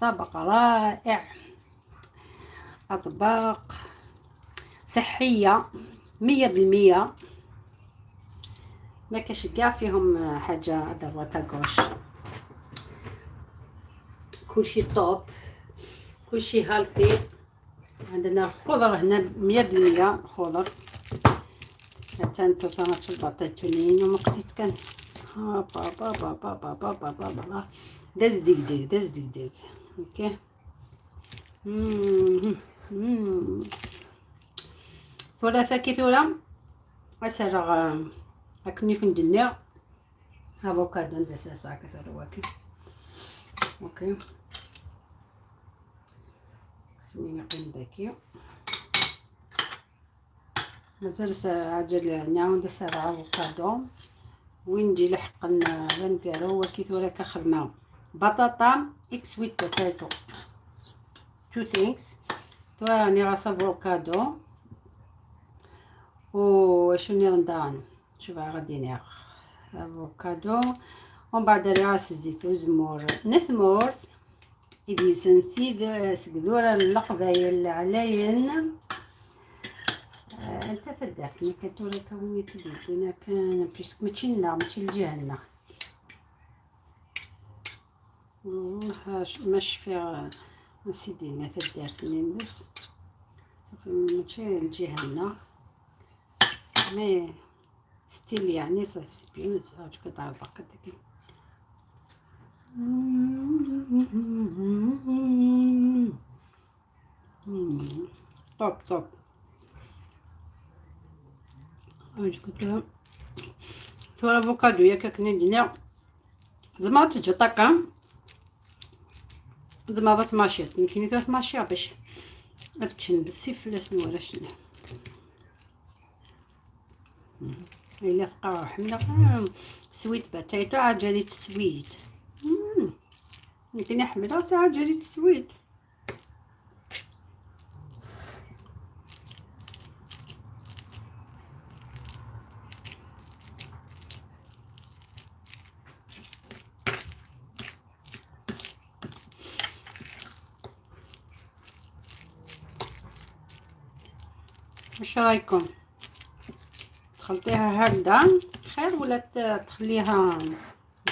طبق رائع أطباق صحية 100%. ما كاش كاع فيهم حاجة ضروة غوش، كلشي طوب، كلشي هالثي. عندنا الخضر هنا 100% الخضر، حتى نتو طناش البطاطونين ومقتيت كان با با با با با با با با با داز ديك داز ديك اوكي. ثلاثة كثورة أسرع أكني في الدنيا أفوكادو ندس أسرع كثر واكي اوكي. سميني قيم ذاكي مازال عجل نعاود ندس أفوكادو وين نجي لحق نديرو وكيثورة كخدمة بطاطا اكس ويت بوتاتو two things. راني غاصه افوكادو وشنو ندان شوف غادي ناخ افوكادو ومن بعد راس الزيت وزمور نثمور إدي سنسيد سقدورة اللقبايل علاين. انت فدرتني كتوري كوني تدينا كان بيسك ماشي لنا ماشي لجهنا مش في نسيدينا فدرتني بس صافي ماشي لجهنا مي ستيل يعني صافي بيان زوج قطع الباقة ديك طوب طوب واش قلت لها شو الافوكادو ياك كندينا زعما تجي طاقه زعما بغات ماشيط يمكن تروح ماشيه باش تكشن بالسيف ولا شنو ولا شنو الا تلقاو حنا سويت باتايتو عاد جريت سويت يمكن حميده عاد جريت سويت واش رايكم تخلطيها هكذا خير ولا تخليها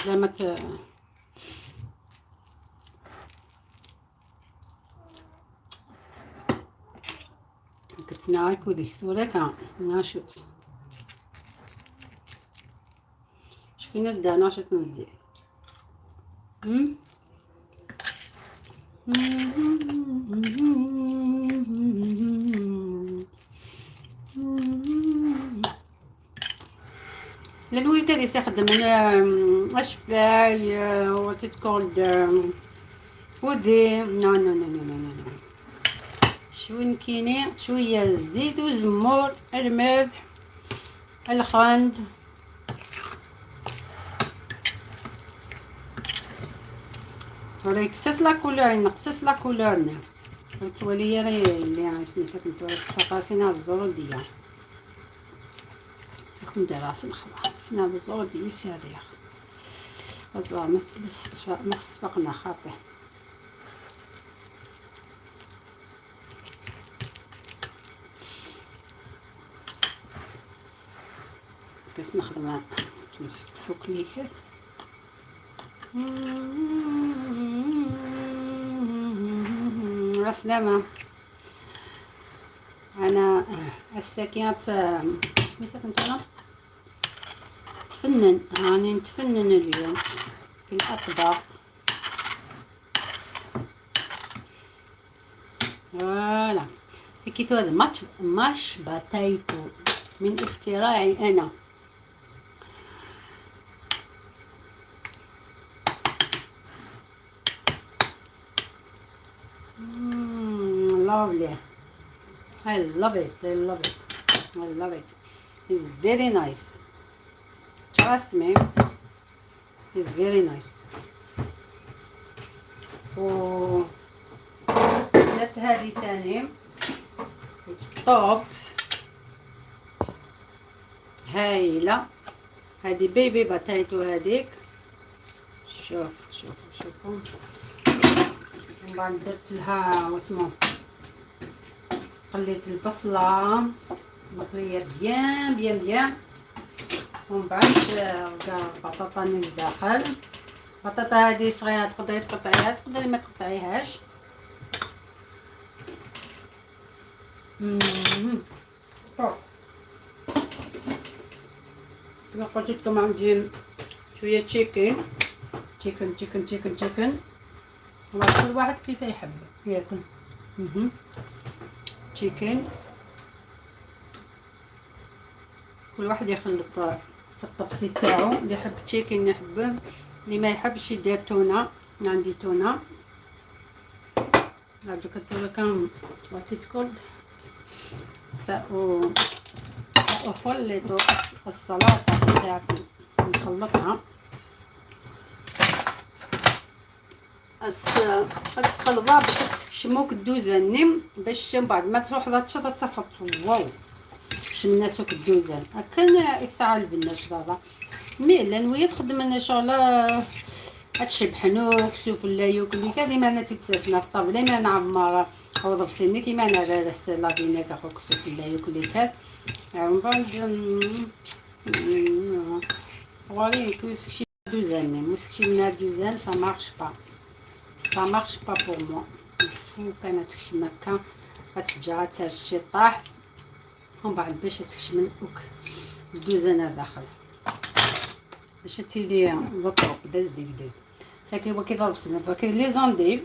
زعما كتنايكو ديك ثورك ناشوت شكي ناس دا ناشط نزدي للويك اللي يستخدم اشبال وات ات كولد وذي نو نو نو نو نو نو شوي كيني شويه الزيت والزمور الملح الخند ولا يكسس لا كولور ينقصص لا كولورنا تولي اللي سميتها كنت تقاسينا الزروديه كنت دراسي الخضار سنا بالزروديه سريخ أزرع ما استفقنا خاطي بس نخدم فوق ليكات السلامة. انا الساكنات سميتها كنت انا تفنن راني نتفنن اليوم في الاطباق فوالا كيف هذا ماش باتايتو من اختراعي انا lovely. I love it. I love it. I love it. It's very nice. Trust me. It's very nice. درت هذه تاني الطوب هايلة. هذه بيبي باتايتو هذيك شوفوا من بعد درت لها واسمو قليت البصله مقليه بيان بيان بيان، ومن بعد لقى البطاطا نيز داخل. البطاطا هذه صغيره تقدري تقطعيها تقدري ما تقطعيهاش. كما قلت لكم عندي شويه تشيكن تشيكن تشيكن تشيكن تشيكن، كل واحد كيف يحب ياكل. تشيكن كل واحد يخلط في الطبسي تاعو، اللي يحب تشيكن يحبه، اللي ما يحبش يدير تونه. عندي تونه هذوك التونه كان واتيتكل سأخلط السلطه تاعتي نخلطها. تخلطها باش تشموك الدوزان باش من بعد ما تروح لا تشطه تصفط. واو شمنا سوك الدوزان هكا الساعه البناش دابا مي لا نويه تخدم انا شغله هادشي بحنوك سوفلا يوكلي كديما انا تتساسنا في الطابله ما نعمر وظف سني كيما انا راس لافينا كاخوك سوفلا يوكلي كات من بعد وري كوسكشي دوزان موسكشي من دوزان سا مارش با سا مارش با بور موا. فو كانت تكشم هكا غتسجع تسرشي طاح ومن بعد باش تكشم اوك الدوزان داخل باش تيلي لطرق داز ديك تاكي وكي ضرب سنة وكي لي زوندي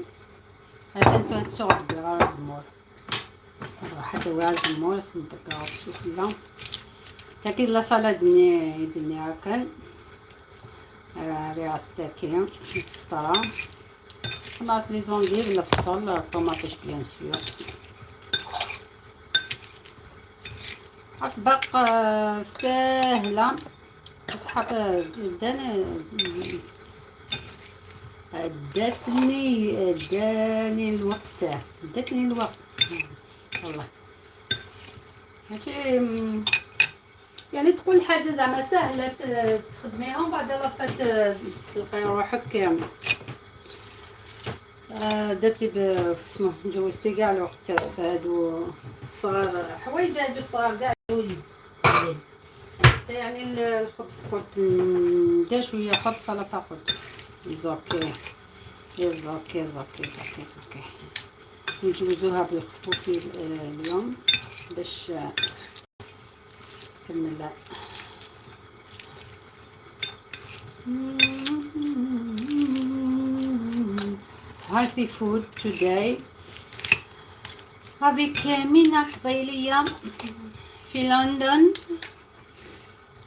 هذا انتو تسوق بغا زمور حتى وغا زمور صندق شوف لا تاكي لا صالاد يدني هاكا رياس تاكي مكسطرة خلاص لي زوندي بلا بصل طوماطيش بيان سور. اطباق ساهله اصحاب داني الوقت والله ماشي يعني تقول حاجه زعما سهله تخدميها ومن بعد لافات تلقاي روحك درتي باسمه جوزتي كاع الوقت بهادو الصغار حوايج هادو الصغار كاع الوليد يعني الخبز قلت ندير شويه خبز سلطه قلت زوكي زوكي زوكي زوكي زوكي نجوزوها بالخفوف اليوم باش كمل. healthy food today avec مينا قبيلية في لندن.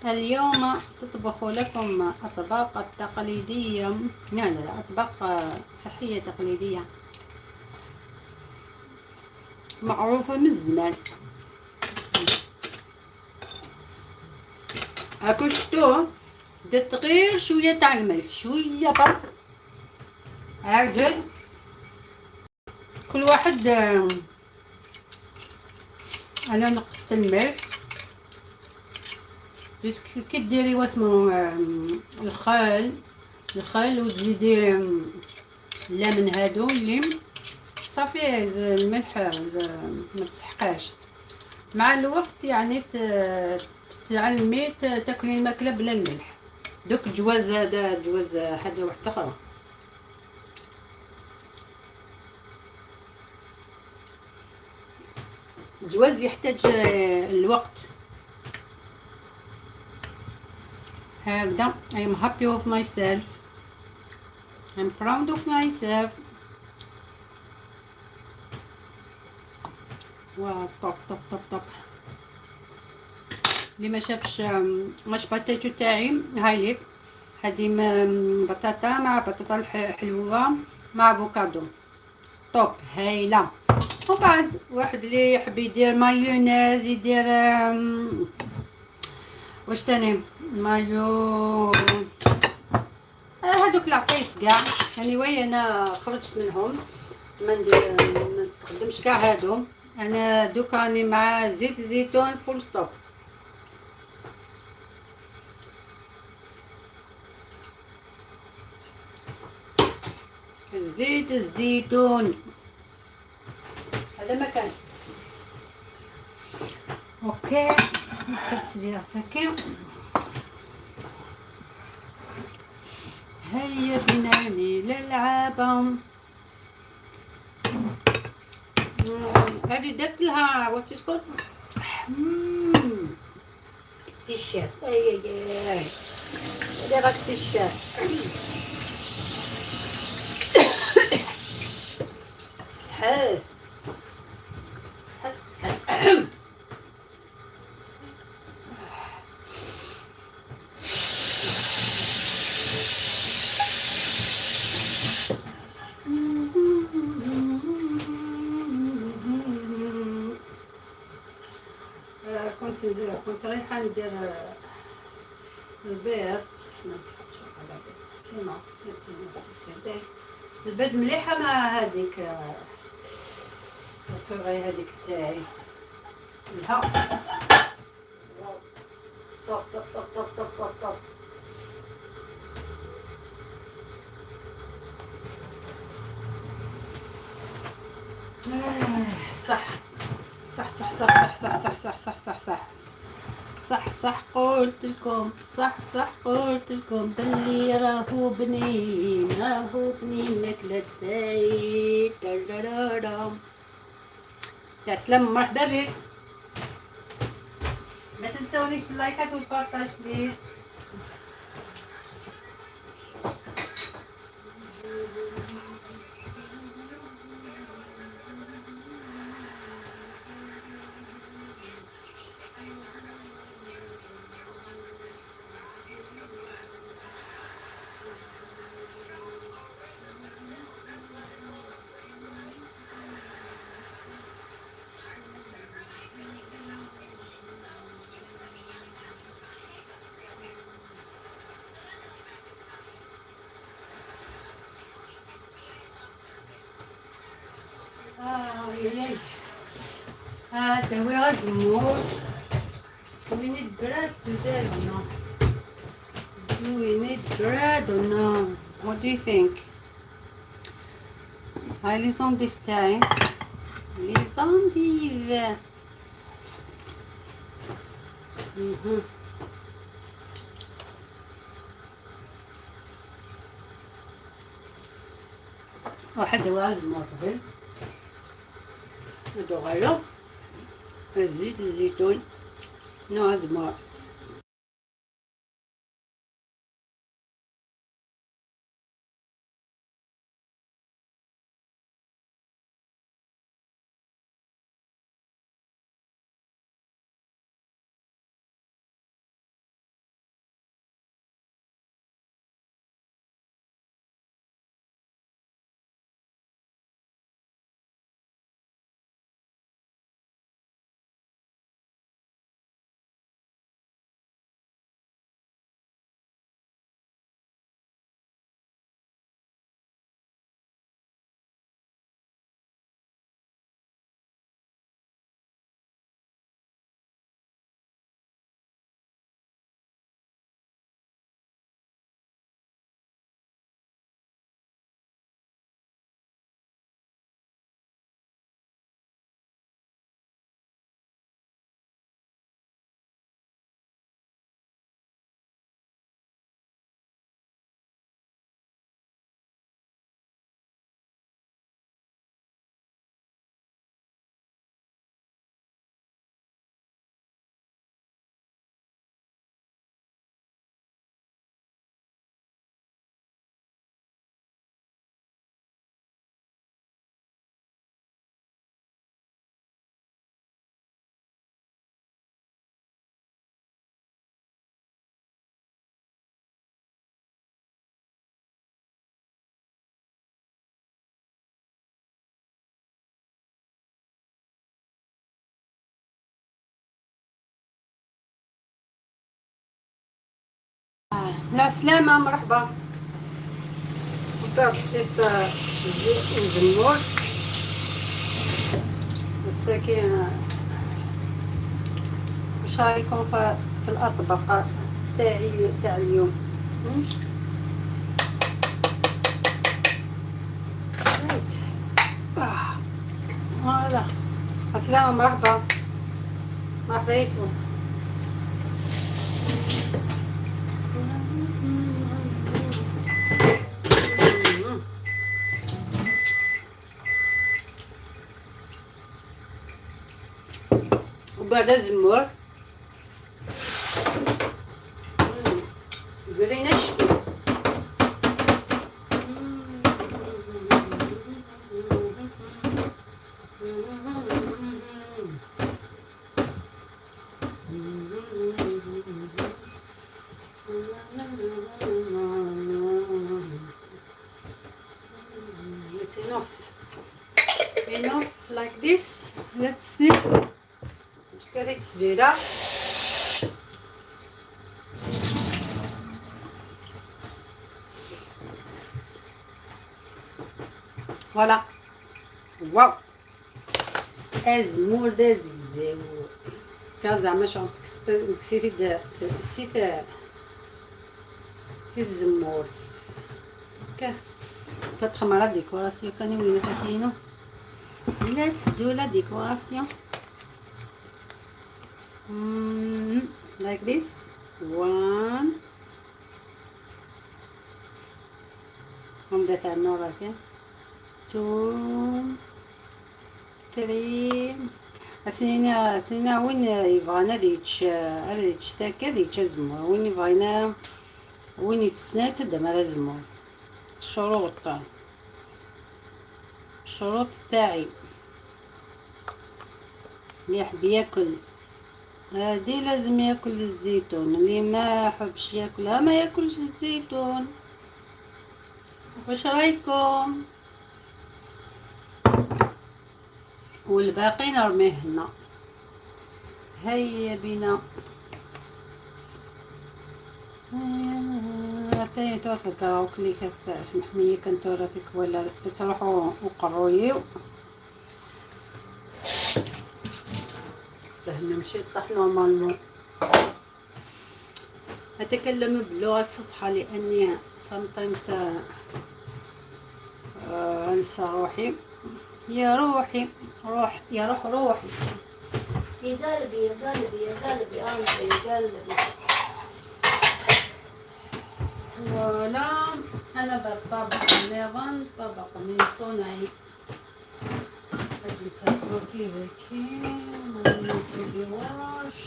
اليوم تطبخ لكم أطباق تقليدية لا أطباق صحية تقليدية معروفة من زمان. هاكو شتو درت غير شوية تاع الملح شوية برك عاجل كل واحد. انا نقصت الملح بس كي ديري واسمو الخل وتزيدي الليمون هادو اللي صافي الملح ما تسحقاش مع الوقت يعني تعلمي تاكلي الماكله بلا الملح. دوك الجواز هذا جواز حاجه واحده اخرى. الجواز يحتاج الوقت. هكذا I'm happy with myself. I'm proud of myself. واو طب طب طب طب. اللي ما شافش ماش باتيتو تاعي هاي ليك هذه بطاطا مع بطاطا الحلوه مع افوكادو طوب هايله. وبعد واحد اللي يحب يدير مايونيز يدير واش تاني مايو هذوك العطيس كاع يعني وي انا خرجت منهم ما نستخدمش كاع هادو. انا دوك راني مع زيت الزيتون فول ستوب. زيت الزيتون هذا مكان اوكي كتسري ثكي. هيا بنا نلعب. هذه درت لها وات تقول تيشيرت. اي هذه غا تيشيرت صحيح صحيح. كنت رايحة ندير البيض بصح منسحقش على البيض سيما البيض مليحة مع هذيك البيغي هذيك تاعي الها. طب طب طب طب طب طب طب. صح صح صح صح صح صح صح صح صح صح صح صح قلت لكم صح صح قلت لكم بلي راهو بنين نكلة تاعي. يا سلام مرحبا بك. ما تنسونيش باللايكات والبارطاج بليز. هذا هو غزمور. We need bread today or no? Do we need bread or no? What do you think? هاي لي زونديف تاعي لي زونديف. واحد هو غزمور قبل هادو غايو الزيت الزيتون نوع زمار. لا سلامة مرحبا. بسيط الزمور مساكين. واش رايكم في الاطباق تاعي تاع اليوم؟ فوالا السلامة مرحبا مرحبا يسو. وبعد الزمور قولي نشكي. It's enough like this. Let's see. كريت السجيرة. فوالا. واو ازمور دا زيزاو كان زعما شغل كسيتي سيت الزمور كا تتخمر لا ديكوراسيون كاني وين فاتينو لا تسدو لا ديكوراسيون like this. 1 هم ده تاع النور هكا 2 3 سنينا وين يبغانا ديتش تاكا ديتش زمور وين يبغينا وين يتسنى تدم على زمور. الشروط تاعي اللي يحب ياكل هادي لازم ياكل الزيتون، اللي ما يحبش ياكلها ما ياكلش الزيتون. واش رايكم؟ والباقي نرميه هنا. هيا بنا عطيني توثق راوك لي كثا سمحني كنتو راتك ولا تروحوا وقرويو فهمنا مشيت طاح نورمالمون. أتكلم باللغة الفصحى لأني sometimes أنسى روحي. يا روحي يا روحي يا قلبي يا قلبي يا قلبي يا قلبي. ولا أنا بالطبق نظن طبق من صنعي أجلس أسلوكي بكي ونكتبي واش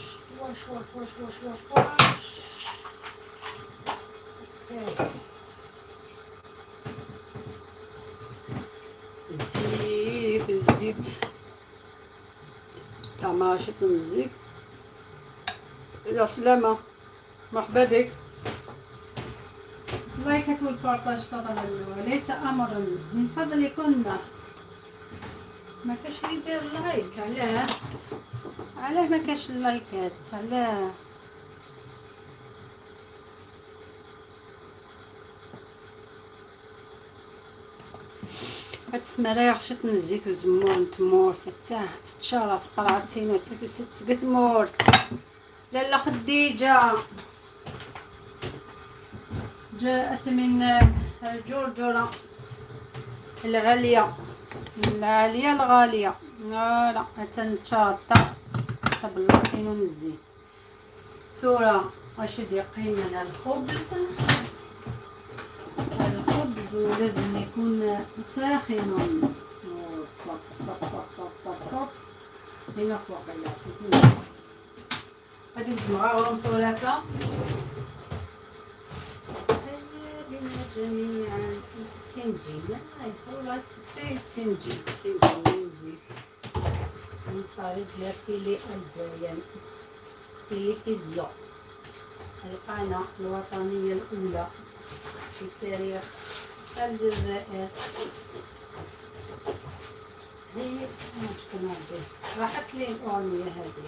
الزيت طعمها شت من الزيت. يا سلامة مرحبا بك. لايكات والبارطاج فضلا وليس أمرا من فضلكن. ما كاش يدير لايك علاه ما كاش اللايكات علاه؟ هاد السمرايا شت من الزيت وزمون تمور فتاه تتشرف قرعتين وتتوسط سقتمور. لاله خديجة جاءت من الجرجرة العالية الغالية. لا تنشاطة بالله ونزي ثورة أشد يقينا الخبز ولازم يكون ساخن. هنا فوق يا ستي هادي نجمعوهم ثورة جميعا. سنجيل يصور سنجيل ينزل نتفرج للتيلي الجاية تلفزيون القناة الوطنية الأولى في تاريخ الجزائر. هي شكون هادي راحت لي الأغنية هادي.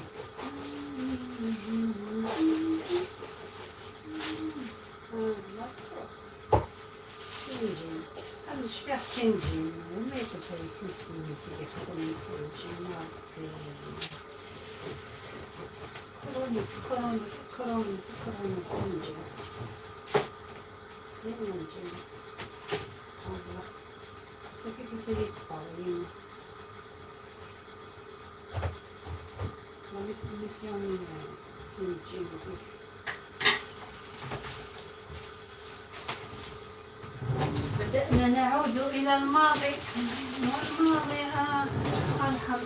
سنجين اسأل فيها سنجين وما يكون اسم سكون في يخدم سنجين فكروني سنجين الله سكيت وسليت قاولين لي سوليسيون سميتي مزيان. بدأنا نعود إلى الماضي، والماضي أرحم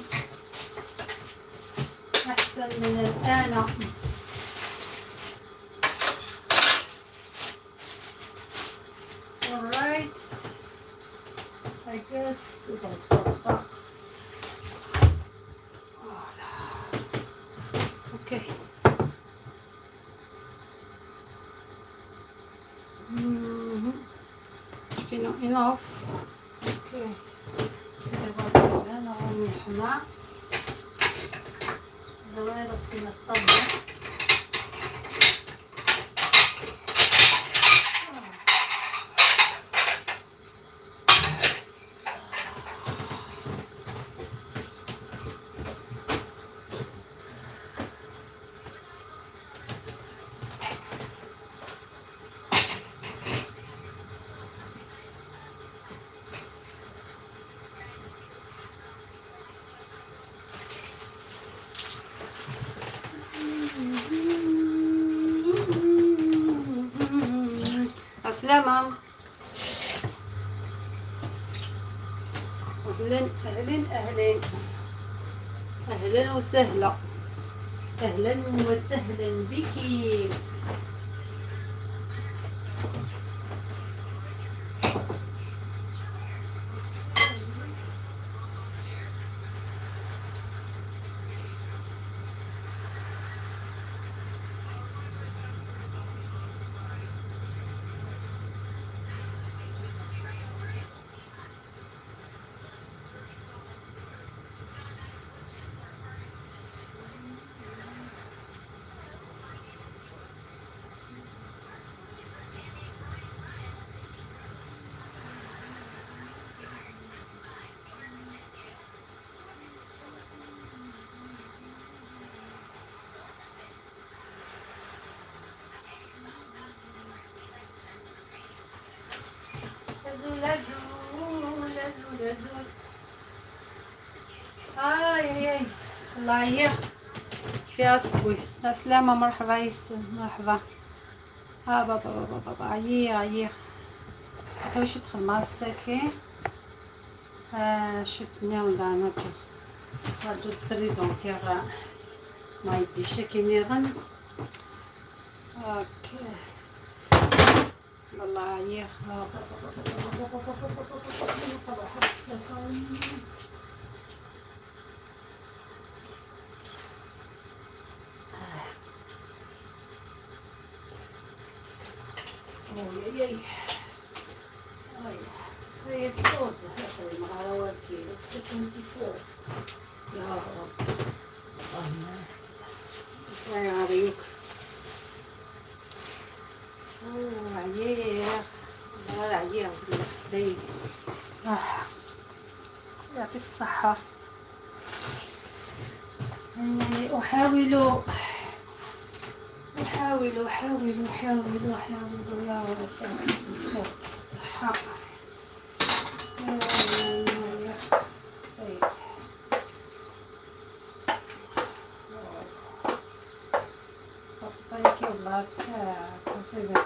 أحسن من الآن. alright I guess okay. enough. okay دابا مزيان راني حنا دابا غسلنا الطابق. السلامة. أهلا أهلا أهلا أهلا وسهلا، أهلا وسهلا بك. لزول لزول لزول لزول. اي الله يخ في صبوي. السلامة. مرحبا يسن. مرحبا. بابا بابا بابا عييق تو شو تدخل مع الساكين. شو تناول انا جو بريزونتيغ ما يديش كيميغن. اوكي والله عييق. هي بصوت هاي المغارة والكي 24 يا رب. الله يعطيك. عييق والله عييق بالخديد. يعطيك الصحة. أحاول يا رب أسس الخير الصحة. طيب والله ساعة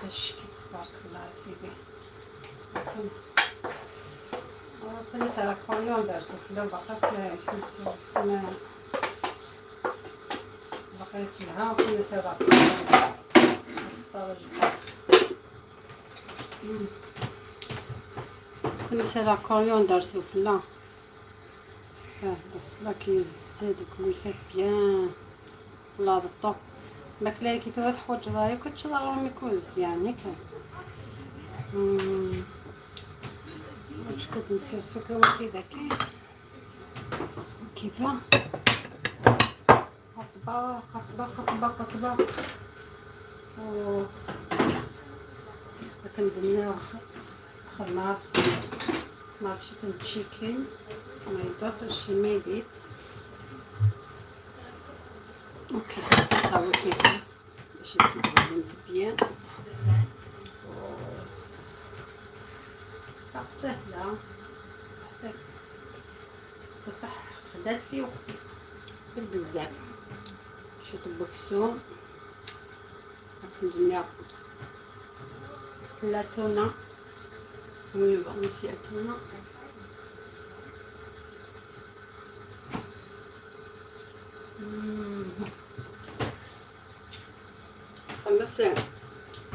تشكي تبارك الله سيدي. كل سنة كل يوم درسوا في لو بقيت اسمه السنة بقيت معاه كل سنة كل سنة كل يوم درسوا في الله. بس لا كيزيد كل خير بيان والله بالطب. ماكلة كي تروح تحوج رايك كنتش راهم يكون مزيان ياك. واش كتنسى السكر كذا كاين كيفا قطبة و كندير خلاص مارشي تشيكين ما يدوتش شي ميديت. اوكي نسوي كيفا باش تبان بيان. سهلة صحتك بصح خدات في وقتي بزاف. طبقسو ندير لا تونه نسي التونه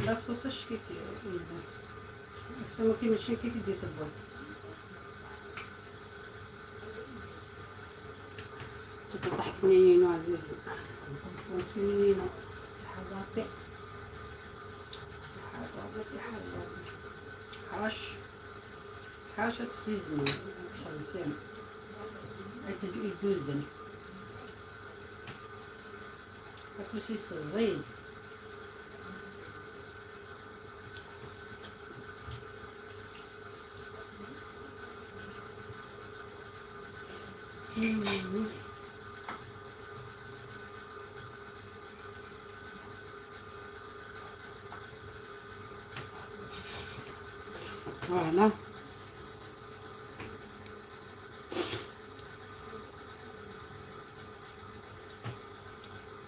بس صوص كتير بس ماشي كي كيدي زبون تطيح ثنينو عزيز ثنينو حاجه حاجه تسيزني تخلصين يدوزن شي صغير فوالا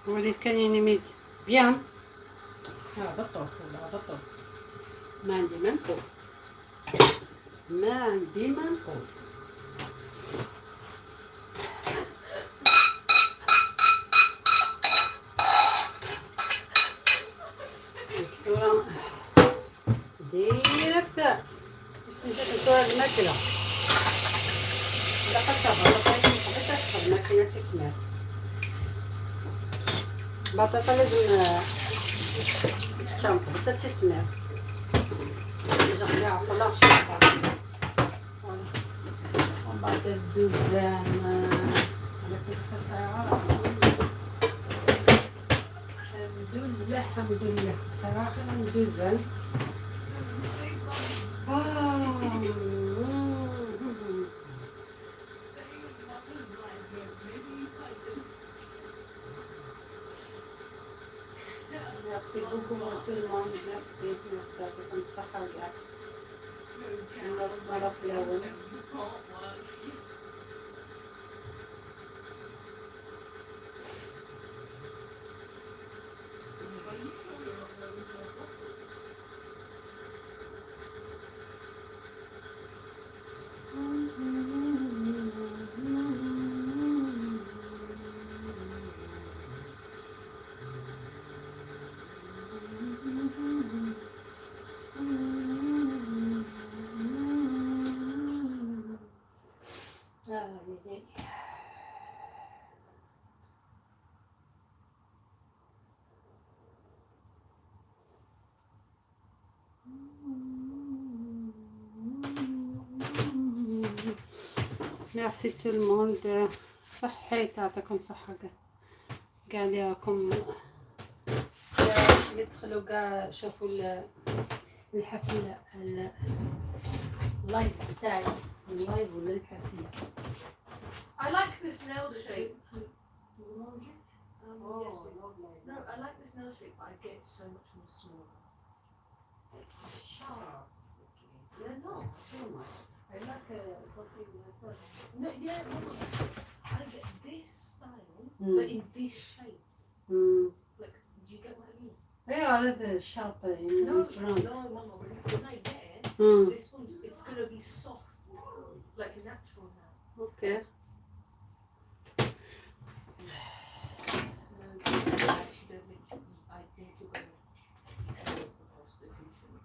وليت كان ينميت بيان بطل بطل ما عندي ما نقول ما عندي ما نقول الكسورة ديريكت اسمي الكسورة الماكلة لقيتها الماكلة تسمع البطاطا لازم تتشنقر حتى تسمع نرجع نعقلها شويه ومن بعد الدوزان على كل ساعة الحمد لله بصراحة الدوزان Merci beaucoup à tout le monde. Merci. Merci à tout le monde. Merci tout le monde. صحيت يعطيكم صحة كاع اللي راكم يدخلوا كاع شافوا الحفلة اللايف تاعي اللايف ولا الحفلة. I like this nail shape. Oh, Yes, please. No, I like this nail shape, but I get it so much more smaller. it's sharp. Yeah, no. Too much. I like something like that. No, yeah, no, I get this style, Mm. but in this shape. Like, do you get what I mean? Yeah, I like the sharp in No, front. no, Mama, when I get it, this one's, it's gonna be soft, like a natural nail. Okay. No, I actually don't think, I think you're gonna be sold for prostitution.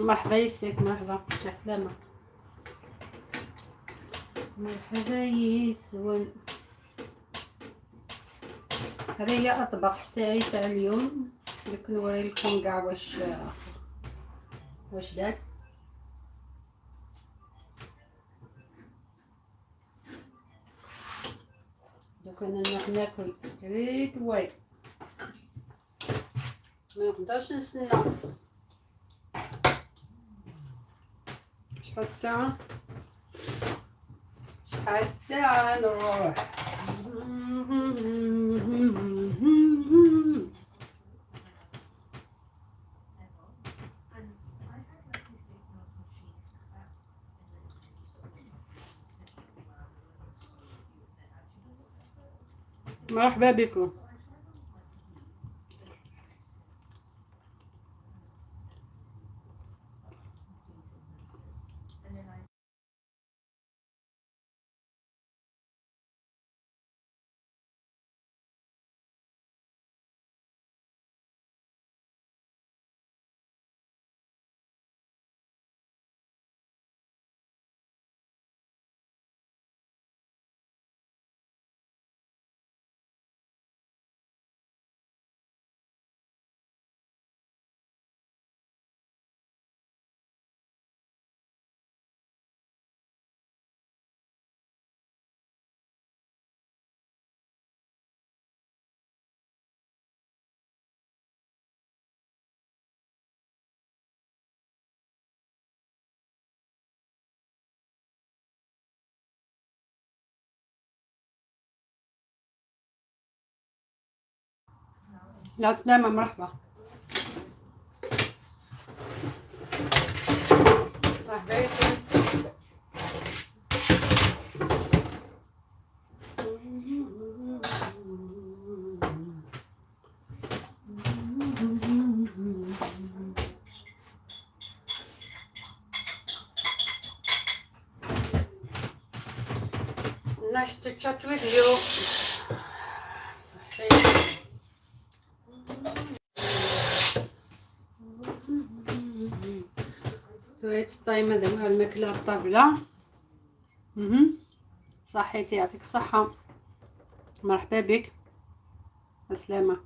مرحبا يسك مرحبا عسلامة مرحبا يسون. هذه هي أطباق تاعي تاع اليوم دوك نوري لكم كاع واش دار. دوك انا نروح ناكل ستريت واي ما نقدرش نستنى. شحال الساعة؟ شحال الساعة نروح. مرحبا بكم. لا سلامة، مرحبا. مرحبا. Nice to chat with you. صحيح. فايت الطايمة دابا الماكلة على الطابلة. صحيتي، يعطيك الصحة. مرحبا بك. السلامة.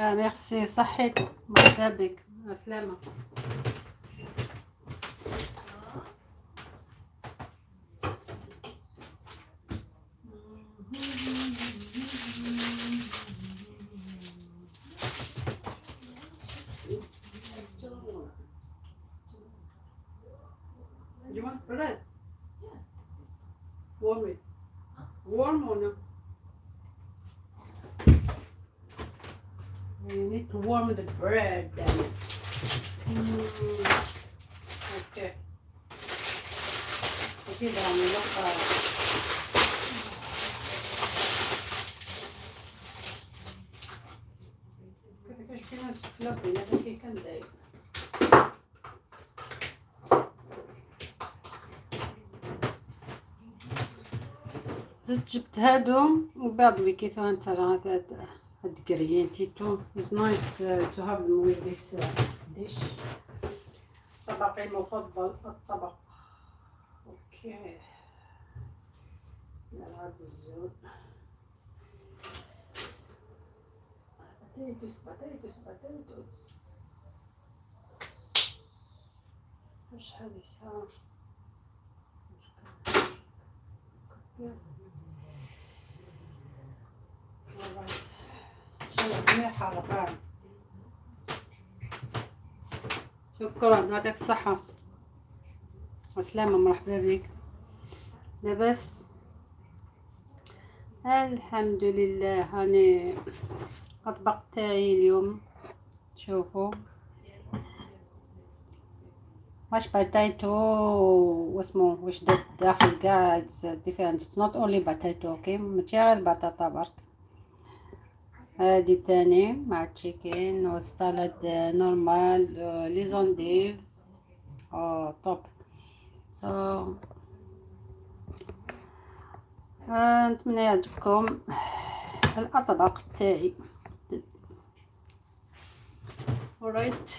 ميرسي. صحيت. مرحبا بك. السلامة. Do you want bread? Warm it. Warm or no? You need to warm the bread then. Okay. أكيد عم نلقى. كيفاش كاين السفلة بيناتها كي كنداير. زدت جبت هادو وبعد كيف انت هاد الكريين تيتو. It's nice to have them with this dish. طبقي المفضل الطبق. اوكي. هاد الزول. باتيتوس. واش هادي ساعة؟ مليحة رقم. شكرا، يعطيك الصحة. السلامة. مرحبا بك. لاباس؟ الحمد لله. هاني الطبق تاعي اليوم شوفوا واش باتايتو واسمو واش داخل كاع ديفيرنت. اتس نوت اونلي باتايتو. اوكي، ماشي غير بطاطا برك. هادي تاني مع التشيكين والسالاد نورمال. لي زونديف توب. سو نتمنى يعجبكم الاطباق تاعي. alright.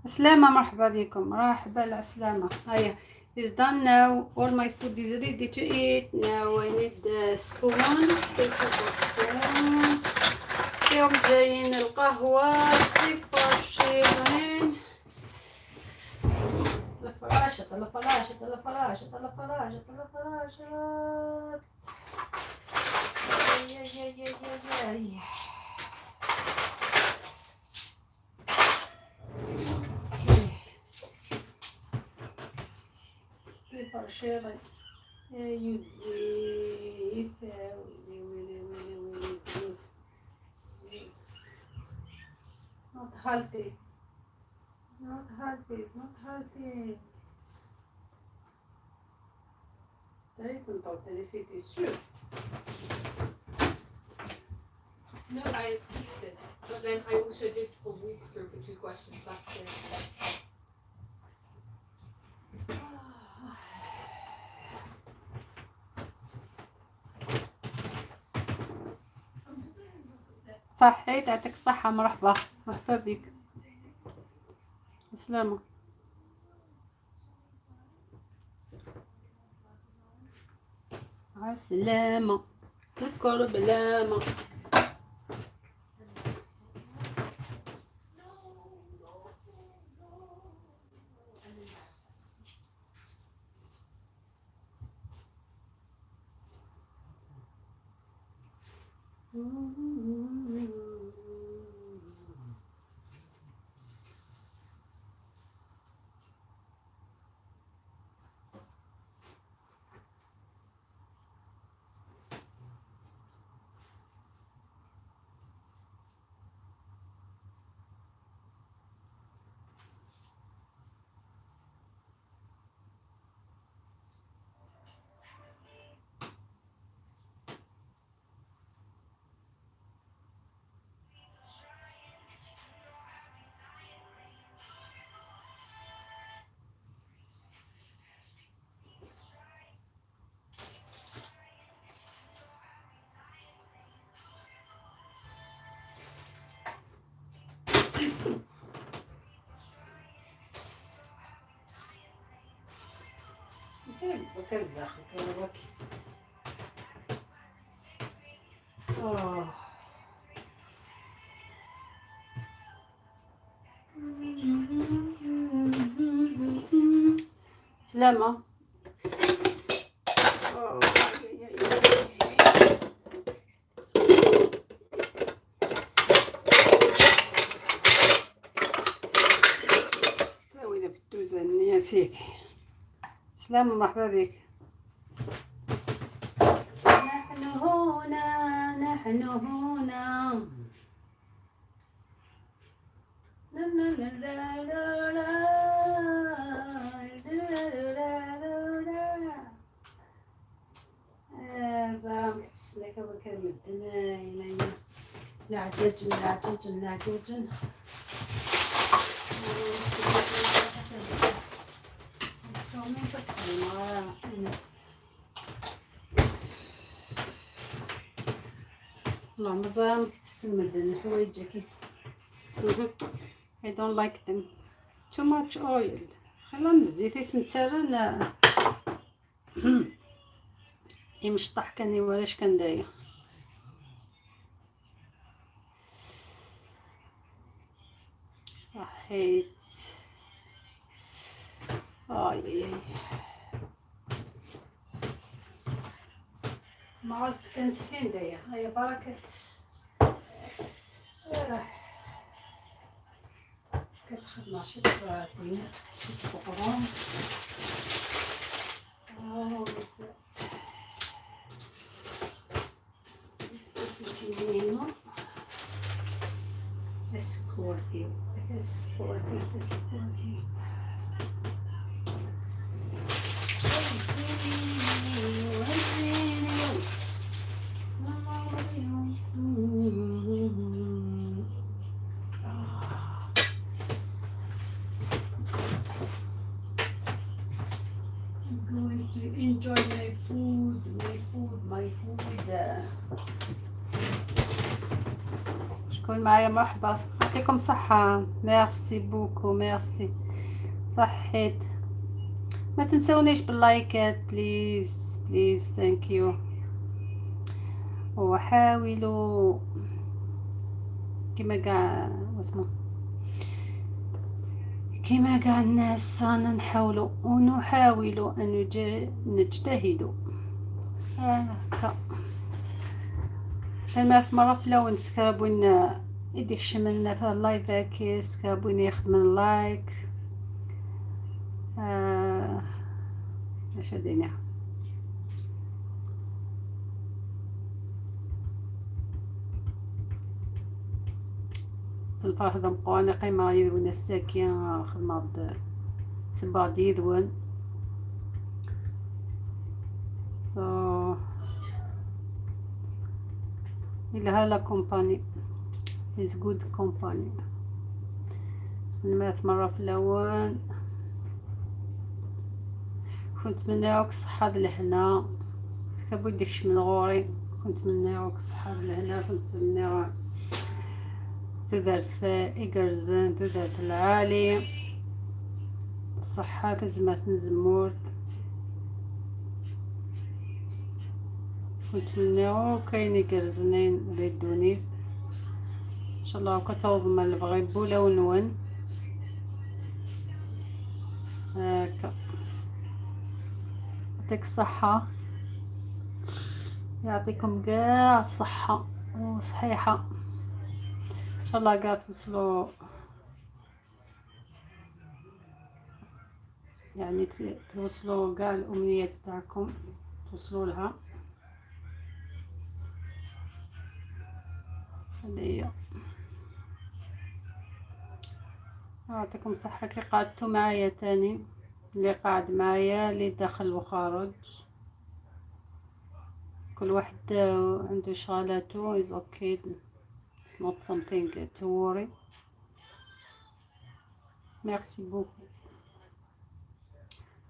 سلامة، مرحبا بكم، مرحبا العسلامة. هيا is done now. All my food is ready to eat. Now I need spoon. فيهم جايين القهوة، الفرشين، الفراشة الفراشة الفراشة الفراشة الفراشة. فرشة يزيد not healthy, not healthy, not healthy. تعرف نطلع نسيتي السوق. No, I assisted, but then I also did a walkthrough for 2 questions. That's it. صحيت، يعطيك الصحة. مرحبا مرحبا بك. سلامة. عالسلامة. سكر بلامة. بكز داخل كهرباك. سلامة. ساوينا في الدوزة نسيت. سلامة مرحبا بك. نحن هنا نحن هنا. لا لا لا لا لا لا. زعما كتسنى كما كنمدنا العجاجن العجاجن العجاجن. والله مزال كتسمد الحوايج كي. I don't like them. Too much oil. خلينا الزيت يسنترن. يمشطح كاني ولاش كنداير. صحيت. اي ما عرفت كنسين داير. هيا بركة. كتخد نشيط راتين شي بقرون. Escortio. Enjoy my food. شكون معايا؟ مرحبا، يعطيكم صحة. ميرسي بوكو، ميرسي. صحيت. ما تنسونيش باللايكات بليز بليز. ثانك يو. وحاولوا كما قاع واسمو كما قاع الناس رانا نحاولوا ونحاولوا ان نجتهدوا هكا. المرات مرة في الاول سكابوين يديك شملنا في اللايف سكابوين يخدم اللايك. اش هادينا الفرح دمقواني قيمة يدون الساكين خدمة سبع ديدون. إلا هلا كومباني is good company. المات مرة في الأول كنت نتمناوك صحة لهنا تكبو ديكش من غوري. كنت نتمناوك صحة لهنا. كنت نتمناوك تدرت إيجرز تدرت العالي الصحة تزمات نزمور ونتمناو كاين إيجرزنين ريدوني ان شاء الله كتوض ما البغي بولا ونون هكا يعطيك الصحة يعطيكم كاع الصحة وصحيحة ان شاء الله كاع توصلوا يعني توصلوا كاع الامنيات تاعكم توصلوا لها هذه يعطيكم الصحة كي قعدتوا معايا تاني اللي قاعد معايا اللي داخل وخارج كل واحد عنده شغالاته is okay it's not something to worry merci beaucoup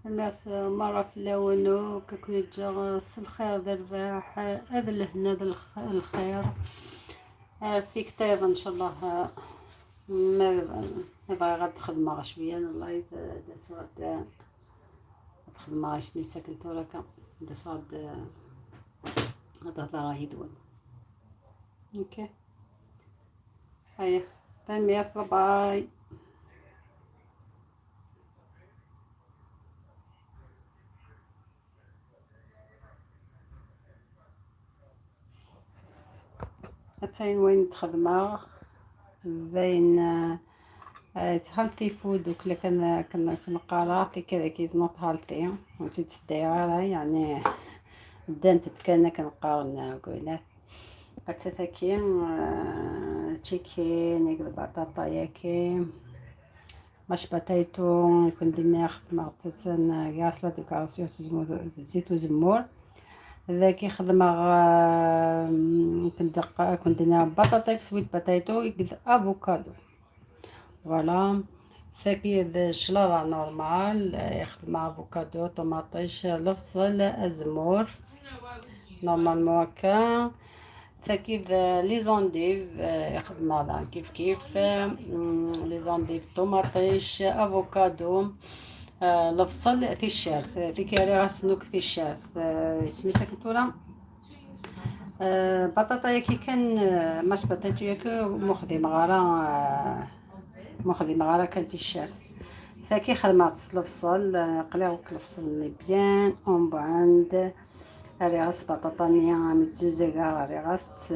الناس مرة في اللون ككل الجرس الخير ذا الرباح هذا الهنا ذا الخير فيك طيب ان شاء الله ما باغي غاد خدمة شوية والله داس غاد خدمة سميتها كنت وراك داس غاد هضر راهي دول اوكي هيا تنمير باي حتى وين تخدمة بين هالتي فود وكلا كنقرا كذا كيز نوت هالتي وانتي تديرها يعني دانت كان كنقارن قولات حتى ثاكي تشيكين يقدر بطاطا ياكي ماش باتايتو كنت نخدم خصوصا غاس لا ديكوراسيون زيت وزمور ذاك خدمة كنت ندير بطاطا سويت باتايتو يقد افوكادو فوالا ثاكي شلاضة نورمال يخدم افوكادو طوماطيش الفصل الزمور نورمالمون هكا ثاكي لي زونديف يخدم هذا كيف لي زونديف طوماطيش افوكادو الفصل تيشيرت ذيك راه سنوك تيشيرت سميتها كنتولا بطاطا كي كان ماش بطاطا ياك مخدي مغارة كان تيشيرت ثاكي خدمات الفصل قلاو الفصل لي بيان اون بعند ريغاس بطاطا نيا متزوزة كاع ريغاس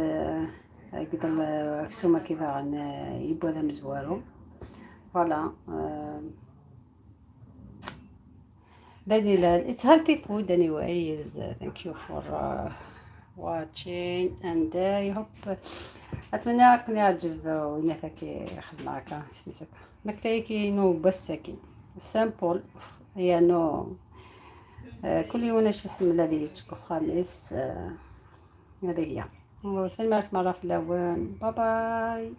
يقدر كسومة كذا يبوا ذا مزوارو فوالا Daniela, it's healthy food anyways. Thank you for watching and I hope أتمنى راكم يعجب وين ثاكي خدمة هكا سميتها مكتايكي نو بس ساكن سامبل هي نو كل يوم نشوف حمل هذه تكون خامس هذه هي ثاني مرة في الأول باي باي.